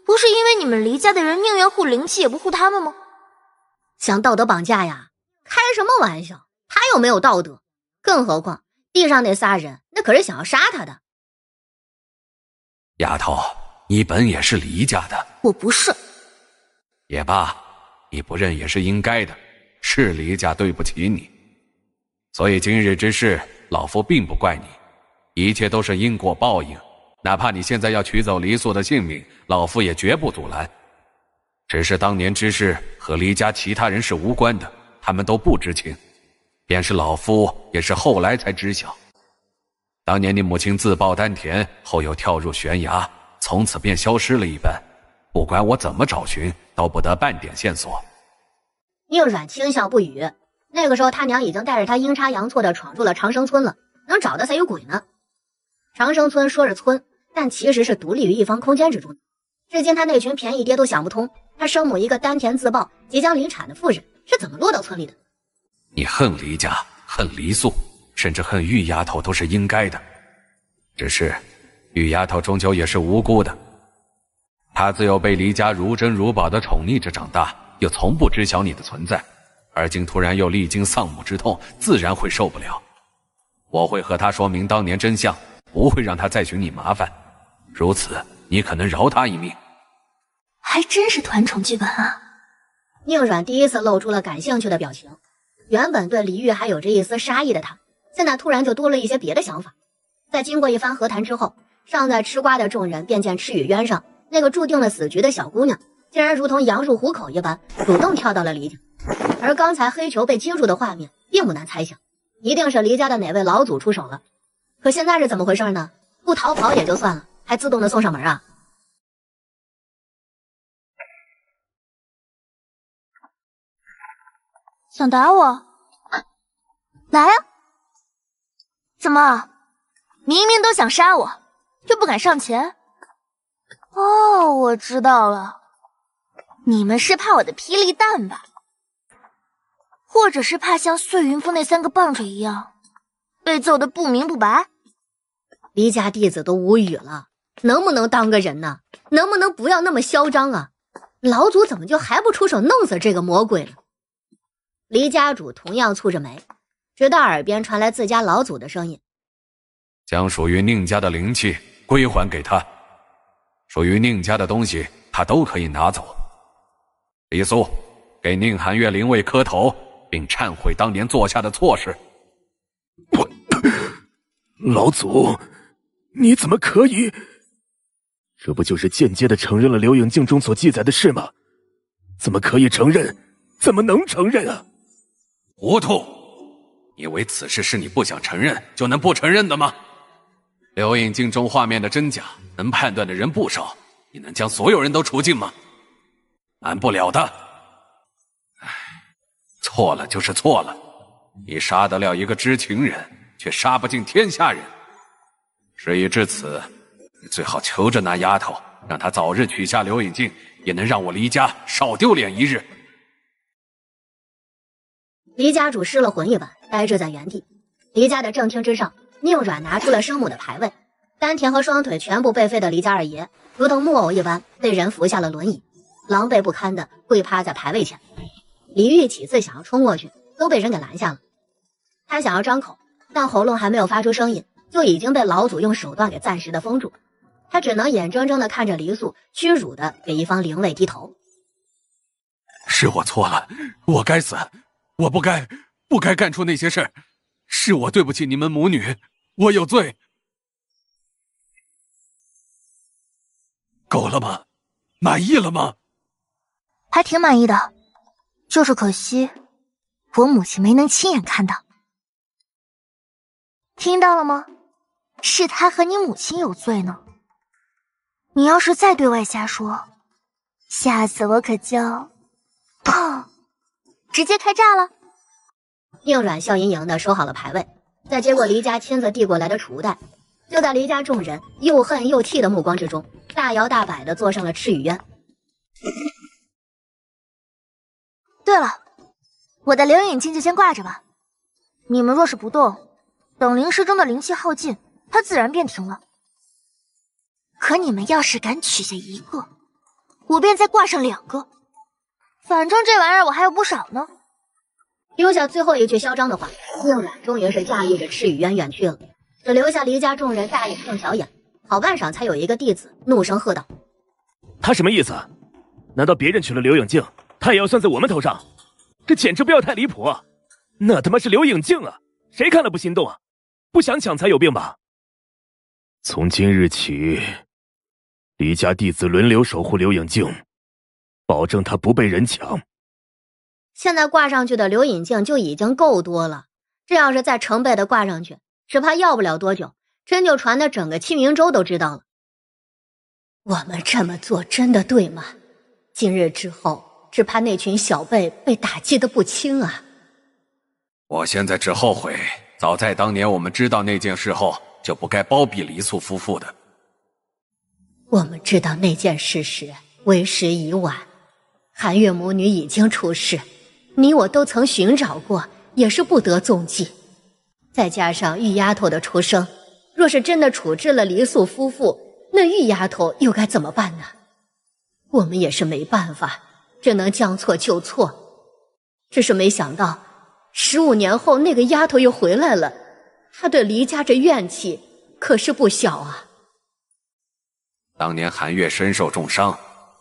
不是因为你们黎家的人宁愿护灵气也不护他们吗？想道德绑架呀？开什么玩笑，他又没有道德，更何况地上那仨人那可是想要杀他的。丫头，你本也是黎家的。我不是。也罢，你不认也是应该的，是黎家对不起你。所以今日之事，老夫并不怪你，一切都是因果报应，哪怕你现在要取走黎素的性命，老夫也绝不阻拦。只是当年之事和黎家其他人是无关的，他们都不知情。便是老夫也是后来才知晓。当年你母亲自爆丹田后又跳入悬崖，从此便消失了一般，不管我怎么找寻，都不得半点线索。宁阮轻笑不语。那个时候他娘已经带着他阴差阳错的闯入了长生村了，能找的才有鬼呢。长生村说是村，但其实是独立于一方空间之中的。至今他那群便宜爹都想不通，他生母一个丹田自爆即将临产的妇人是怎么落到村里的。你恨黎家，恨黎素，甚至恨玉丫头都是应该的。只是玉丫头终究也是无辜的，她自幼被黎家如珍如宝的宠溺着长大，又从不知晓你的存在，而今突然又历经丧母之痛，自然会受不了。我会和她说明当年真相，不会让她再寻你麻烦，如此你可能饶她一命。还真是团宠剧本啊！宁阮第一次露出了感兴趣的表情。原本对李煜还有着一丝杀意的他，现在突然就多了一些别的想法。在经过一番和谈之后，尚在吃瓜的众人便见赤羽渊上那个注定了死局的小姑娘，竟然如同羊入虎口一般，主动跳到了黎家。而刚才黑球被接住的画面，并不难猜想，一定是黎家的哪位老祖出手了。可现在是怎么回事呢？不逃跑也就算了，还自动的送上门啊！想打我？来啊！怎么，明明都想杀我，又不敢上前？哦，我知道了，你们是怕我的霹雳弹吧？或者是怕像碎云峰那3个棒槌一样，被揍得不明不白？黎家弟子都无语了，能不能当个人呢？能不能不要那么嚣张啊？老祖怎么就还不出手弄死这个魔鬼呢？黎家主同样蹙着眉，直到耳边传来自家老祖的声音：将属于宁家的灵气归还给他，属于宁家的东西他都可以拿走。黎素，给宁寒月灵位磕头，并忏悔当年做下的错事。老祖，你怎么可以？这不就是间接的承认了刘影镜中所记载的事吗？怎么可以承认？怎么能承认啊？糊涂！以为此事是你不想承认就能不承认的吗？刘影镜中画面的真假能判断的人不少，你能将所有人都除尽吗？瞒不了的。唉，错了就是错了，你杀得了一个知情人，却杀不尽天下人。事已至此，你最好求着那丫头，让她早日取下刘影镜，也能让我黎家少丢脸一日。黎家主失了魂一般，呆滞在原地。黎家的正厅之上，宁阮拿出了生母的牌位，丹田和双腿全部被废的黎家二爷，如同木偶一般被人扶下了轮椅，狼狈不堪的跪趴在牌位前。李煜几次想要冲过去，都被人给拦下了。他想要张口，但喉咙还没有发出声音，就已经被老祖用手段给暂时的封住。他只能眼睁睁的看着黎素屈辱的给一方灵位低头。是我错了，我该死，我不该干出那些事儿，是我对不起你们母女，我有罪。够了吗？满意了吗？还挺满意的，就是可惜我母亲没能亲眼看到。听到了吗？是他和你母亲有罪呢。你要是再对外瞎说，下次我可就砰，直接开炸了。宁阮笑盈盈的收好了牌位，再接过黎家亲自递过来的储物袋，就在黎家众人又恨又气的目光之中，大摇大摆的坐上了赤羽渊。对了，我的灵隐镜就先挂着吧。你们若是不动，等灵石中的灵气耗尽，它自然便停了。可你们要是敢取下一个，我便再挂上2个。反正这玩意儿我还有不少呢。丢下最后一句嚣张的话，宁阮终于是驾驭着赤羽渊远去了，只留下黎家众人大眼瞪小眼。好半晌，才有一个弟子怒声喝道：“他什么意思？难道别人取了刘影镜，他也要算在我们头上？这简直不要太离谱啊！那他妈是刘影镜啊，谁看了不心动啊？不想抢才有病吧？”从今日起，离家弟子轮流守护刘影镜，保证他不被人抢。现在挂上去的刘引镜就已经够多了，这要是再成倍的挂上去，只怕要不了多久，真就传的整个青云州都知道了。我们这么做真的对吗？今日之后，只怕那群小辈被打击的不轻啊。我现在只后悔，早在当年我们知道那件事后，就不该包庇黎素夫妇的。我们知道那件事时，为时已晚，韩月母女已经出事，你我都曾寻找过，也是不得踪迹。再加上玉丫头的出生，若是真的处置了黎素夫妇，那玉丫头又该怎么办呢？我们也是没办法，只能将错就错。只是没想到15年后那个丫头又回来了，她对黎家这怨气可是不小啊。当年韩月身受重伤，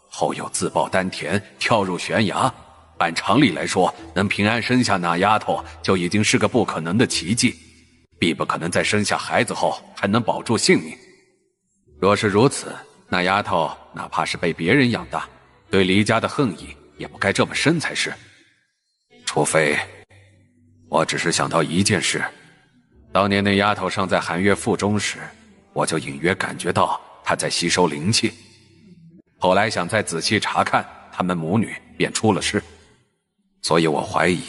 后又自爆丹田跳入悬崖，按常理来说，能平安生下那丫头就已经是个不可能的奇迹，必不可能在生下孩子后还能保住性命。若是如此，那丫头哪怕是被别人养大，对黎家的恨意也不该这么深才是。除非我只是想到一件事，当年那丫头尚在韩月腹中时，我就隐约感觉到她在吸收灵气，后来想再仔细查看她们母女，便出了事。所以我怀疑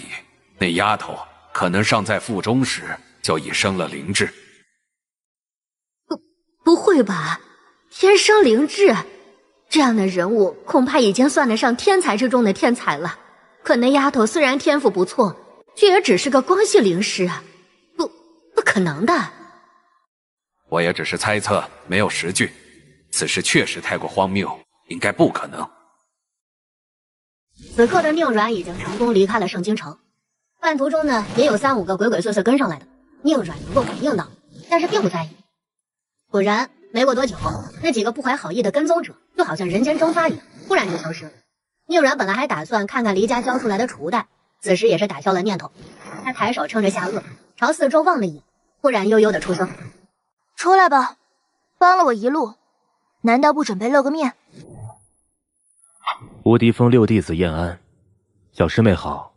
那丫头可能尚在腹中时就已生了灵智。不会吧，天生灵智，这样的人物恐怕已经算得上天才之中的天才了。可那丫头虽然天赋不错，却也只是个光系灵师啊，不可能的。我也只是猜测，没有实据。此事确实太过荒谬，应该不可能。此刻的宁阮已经成功离开了圣京城，半途中呢，也有3、5个鬼鬼祟祟跟上来的。宁阮能够感应到，但是并不在意。果然，没过多久，那几个不怀好意的跟踪者就好像人间蒸发一样，忽然就消失了。宁阮本来还打算看看黎家交出来的储物袋，此时也是打消了念头。他抬手撑着下颚，朝四周望了一眼，忽然悠悠的出声：“出来吧，帮了我一路，难道不准备露个面？”无敌峰六弟子燕安，小师妹好。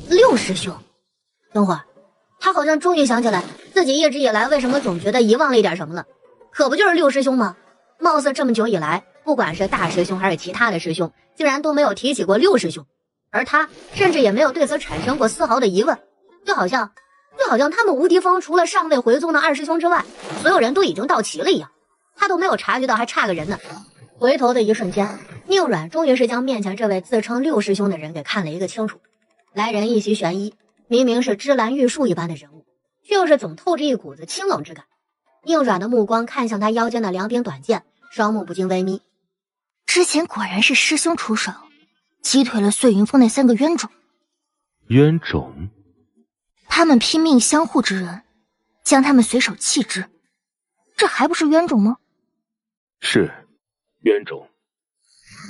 六师兄，等会儿，他好像终于想起来自己一直以来为什么总觉得遗忘了一点什么了，可不就是六师兄吗？貌似这么久以来，不管是大师兄还是其他的师兄，竟然都没有提起过六师兄，而他甚至也没有对此产生过丝毫的疑问，就好像他们无敌峰除了尚未回宗的二师兄之外，所有人都已经到齐了一样，他都没有察觉到还差个人呢。回头的一瞬间，宁阮终于是将面前这位自称六师兄的人给看了一个清楚。来人一袭玄衣，明明是芝兰玉树一般的人物，却又是总透着一股子清冷之感。宁阮的目光看向他腰间的2柄短剑，双目不禁微眯。之前果然是师兄出手，击退了碎云峰那3个冤种。冤种？他们拼命相护之人，将他们随手弃之，这还不是冤种吗？是冤种。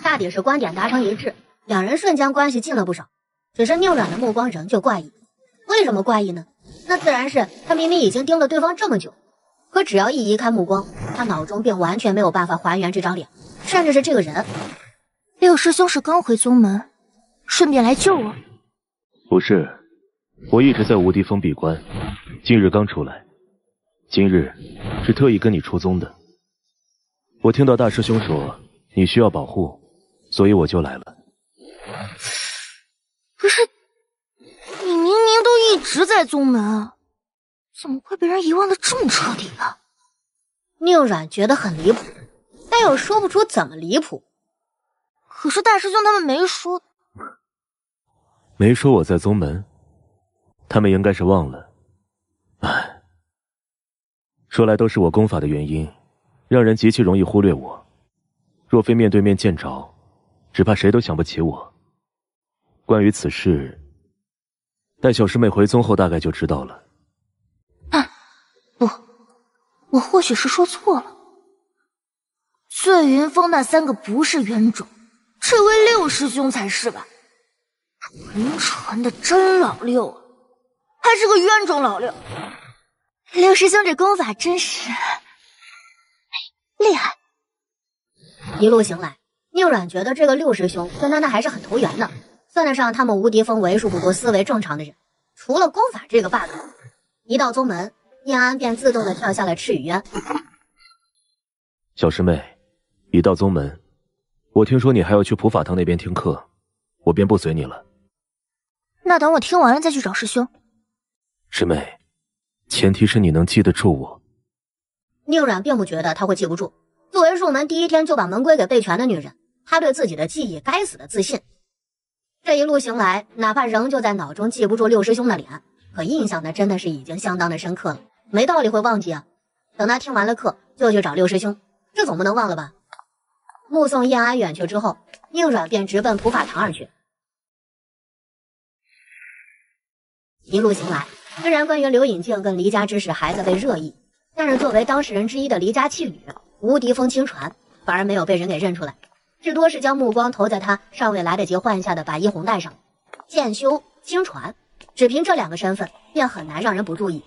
大抵是观点达成一致，两人瞬间关系近了不少。只是宁阮的目光仍旧怪异。为什么怪异呢？那自然是他明明已经盯了对方这么久，可只要一移开目光，他脑中便完全没有办法还原这张脸，甚至是这个人。六师兄是刚回宗门，顺便来救我？不是，我一直在无敌峰闭关，今日刚出来，今日是特意跟你出宗的。我听到大师兄说你需要保护，所以我就来了。不是，你明明都一直在宗门，怎么会被人遗忘的这么彻底啊？宁阮觉得很离谱，但又说不出怎么离谱。可是大师兄他们没说我在宗门，他们应该是忘了。唉，说来都是我功法的原因，让人极其容易忽略我。若非面对面见着，只怕谁都想不起我。关于此事，待小师妹回宗后大概就知道了。不，我或许是说错了。醉云峰那3个不是冤种，这位六师兄才是吧？纯纯的真老六啊，还是个冤种老六。六师兄这功法真是厉害。一路行来，宁阮觉得这个六师兄跟他还是很投缘的，算得上他们无敌峰为数不多思维正常的人。除了功法这个 bug， 一到宗门，燕安便自动的跳下了赤羽渊。小师妹，一到宗门，我听说你还要去普法堂那边听课，我便不随你了。那等我听完了再去找师兄。师妹，前提是你能记得住我。宁阮并不觉得他会记不住，作为入门第一天就把门规给背全的女人，她对自己的记忆该死的自信。这一路行来，哪怕仍旧在脑中记不住六师兄的脸，可印象呢真的是已经相当的深刻了，没道理会忘记啊。等他听完了课，就去找六师兄，这总不能忘了吧。目送燕安远去之后，宁阮便直奔普法堂而去。一路行来，虽然关于刘隐静跟离家之事还在被热议，但是作为当事人之一的离家弃女无敌风清传反而没有被人给认出来，至多是将目光投在他尚未来得及换下的白衣红带上。剑修、清传，只凭这两个身份便很难让人不注意。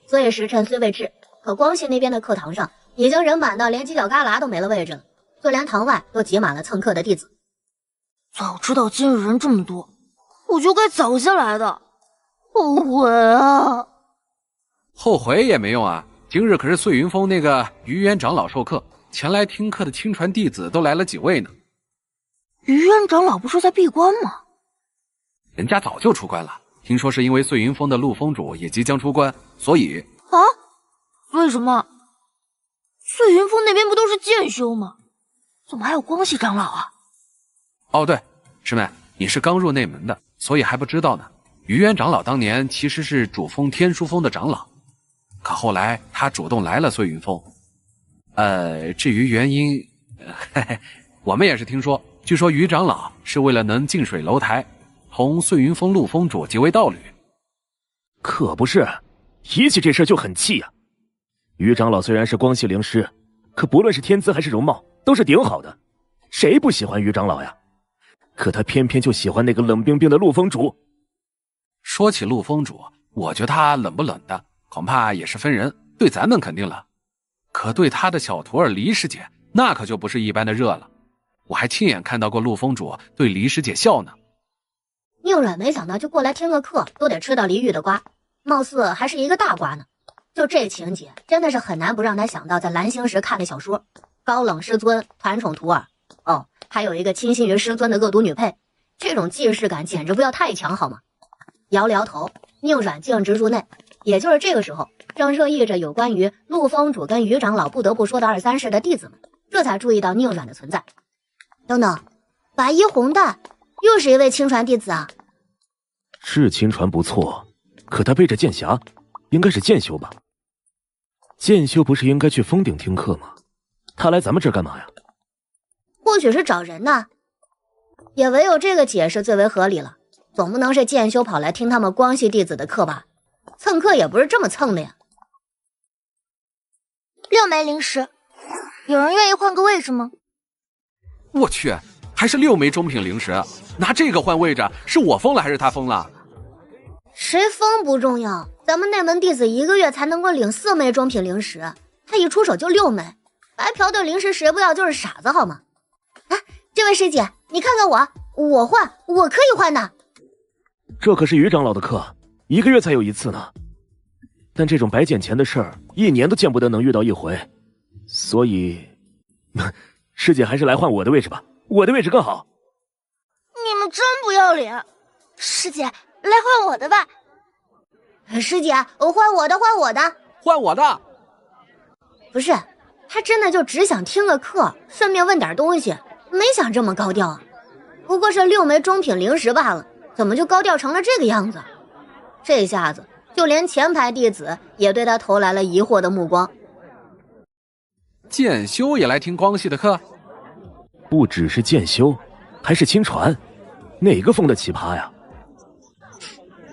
所以时辰虽未至，可光系那边的课堂上已经人满到连犄角旮旯都没了位置了，就连堂外都挤满了蹭课的弟子。早知道今日人这么多，我就该早些来的。后悔啊！后悔也没用啊！今日可是碎云峰那个于渊长老授课，前来听课的亲传弟子都来了几位呢。于渊长老不是在闭关吗？人家早就出关了，听说是因为碎云峰的陆峰主也即将出关，所以啊？为什么？碎云峰那边不都是剑修吗？怎么还有光系长老啊？哦对，师妹，你是刚入内门的，所以还不知道呢。于渊长老当年其实是主峰天书峰的长老，可后来他主动来了碎云峰。至于原因，我们也是听说，据说于长老是为了能近水楼台，同碎云峰陆峰主结为道侣。可不是，提起这事就很气呀。于长老虽然是光系灵师，可不论是天资还是容貌都是顶好的，谁不喜欢于长老呀？可他偏偏就喜欢那个冷冰冰的陆峰主。说起陆峰主，我觉得他冷不冷的恐怕也是分人，对咱们肯定冷，可对他的小徒儿黎师姐那可就不是一般的热了。我还亲眼看到过陆峰主对黎师姐笑呢。宁阮没想到就过来听个课都得吃到黎玉的瓜，貌似还是一个大瓜呢。就这情节真的是很难不让他想到在蓝星时看的小说，高冷师尊团宠徒儿，哦，还有一个倾心于师尊的恶毒女配，这种既视感简直不要太强好吗？摇了摇头，宁阮径直入内。也就是这个时候，正热议着有关于陆峰主跟于长老不得不说的二三事的弟子们，这才注意到宁阮的存在。等等，白衣红带又是一位亲传弟子啊！是亲传不错，可他背着剑匣，应该是剑修吧？剑修不是应该去峰顶听课吗？他来咱们这儿干嘛呀？或许是找人呢，也唯有这个解释最为合理了。总不能是剑修跑来听他们光系弟子的课吧？蹭课也不是这么蹭的呀。6枚灵石，有人愿意换个位置吗？我去，还是6枚中品灵石，拿这个换位置，是我疯了还是他疯了？谁疯不重要，咱们内门弟子1个月才能够领4枚中品灵石，他一出手就6枚，白嫖对灵石谁不要就是傻子好吗？啊，这位师姐，你看看我换，我可以换的。这可是于长老的课，1个月才有1次呢。但这种白捡钱的事儿，1年都见不得能遇到1回，所以，师姐还是来换我的位置吧，我的位置更好。你们真不要脸！师姐，来换我的吧。师姐，换我的，换我的，换我的。不是，他真的就只想听个课，顺便问点东西，没想这么高调啊。不过是6枚中品灵石罢了。怎么就高调成了这个样子？这下子就连前排弟子也对他投来了疑惑的目光。剑修也来听光系的课？不只是剑修，还是亲传，哪个疯的奇葩呀？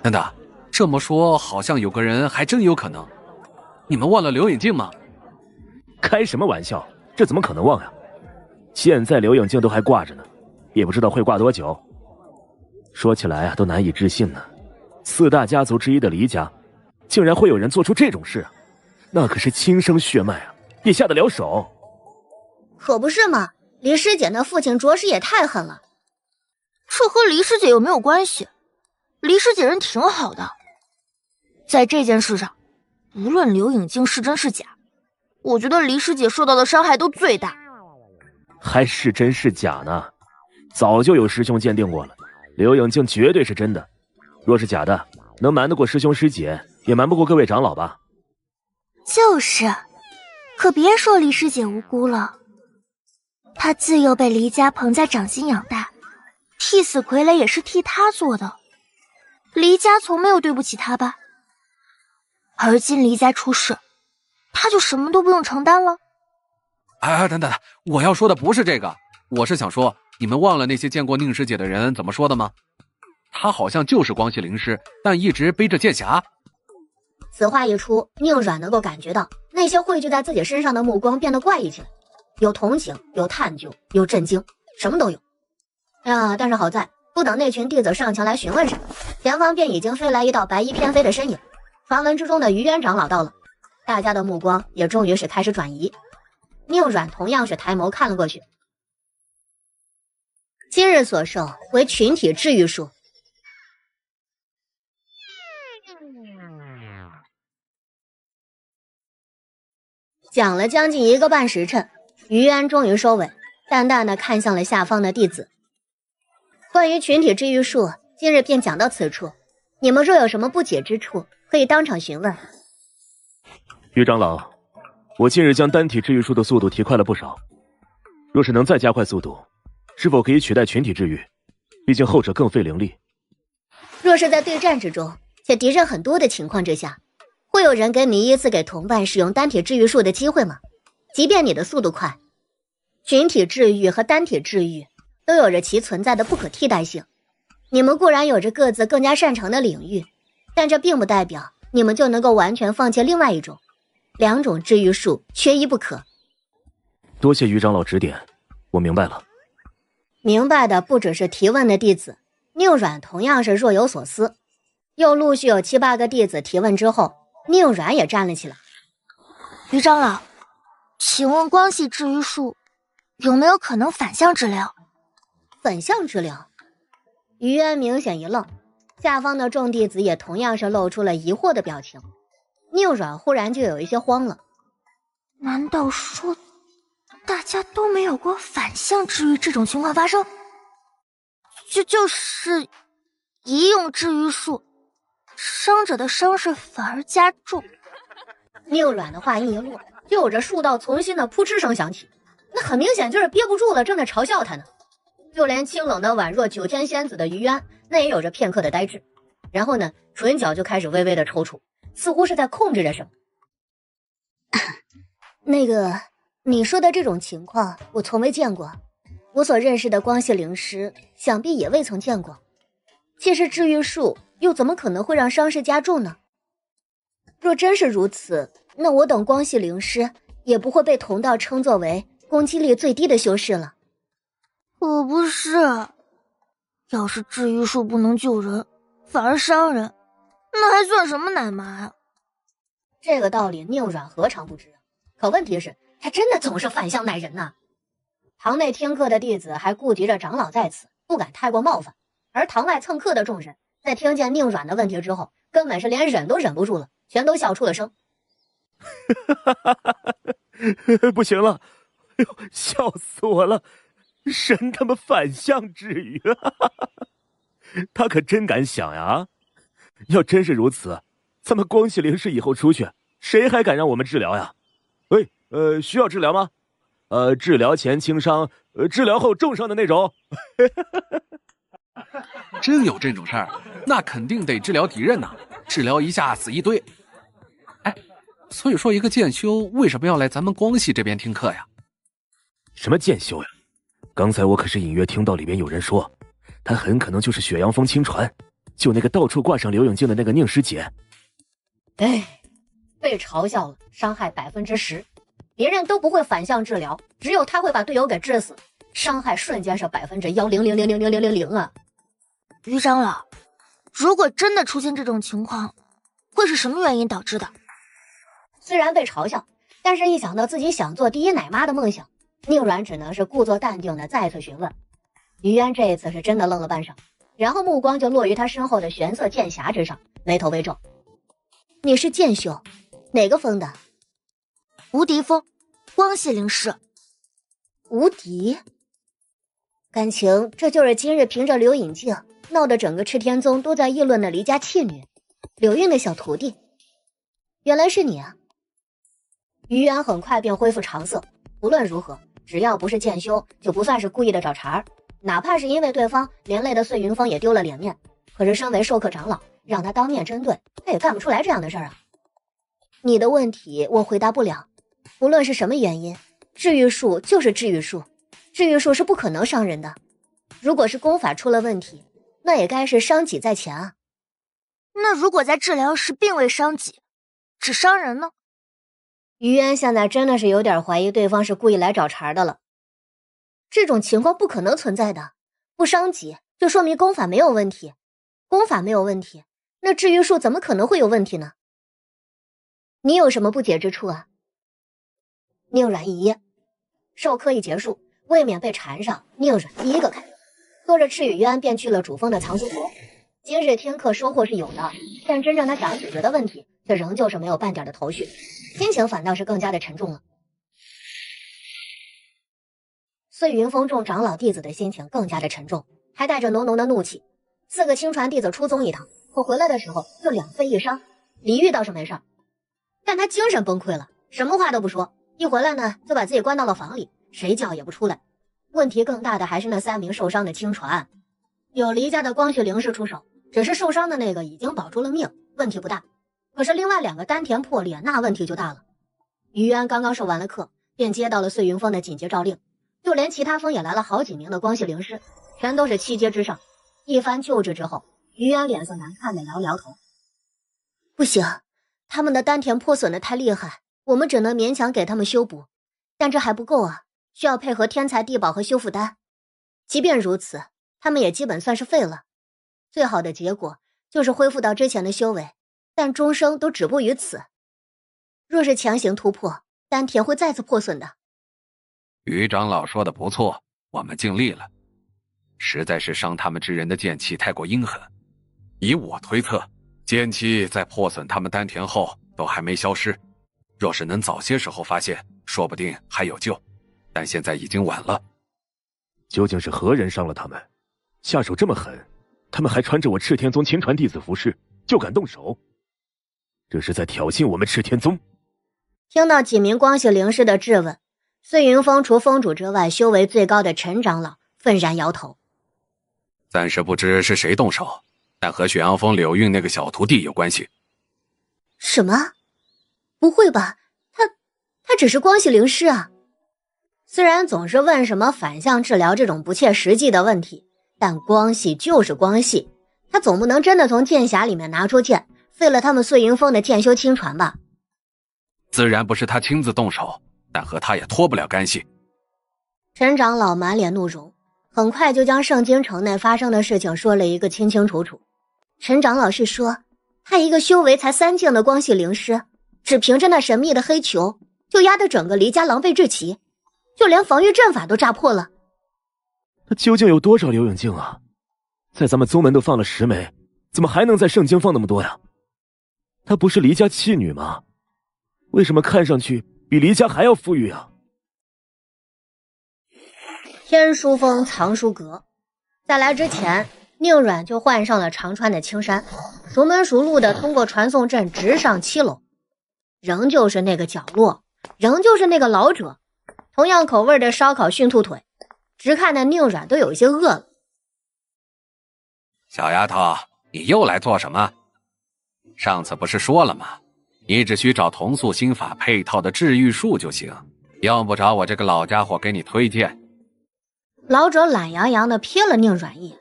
等等，这么说好像有个人还真有可能。你们忘了刘隐静吗？开什么玩笑，这怎么可能忘呀？现在刘隐静都还挂着呢，也不知道会挂多久。说起来啊，都难以置信呢。4大家族之一的黎家，竟然会有人做出这种事啊！那可是亲生血脉啊，也下得了手。可不是嘛，黎师姐那父亲着实也太狠了。这和黎师姐又没有关系，黎师姐人挺好的。在这件事上，无论刘影镜是真是假，我觉得黎师姐受到的伤害都最大。还是真是假呢？早就有师兄鉴定过了，刘影镜绝对是真的。若是假的，能瞒得过师兄师姐，也瞒不过各位长老吧？就是，可别说黎师姐无辜了。她自幼被黎家捧在掌心养大，替死傀儡也是替她做的。黎家从没有对不起她吧？而今黎家出事，她就什么都不用承担了？等等，我要说的不是这个，我是想说，你们忘了那些见过宁师姐的人怎么说的吗？她好像就是光系灵师，但一直背着剑匣。此话一出，宁阮能够感觉到那些汇聚在自己身上的目光变得怪异起来，有同情，有探究，有震惊，什么都有。但是好在不等那群弟子上前来询问什么，前方便已经飞来一道白衣翩飞的身影。传闻之中的于渊长老到了，大家的目光也终于是开始转移。宁阮同样是抬眸看了过去。今日所授为群体治愈术。讲了将近1个半时辰，于安终于收尾，淡淡的看向了下方的弟子。关于群体治愈术，今日便讲到此处，你们若有什么不解之处，可以当场询问。于长老，我近日将单体治愈术的速度提快了不少，若是能再加快速度，是否可以取代群体治愈？毕竟后者更费灵力。若是在对战之中，且敌人很多的情况之下，会有人给你依次给同伴使用单体治愈术的机会吗？即便你的速度快，群体治愈和单体治愈都有着其存在的不可替代性。你们固然有着各自更加擅长的领域，但这并不代表你们就能够完全放弃另外一种。2种治愈术缺一不可。多谢于长老指点，我明白了。明白的不只是提问的弟子，宁阮同样是若有所思。又陆续有7、8个弟子提问之后，宁阮也站了起来。于长老，请问光系治愈术有没有可能反向治疗？反向治疗？于安明显一愣，下方的众弟子也同样是露出了疑惑的表情。宁阮忽然就有一些慌了。难道说大家都没有过反向治愈这种情况发生？就是一用治愈术，伤者的伤势反而加重。宁阮的话音一落，就有着数道从心的扑哧声响起，那很明显就是憋不住了，正在嘲笑他呢。就连清冷的宛若9天仙子的于安，那也有着片刻的呆滞，然后呢，唇角就开始微微的抽搐，似乎是在控制着什么。那个，你说的这种情况我从未见过，我所认识的光系灵师想必也未曾见过。其实治愈术又怎么可能会让伤势加重呢？若真是如此，那我等光系灵师也不会被同道称作为攻击力最低的修士了。可不是，要是治愈术不能救人，反而伤人，那还算什么奶妈呀？这个道理宁阮何尝不知啊？可问题是，他真的总是反向奶人呐。堂内听课的弟子还顾及着长老在此，不敢太过冒犯，而堂外蹭课的众人在听见宁阮的问题之后，根本是连忍都忍不住了，全都笑出了声。不行了，哎呦，笑死我了！神他妈反向治愈，他可真敢想呀！要真是如此，咱们光系灵师以后出去，谁还敢让我们治疗呀？喂，需要治疗吗？治疗前轻伤，治疗后重伤的那种。真有这种事儿，那肯定得治疗敌人呐，治疗一下死一堆。哎，所以说一个剑修为什么要来咱们光系这边听课呀？什么剑修呀？刚才我可是隐约听到里面有人说，他很可能就是雪阳峰亲传，就那个到处挂上刘影镜的那个宁师姐。哎，被嘲笑了，伤害10%，别人都不会反向治疗，只有他会把队友给治死，伤害瞬间是10000000000啊！于长老，如果真的出现这种情况，会是什么原因导致的？虽然被嘲笑，但是一想到自己想做第一奶妈的梦想，宁阮只能是故作淡定的再次询问。于渊这一次是真的愣了半晌，然后目光就落于他身后的玄色剑匣之上，眉头微皱。你是剑修，哪个封的？无敌封，光系灵师。无敌？感情这就是今日凭着刘隐镜闹得整个赤天宗都在议论的离家弃女，柳韵的小徒弟。原来是你啊！于渊很快便恢复常色，无论如何，只要不是剑修，就不算是故意的找茬儿。哪怕是因为对方连累的碎云峰也丢了脸面，可是身为授课长老，让他当面针对，他也干不出来这样的事儿啊。你的问题我回答不了，无论是什么原因，治愈术就是治愈术，治愈术是不可能伤人的。如果是功法出了问题，那也该是伤己在前啊。那如果在治疗时并未伤己，只伤人呢？于渊现在真的是有点怀疑对方是故意来找茬的了。这种情况不可能存在的，不伤己就说明功法没有问题，功法没有问题，那治愈术怎么可能会有问题呢？你有什么不解之处啊？宁阮一噎，授课一结束，未免被缠上，宁阮第一个开，拖着赤羽渊便去了主峰的藏书阁。今日天课收获是有的，但真正他想解决的问题却仍旧是没有半点的头绪，心情反倒是更加的沉重了。碎云峰众长老弟子的心情更加的沉重，还带着浓浓的怒气。4个亲传弟子出宗一趟，可回来的时候就2废1伤。李煜倒是没事，但他精神崩溃了，什么话都不说，一回来呢就把自己关到了房里，谁叫也不出来。问题更大的还是那3名受伤的亲传，有黎家的光绪灵师出手，只是受伤的那个已经保住了命，问题不大。可是另外2个丹田破裂，那问题就大了。于渊刚刚授完了课，便接到了碎云峰的紧急诏令，就连其他峰也来了好几名的光系灵师，全都是7阶之上。一番救治之后，于渊脸色难看的摇摇头。不行，他们的丹田破损的太厉害，我们只能勉强给他们修补，但这还不够啊，需要配合天才地宝和修复丹。即便如此，他们也基本算是废了。最好的结果就是恢复到之前的修为，但终生都止步于此。若是强行突破，丹田会再次破损的。于长老说的不错，我们尽力了。实在是伤他们之人的剑气太过阴狠，以我推测，剑气在破损他们丹田后都还没消失，若是能早些时候发现，说不定还有救，但现在已经晚了。究竟是何人伤了他们？下手这么狠，他们还穿着我赤天宗亲传弟子服饰，就敢动手？这是在挑衅我们赤天宗。听到几名光系灵师的质问，碎云峰除峰主之外修为最高的陈长老愤然摇头。暂时不知是谁动手，但和雪阳峰柳韵那个小徒弟有关系。什么？不会吧，他只是光系灵师啊。虽然总是问什么反向治疗这种不切实际的问题，但光系就是光系，他总不能真的从剑匣里面拿出剑，废了他们碎云峰的剑修亲传吧？自然不是他亲自动手，但和他也脱不了干系。陈长老满脸怒容，很快就将圣京城内发生的事情说了一个清清楚楚。陈长老是说，他一个修为才3境的光系灵师，只凭着那神秘的黑球，就压得整个黎家狼狈至极，就连防御阵法都炸破了。他究竟有多少刘永镜啊？在咱们宗门都放了10枚，怎么还能在圣经放那么多呀？她不是黎家弃女吗？为什么看上去比黎家还要富裕啊？天书峰藏书阁，在来之前，宁阮就换上了长穿的青衫，熟门熟路的通过传送阵直上7楼。仍旧是那个角落，仍旧是那个老者，同样口味的烧烤熏兔腿，直看那宁阮都有一些饿了。小丫头，你又来做什么？上次不是说了吗？你只需找同素心法配套的治愈术就行，用不着我这个老家伙给你推荐。老者懒洋洋地瞥了宁阮一眼，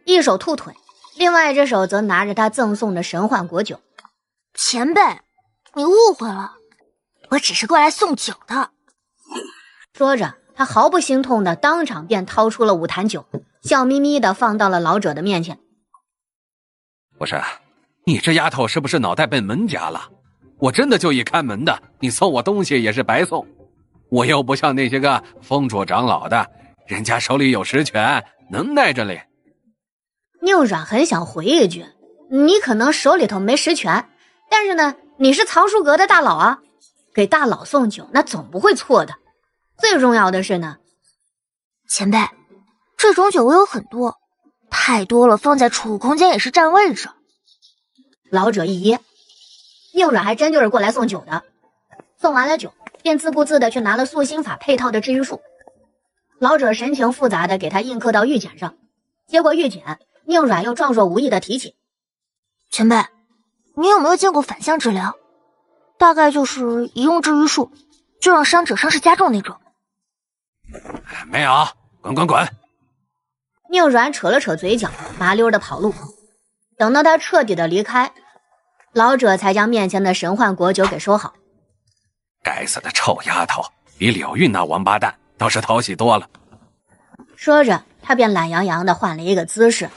一手兔腿，另外一只手则拿着他赠送的神幻果酒。前辈，你误会了，我只是过来送酒的。说着，他毫不心痛地当场便掏出了5坛酒，笑眯眯地放到了老者的面前。不是，你这丫头是不是脑袋被门夹了？我真的就一看门的，你送我东西也是白送。我又不像那些个封主长老的，人家手里有实权，能耐着嘞。宁阮很想回一句，你可能手里头没实权，但是呢，你是藏书阁的大佬啊，给大佬送酒那总不会错的。最重要的是呢，前辈，这种酒我有很多，太多了，放在储物空间也是占位置。老者一噎，宁阮还真就是过来送酒的。送完了酒，便自顾自的去拿了塑心法配套的治愈术。老者神情复杂的给他印刻到玉简上，接过玉简，宁阮又壮硕无意的提起：前辈，你有没有见过反向治疗？大概就是一用治愈术，就让伤者伤势加重那种。没有，滚滚滚！宁阮扯了扯嘴角，麻溜的跑路。等到他彻底的离开，老者才将面前的神幻果酒给收好。该死的臭丫头，比柳玉那王八蛋倒是讨喜多了。说着，他便懒洋洋的换了一个姿势，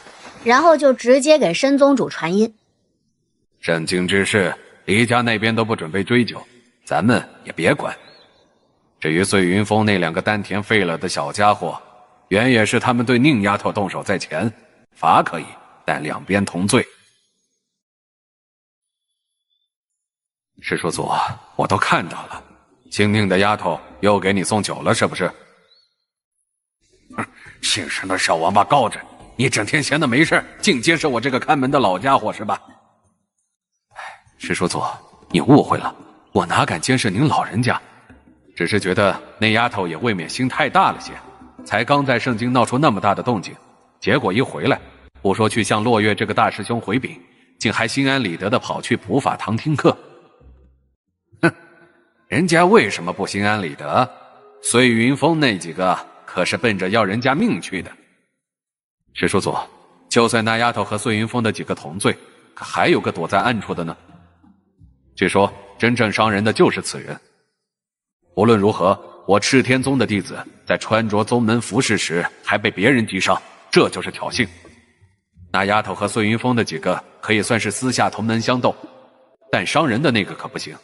然后就直接给申宗主传音：圣经之事，黎家那边都不准备追究，咱们也别管。至于碎云峰那两个丹田废了的小家伙，原也是他们对宁丫头动手在前，罚可以，但两边同罪。师叔祖，我都看到了，姓宁的丫头又给你送酒了，是不是？哼，姓申的小王八羔子，你整天闲的没事，净监视我这个看门的老家伙是吧？师叔祖，你误会了，我哪敢监视您老人家，只是觉得那丫头也未免心太大了些，才刚在圣经闹出那么大的动静，结果一回来，不说去向落月这个大师兄回禀，竟还心安理得的跑去普法堂听课。哼，人家为什么不心安理得？碎云峰那几个可是奔着要人家命去的。师叔祖，就算那丫头和碎云峰的几个同罪，可还有个躲在暗处的呢。据说真正伤人的就是此人。无论如何，我赤天宗的弟子在穿着宗门服饰时还被别人击伤，这就是挑衅。那丫头和碎云峰的几个可以算是私下同门相斗，但伤人的那个可不行。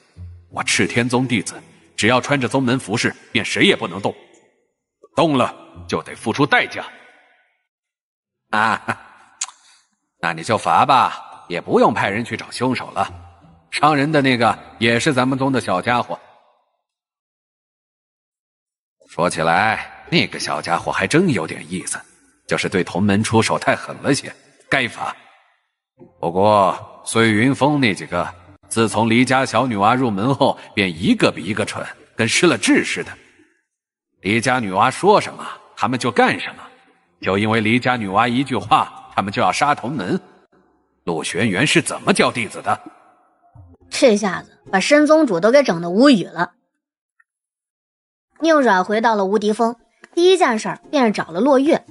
我赤天宗弟子只要穿着宗门服饰，便谁也不能动，动了就得付出代价。啊，那你就罚吧，也不用派人去找凶手了。伤人的那个也是咱们宗的小家伙。说起来，那个小家伙还真有点意思，就是对同门出手太狠了些，该罚。不过碎云峰那几个自从黎家小女娃入门后，便一个比一个蠢，跟失了智似的。黎家女娃说什么他们就干什么，就因为黎家女娃一句话，他们就要杀同门。陆玄元是怎么教弟子的？这下子把申宗主都给整得无语了。宁阮回到了无敌峰，第一件事便是找了落月。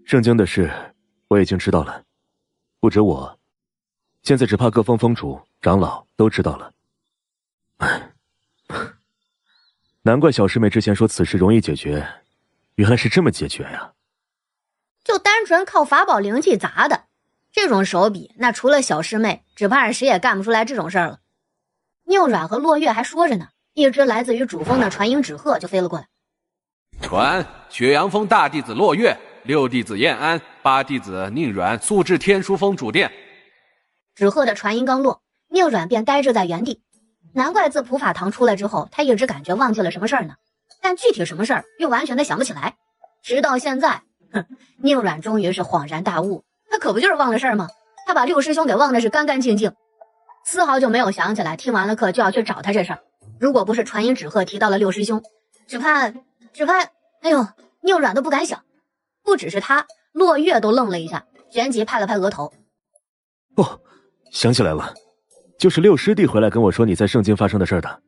圣经的事我已经知道了，不止我，现在只怕各峰峰主长老都知道了。唉，难怪小师妹之前说此事容易解决，原来是这么解决呀。就单纯靠法宝灵气砸的，这种手笔，那除了小师妹，只怕是谁也干不出来这种事儿了。宁阮和落月还说着呢，一只来自于主峰的传音纸鹤就飞了过来。传雪阳峰大弟子落月，6弟子燕安，8弟子宁阮速至天书峰主殿。纸鹤的传音刚落，宁阮便呆滞在原地。难怪自普法堂出来之后，他一直感觉忘记了什么事儿呢，但具体什么事儿又完全的想不起来。直到现在，宁阮终于是恍然大悟，他可不就是忘了事儿吗？他把六师兄给忘的是干干净净，丝毫就没有想起来听完了课就要去找他这事儿。如果不是传音纸鹤提到了六师兄，只怕，哎呦，宁阮都不敢想。不只是他，落月都愣了一下，旋即拍了拍额头。哦，想起来了，就是六师弟回来跟我说你在圣经发生的事儿的。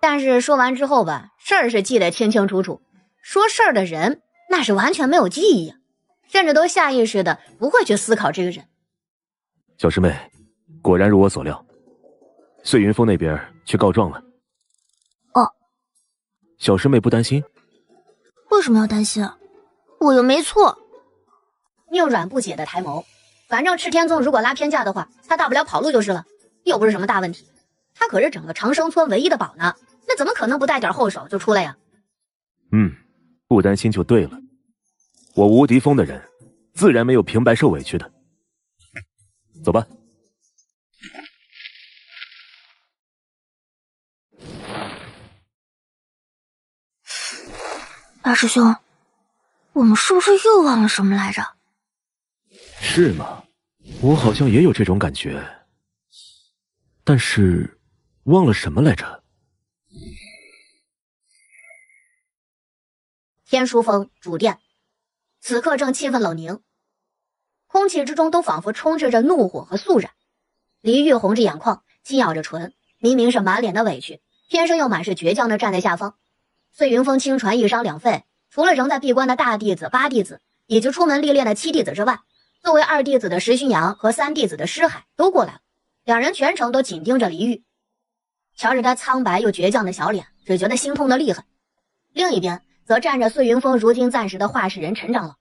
但是说完之后吧，事儿是记得清清楚楚，说事儿的人那是完全没有记忆呀，甚至都下意识的不会去思考这个人。小师妹，果然如我所料，碎云峰那边去告状了。哦，小师妹不担心？为什么要担心啊？我又没错。宁阮不解的抬眸，反正赤天宗如果拉偏架的话，他大不了跑路就是了，又不是什么大问题。他可是整个长生村唯一的宝呢，那怎么可能不带点后手就出来呀？不担心就对了。我无敌峰的人，自然没有平白受委屈的。走吧。大师兄，我们是不是又忘了什么来着？是吗？我好像也有这种感觉，但是忘了什么来着？天书峰主殿，此刻正气氛冷凝，空气之中都仿佛充斥着怒火和肃然。黎玉红着眼眶，紧咬着唇，明明是满脸的委屈，天生又满是倔强的站在下方。碎云峰亲传一伤两废，除了仍在闭关的大弟子8弟子，以及出门历练的7弟子之外，作为2弟子的石熏阳和3弟子的诗海都过来了。两人全程都紧盯着黎玉，瞧着他苍白又倔强的小脸，只觉得心痛的厉害。另一边则站着碎云峰如今暂时的画事人陈长老。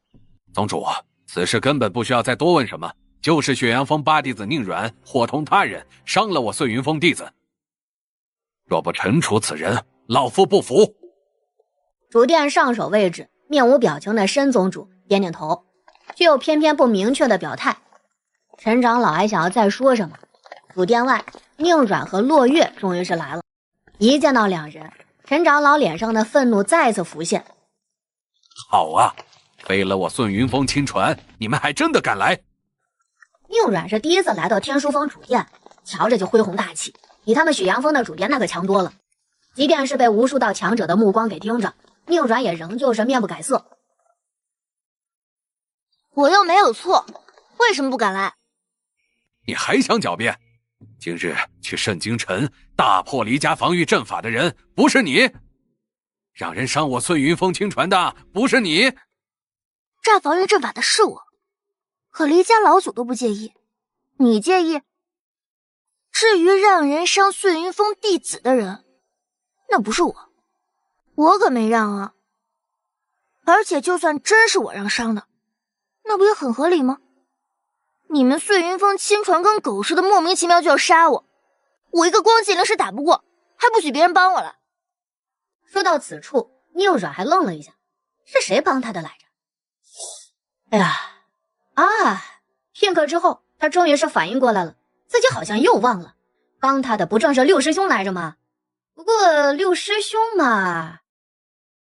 宗主，此事根本不需要再多问什么，就是雪阳峰8弟子宁软伙同他人伤了我碎云峰弟子，若不惩处此人，老夫不服。主殿上首位置，面无表情的申宗主点点头，却又偏偏不明确的表态。陈长老还想要再说什么，主殿外宁软和落月终于是来了。一见到两人，陈长老脸上的愤怒再次浮现。好啊，废了我顺云峰亲传，你们还真的敢来？宁软是第一次来到天书峰主殿，瞧着就恢宏大气，比他们雪阳峰的主殿那可强多了。即便是被无数道强者的目光给盯着，宁软也仍旧是面不改色。我又没有错，为什么不敢来？你还想狡辩？今日去圣京城大破离家防御阵法的人不是你，让人伤我碎云峰亲传的不是你。炸防御阵法的是我，可离家老祖都不介意，你介意？至于让人伤碎云峰弟子的人，那不是我，我可没让啊。而且就算真是我让伤的，那不也很合理吗？你们碎云峰亲传跟狗似的，莫名其妙就要杀我，我一个光剑灵师打不过，还不许别人帮我了。说到此处，宁软还愣了一下，是谁帮他的来着？哎呀，片刻之后，他终于是反应过来了，自己好像又忘了，帮他的不正是六师兄来着吗？不过六师兄嘛……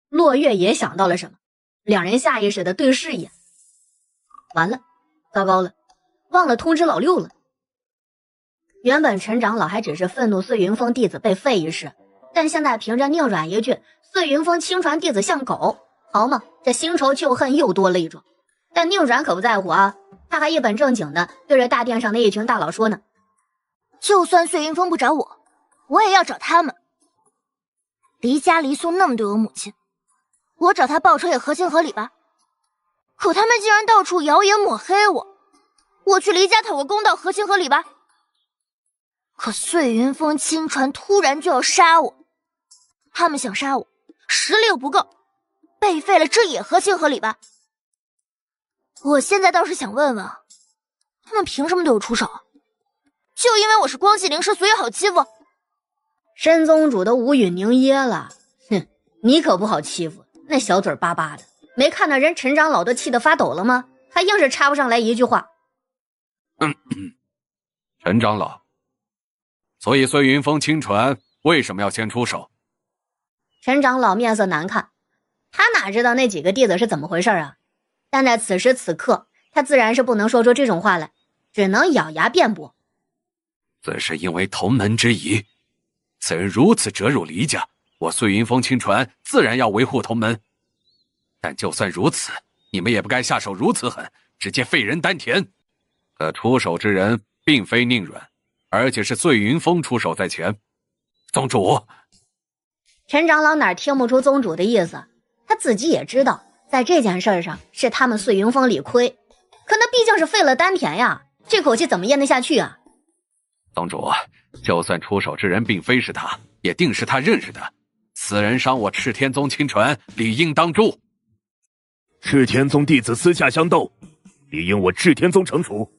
落月也想到了什么，两人下意识的对视一眼。完了，糟糕了，忘了通知老六了。原本陈长老还只是愤怒碎云峰弟子被废一事，但现在凭着宁软一句碎云峰亲传弟子像狗，好嘛，这新仇旧恨又多了一桩。但宁软可不在乎啊，他还一本正经的对着大殿上的一群大佬说呢，就算碎云峰不找我，我也要找他们。离家离孙那么对我母亲，我找他报仇也合情合理吧？可他们竟然到处谣言抹黑我，我去离家讨个公道合情合理吧？可碎云峰亲传突然就要杀我，他们想杀我，实力又不够，被废了这也合情合理吧？我现在倒是想问问，他们凭什么对我出手？就因为我是光系灵师，所以好欺负？申宗主都无语凝噎了，哼，你可不好欺负，那小嘴巴巴的，没看到人陈长老都气得发抖了吗？还硬是插不上来一句话。陈长老，所以碎云峰亲传为什么要先出手？陈长老面色难看，他哪知道那几个弟子是怎么回事啊？但在此时此刻，他自然是不能说出这种话来，只能咬牙辩驳。自是因为同门之谊，此人如此折辱离家，我碎云峰亲传自然要维护同门。但就算如此，你们也不该下手如此狠，直接废人丹田。可出手之人并非宁软，而且是碎云峰出手在前。宗主，陈长老哪听不出宗主的意思，他自己也知道在这件事上是他们碎云峰理亏，可那毕竟是废了丹田呀，这口气怎么咽得下去啊？宗主，就算出手之人并非是他，也定是他认识的。此人伤我赤天宗亲传，理应当诛。赤天宗弟子私下相斗，理应我赤天宗惩处，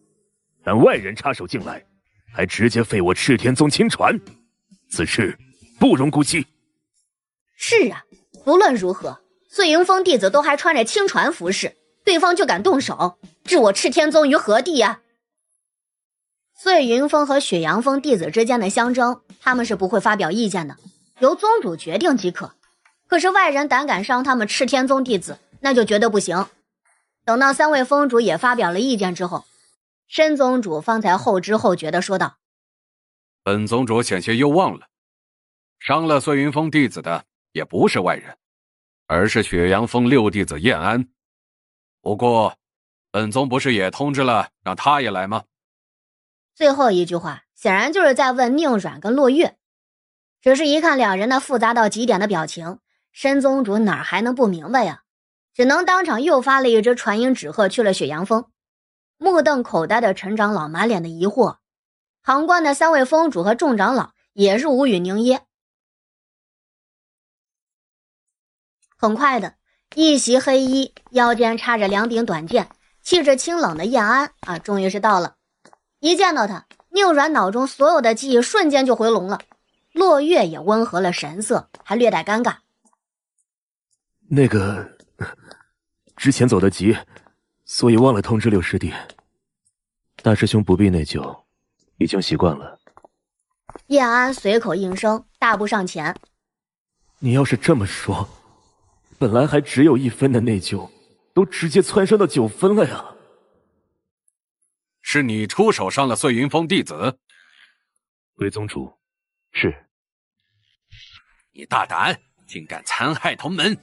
但外人插手进来，还直接废我赤天宗亲传，此事不容姑息。是啊，不论如何，碎云峰弟子都还穿着青船服饰，对方就敢动手，置我赤天宗于何地呀？碎云峰和雪阳峰弟子之间的相争，他们是不会发表意见的，由宗主决定即可。可是外人胆敢伤他们赤天宗弟子，那就绝对不行。等到三位峰主也发表了意见之后，申宗主方才后知后觉地说道：本宗主险些又忘了，伤了碎云峰弟子的也不是外人，而是雪阳峰六弟子燕安。不过本宗不是也通知了让他也来吗？最后一句话显然就是在问宁阮跟落月，只是一看两人那复杂到极点的表情，申宗主哪还能不明白呀？只能当场又发了一支传音纸鹤去了雪阳峰。目瞪口呆的陈长老满脸的疑惑，旁观的三位峰主和众长老也是无语凝噎。很快的，一袭黑衣，腰间插着两柄短剑，气质清冷的燕安终于是到了。一见到他，宁阮脑中所有的记忆瞬间就回笼了，落月也温和了神色，还略带尴尬。那个，之前走得急，所以忘了通知六师弟。大师兄不必内疚，已经习惯了。燕安随口应声，大步上前。你要是这么说，本来还只有1分的内疚，都直接蹿升到9分了呀。是你出手伤了碎云峰弟子？回宗主，是。你大胆，竟敢残害同门！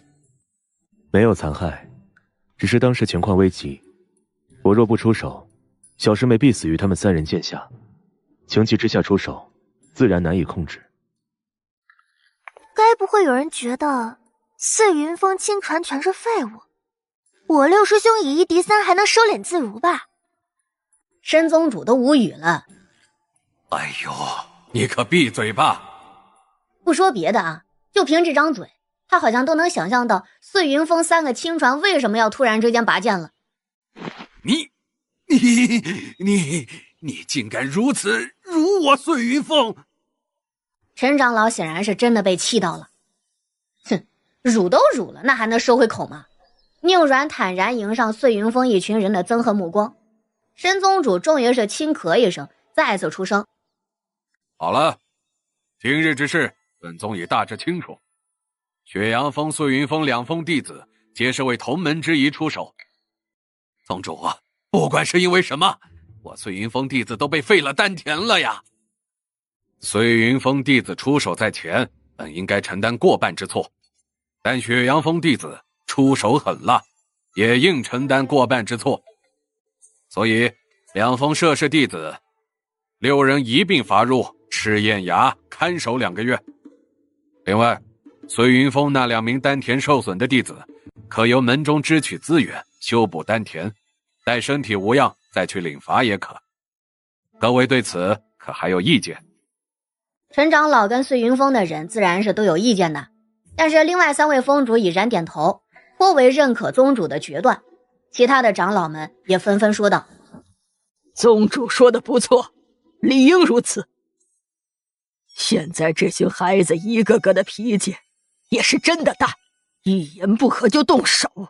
没有残害，只是当时情况危急，我若不出手，小师妹必死于他们3人剑下。情急之下出手，自然难以控制。该不会有人觉得碎云峰亲传全是废物，我六师兄以1敌3还能收敛自如吧？申宗主都无语了。哎呦，你可闭嘴吧！不说别的就凭这张嘴，他好像都能想象到碎云峰3个亲传为什么要突然之间拔剑了。你竟敢如此辱我碎云峰！陈长老显然是真的被气到了。哼，辱都辱了，那还能收回口吗？宁阮坦然迎上碎云峰一群人的憎恨目光。申宗主终于是轻咳一声，再次出声：好了，今日之事本宗已大致清楚。雪阳峰、碎云峰2峰弟子皆是为同门之谊出手。宗主不管是因为什么，我碎云峰弟子都被废了丹田了呀！碎云峰弟子出手在前，本应该承担过半之错，但雪阳峰弟子出手狠辣，也应承担过半之错。所以2峰涉世弟子6人一并罚入赤焰崖看守2个月。另外，碎云峰那2名丹田受损的弟子，可由门中支取资源修补丹田，待身体无恙再去领罚也可。各位对此可还有意见？陈长老跟碎云峰的人自然是都有意见的，但是另外3位峰主已然点头，颇为认可宗主的决断。其他的长老们也纷纷说道：宗主说的不错，理应如此。现在这群孩子一个个的脾气也是真的大，一言不合就动手，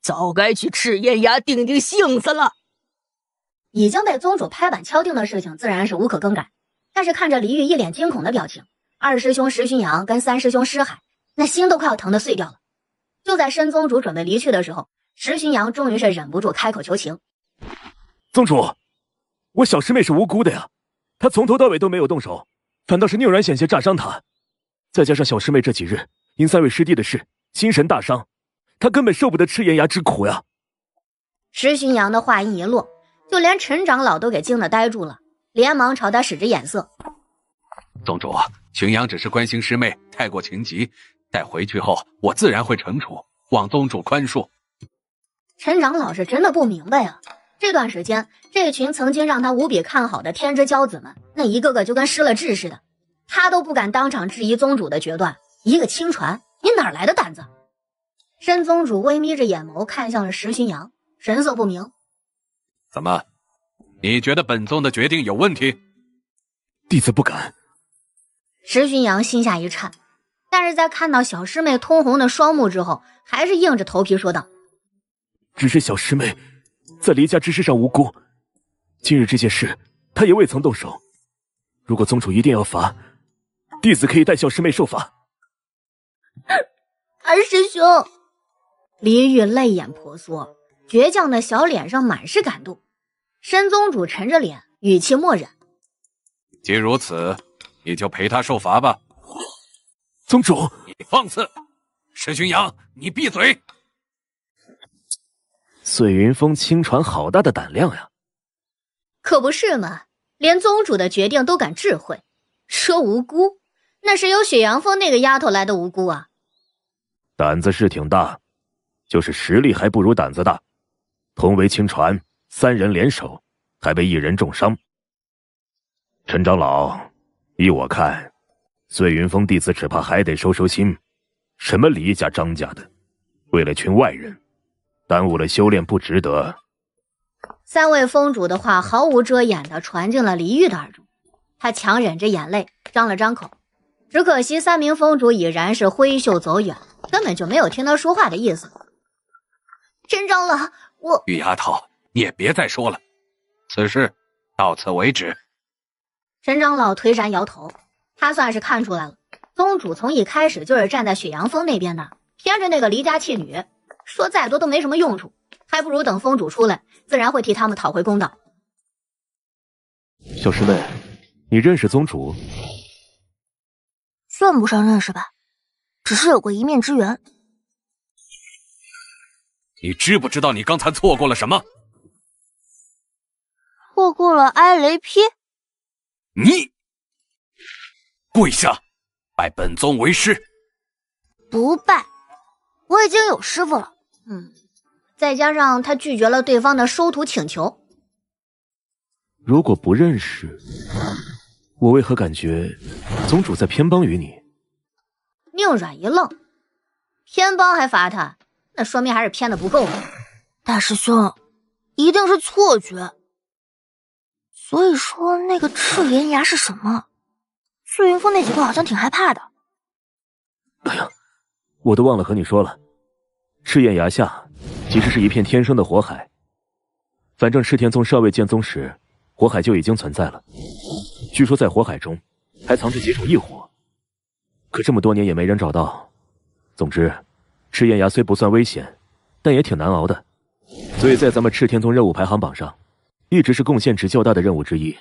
早该去赤焰崖定定性子了。已经被宗主拍板敲定的事情自然是无可更改，但是看着李煜一脸惊恐的表情，2师兄石巡阳跟3师兄石海那心都快要疼得碎掉了。就在申宗主准备离去的时候，石巡阳终于是忍不住开口求情：宗主，我小师妹是无辜的呀，她从头到尾都没有动手，反倒是宁阮险些炸伤她。再加上小师妹这几日因3位师弟的事心神大伤，她根本受不得赤焰崖之苦呀。石巡阳的话音一落，就连陈长老都给惊得呆住了，连忙朝他使着眼色：宗主，巡阳只是关心师妹太过情急，待回去后我自然会惩处，望宗主宽恕。陈长老是真的不明白这段时间这群曾经让他无比看好的天之骄子们，那一个个就跟失了智似的，他都不敢当场质疑宗主的决断，一个亲传，你哪来的胆子？申宗主微眯着眼眸看向了石巡阳，神色不明：怎么，你觉得本宗的决定有问题？弟子不敢。石巡阳心下一颤，但是在看到小师妹通红的双目之后，还是硬着头皮说道：只是小师妹在离家之事上无辜，今日这件事她也未曾动手。如果宗主一定要罚，弟子可以带小师妹受罚。二师兄，李煜泪眼婆娑，倔强的小脸上满是感动。申宗主沉着脸，语气漠然：既如此，你就陪他受罚吧。宗主，你放肆！石巡阳，你闭嘴！碎云峰亲传好大的胆量呀！可不是嘛，连宗主的决定都敢智慧，说无辜，那是由雪阳峰那个丫头来的无辜啊。胆子是挺大，就是实力还不如胆子大。同为亲传，3人联手，还被1人重伤。陈长老，依我看，碎云峰弟子只怕还得收收心。什么李家张家的，为了群外人，耽误了修炼不值得。3位峰主的话毫无遮掩地传进了李煜的耳中，他强忍着眼泪，张了张口。只可惜3名峰主已然是挥袖走远，根本就没有听他说话的意思。陈长老，玉丫头，你也别再说了，此事到此为止。陈长老颓然摇头，他算是看出来了，宗主从一开始就是站在雪阳峰那边的，偏着那个离家弃女，说再多都没什么用处，还不如等峰主出来，自然会替他们讨回公道。小师妹，你认识宗主？算不上认识吧，只是有过一面之缘。你知不知道你刚才错过了什么？错过了挨雷劈。你跪下，拜本宗为师。不拜，我已经有师傅了。再加上他拒绝了对方的收徒请求。如果不认识，我为何感觉宗主在偏帮于你？宁阮一愣，偏帮还罚他，那说明还是偏的不够。大师兄，一定是错觉。所以说那个赤炎崖是什么？碎云峰那几个好像挺害怕的。哎呀，我都忘了和你说了，赤焰崖下其实是一片天生的火海。反正赤天宗尚未建宗时，火海就已经存在了。据说在火海中还藏着几种异火，可这么多年也没人找到。总之，赤焰崖虽不算危险，但也挺难熬的，所以在咱们赤天宗任务排行榜上，一直是贡献值较大的任务之一。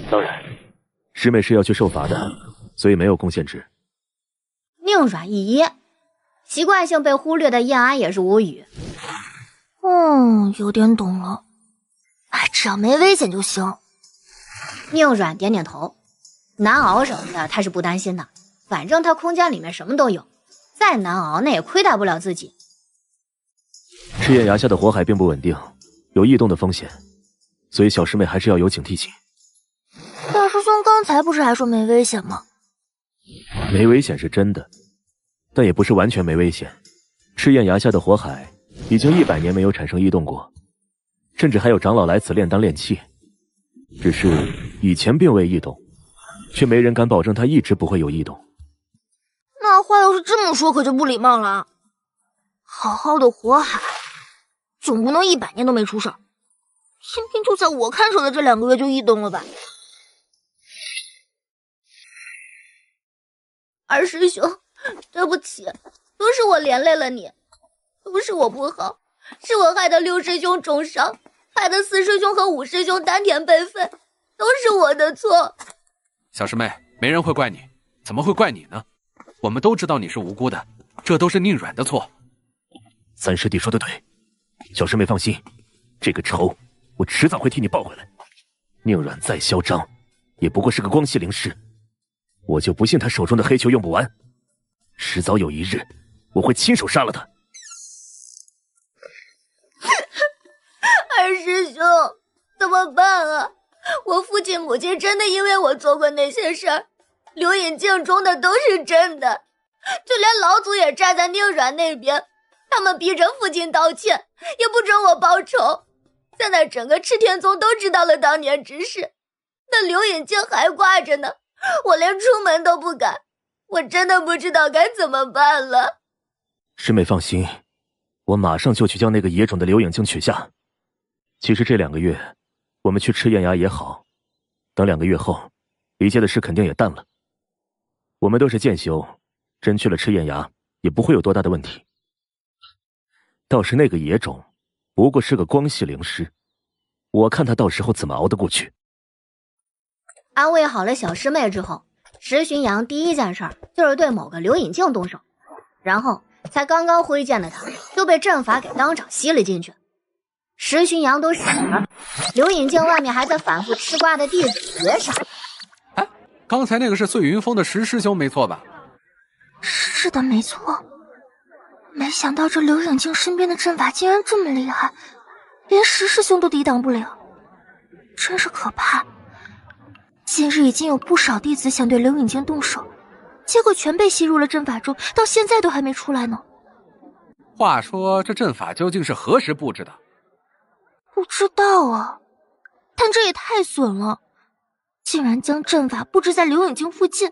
当然，师妹是要去受罚的，所以没有贡献值。宁阮一噎，习惯性被忽略的燕安也是无语。有点懂了。只要没危险就行。宁阮点点头，难熬什么的他是不担心的，反正他空间里面什么都有，再难熬那也亏待不了自己。赤焰崖下的火海并不稳定，有异动的风险，所以小师妹还是要有警惕性。大师兄刚才不是还说没危险吗？没危险是真的，但也不是完全没危险。赤焰崖下的火海已经100年没有产生异动过，甚至还有长老来此炼丹炼气，只是以前并未异动，却没人敢保证它一直不会有异动。那话要是这么说可就不礼貌了。好好的火海总不能100年都没出事，偏偏就在我看守的这2个月就异动了吧。二师兄，对不起，都是我连累了你，都是我不好，是我害得6师兄重伤，害得4师兄和5师兄丹田被废，都是我的错。小师妹，没人会怪你，怎么会怪你呢？我们都知道你是无辜的，这都是宁阮的错。三师弟说的对，小师妹放心，这个仇我迟早会替你报回来。宁阮再嚣张，也不过是个光系灵师，我就不信他手中的黑球用不完，迟早有一日我会亲手杀了他。二师兄，怎么办啊？我父亲母亲真的因为我做过那些事儿，刘隐镜中的都是真的，就连老祖也站在宁阮那边，他们逼着父亲道歉，也不准我报仇。现在整个赤天宗都知道了当年之事，那刘隐镜还挂着呢，我连出门都不敢，我真的不知道该怎么办了。师妹放心，我马上就去将那个野种的刘影镜取下。其实这2个月，我们去赤焰崖也好，等2个月后，离间的事肯定也淡了。我们都是剑修，真去了赤焰崖，也不会有多大的问题。倒是那个野种，不过是个光系灵师，我看他到时候怎么熬得过去。安慰好了小师妹之后，石巡阳第一件事就是对某个刘隐镜动手，然后才刚刚挥剑的他就被阵法给当场吸了进去。石巡阳都傻了，刘隐镜外面还在反复吃瓜的弟子也傻了。哎，刚才那个是碎云峰的石师兄没错吧？是的，没错。没想到这刘影镜身边的阵法竟然这么厉害，连石师兄都抵挡不了，真是可怕。近日已经有不少弟子想对刘影镜动手，结果全被吸入了阵法中，到现在都还没出来呢。话说这阵法究竟是何时布置的？不知道啊，但这也太损了，竟然将阵法布置在刘影镜附近。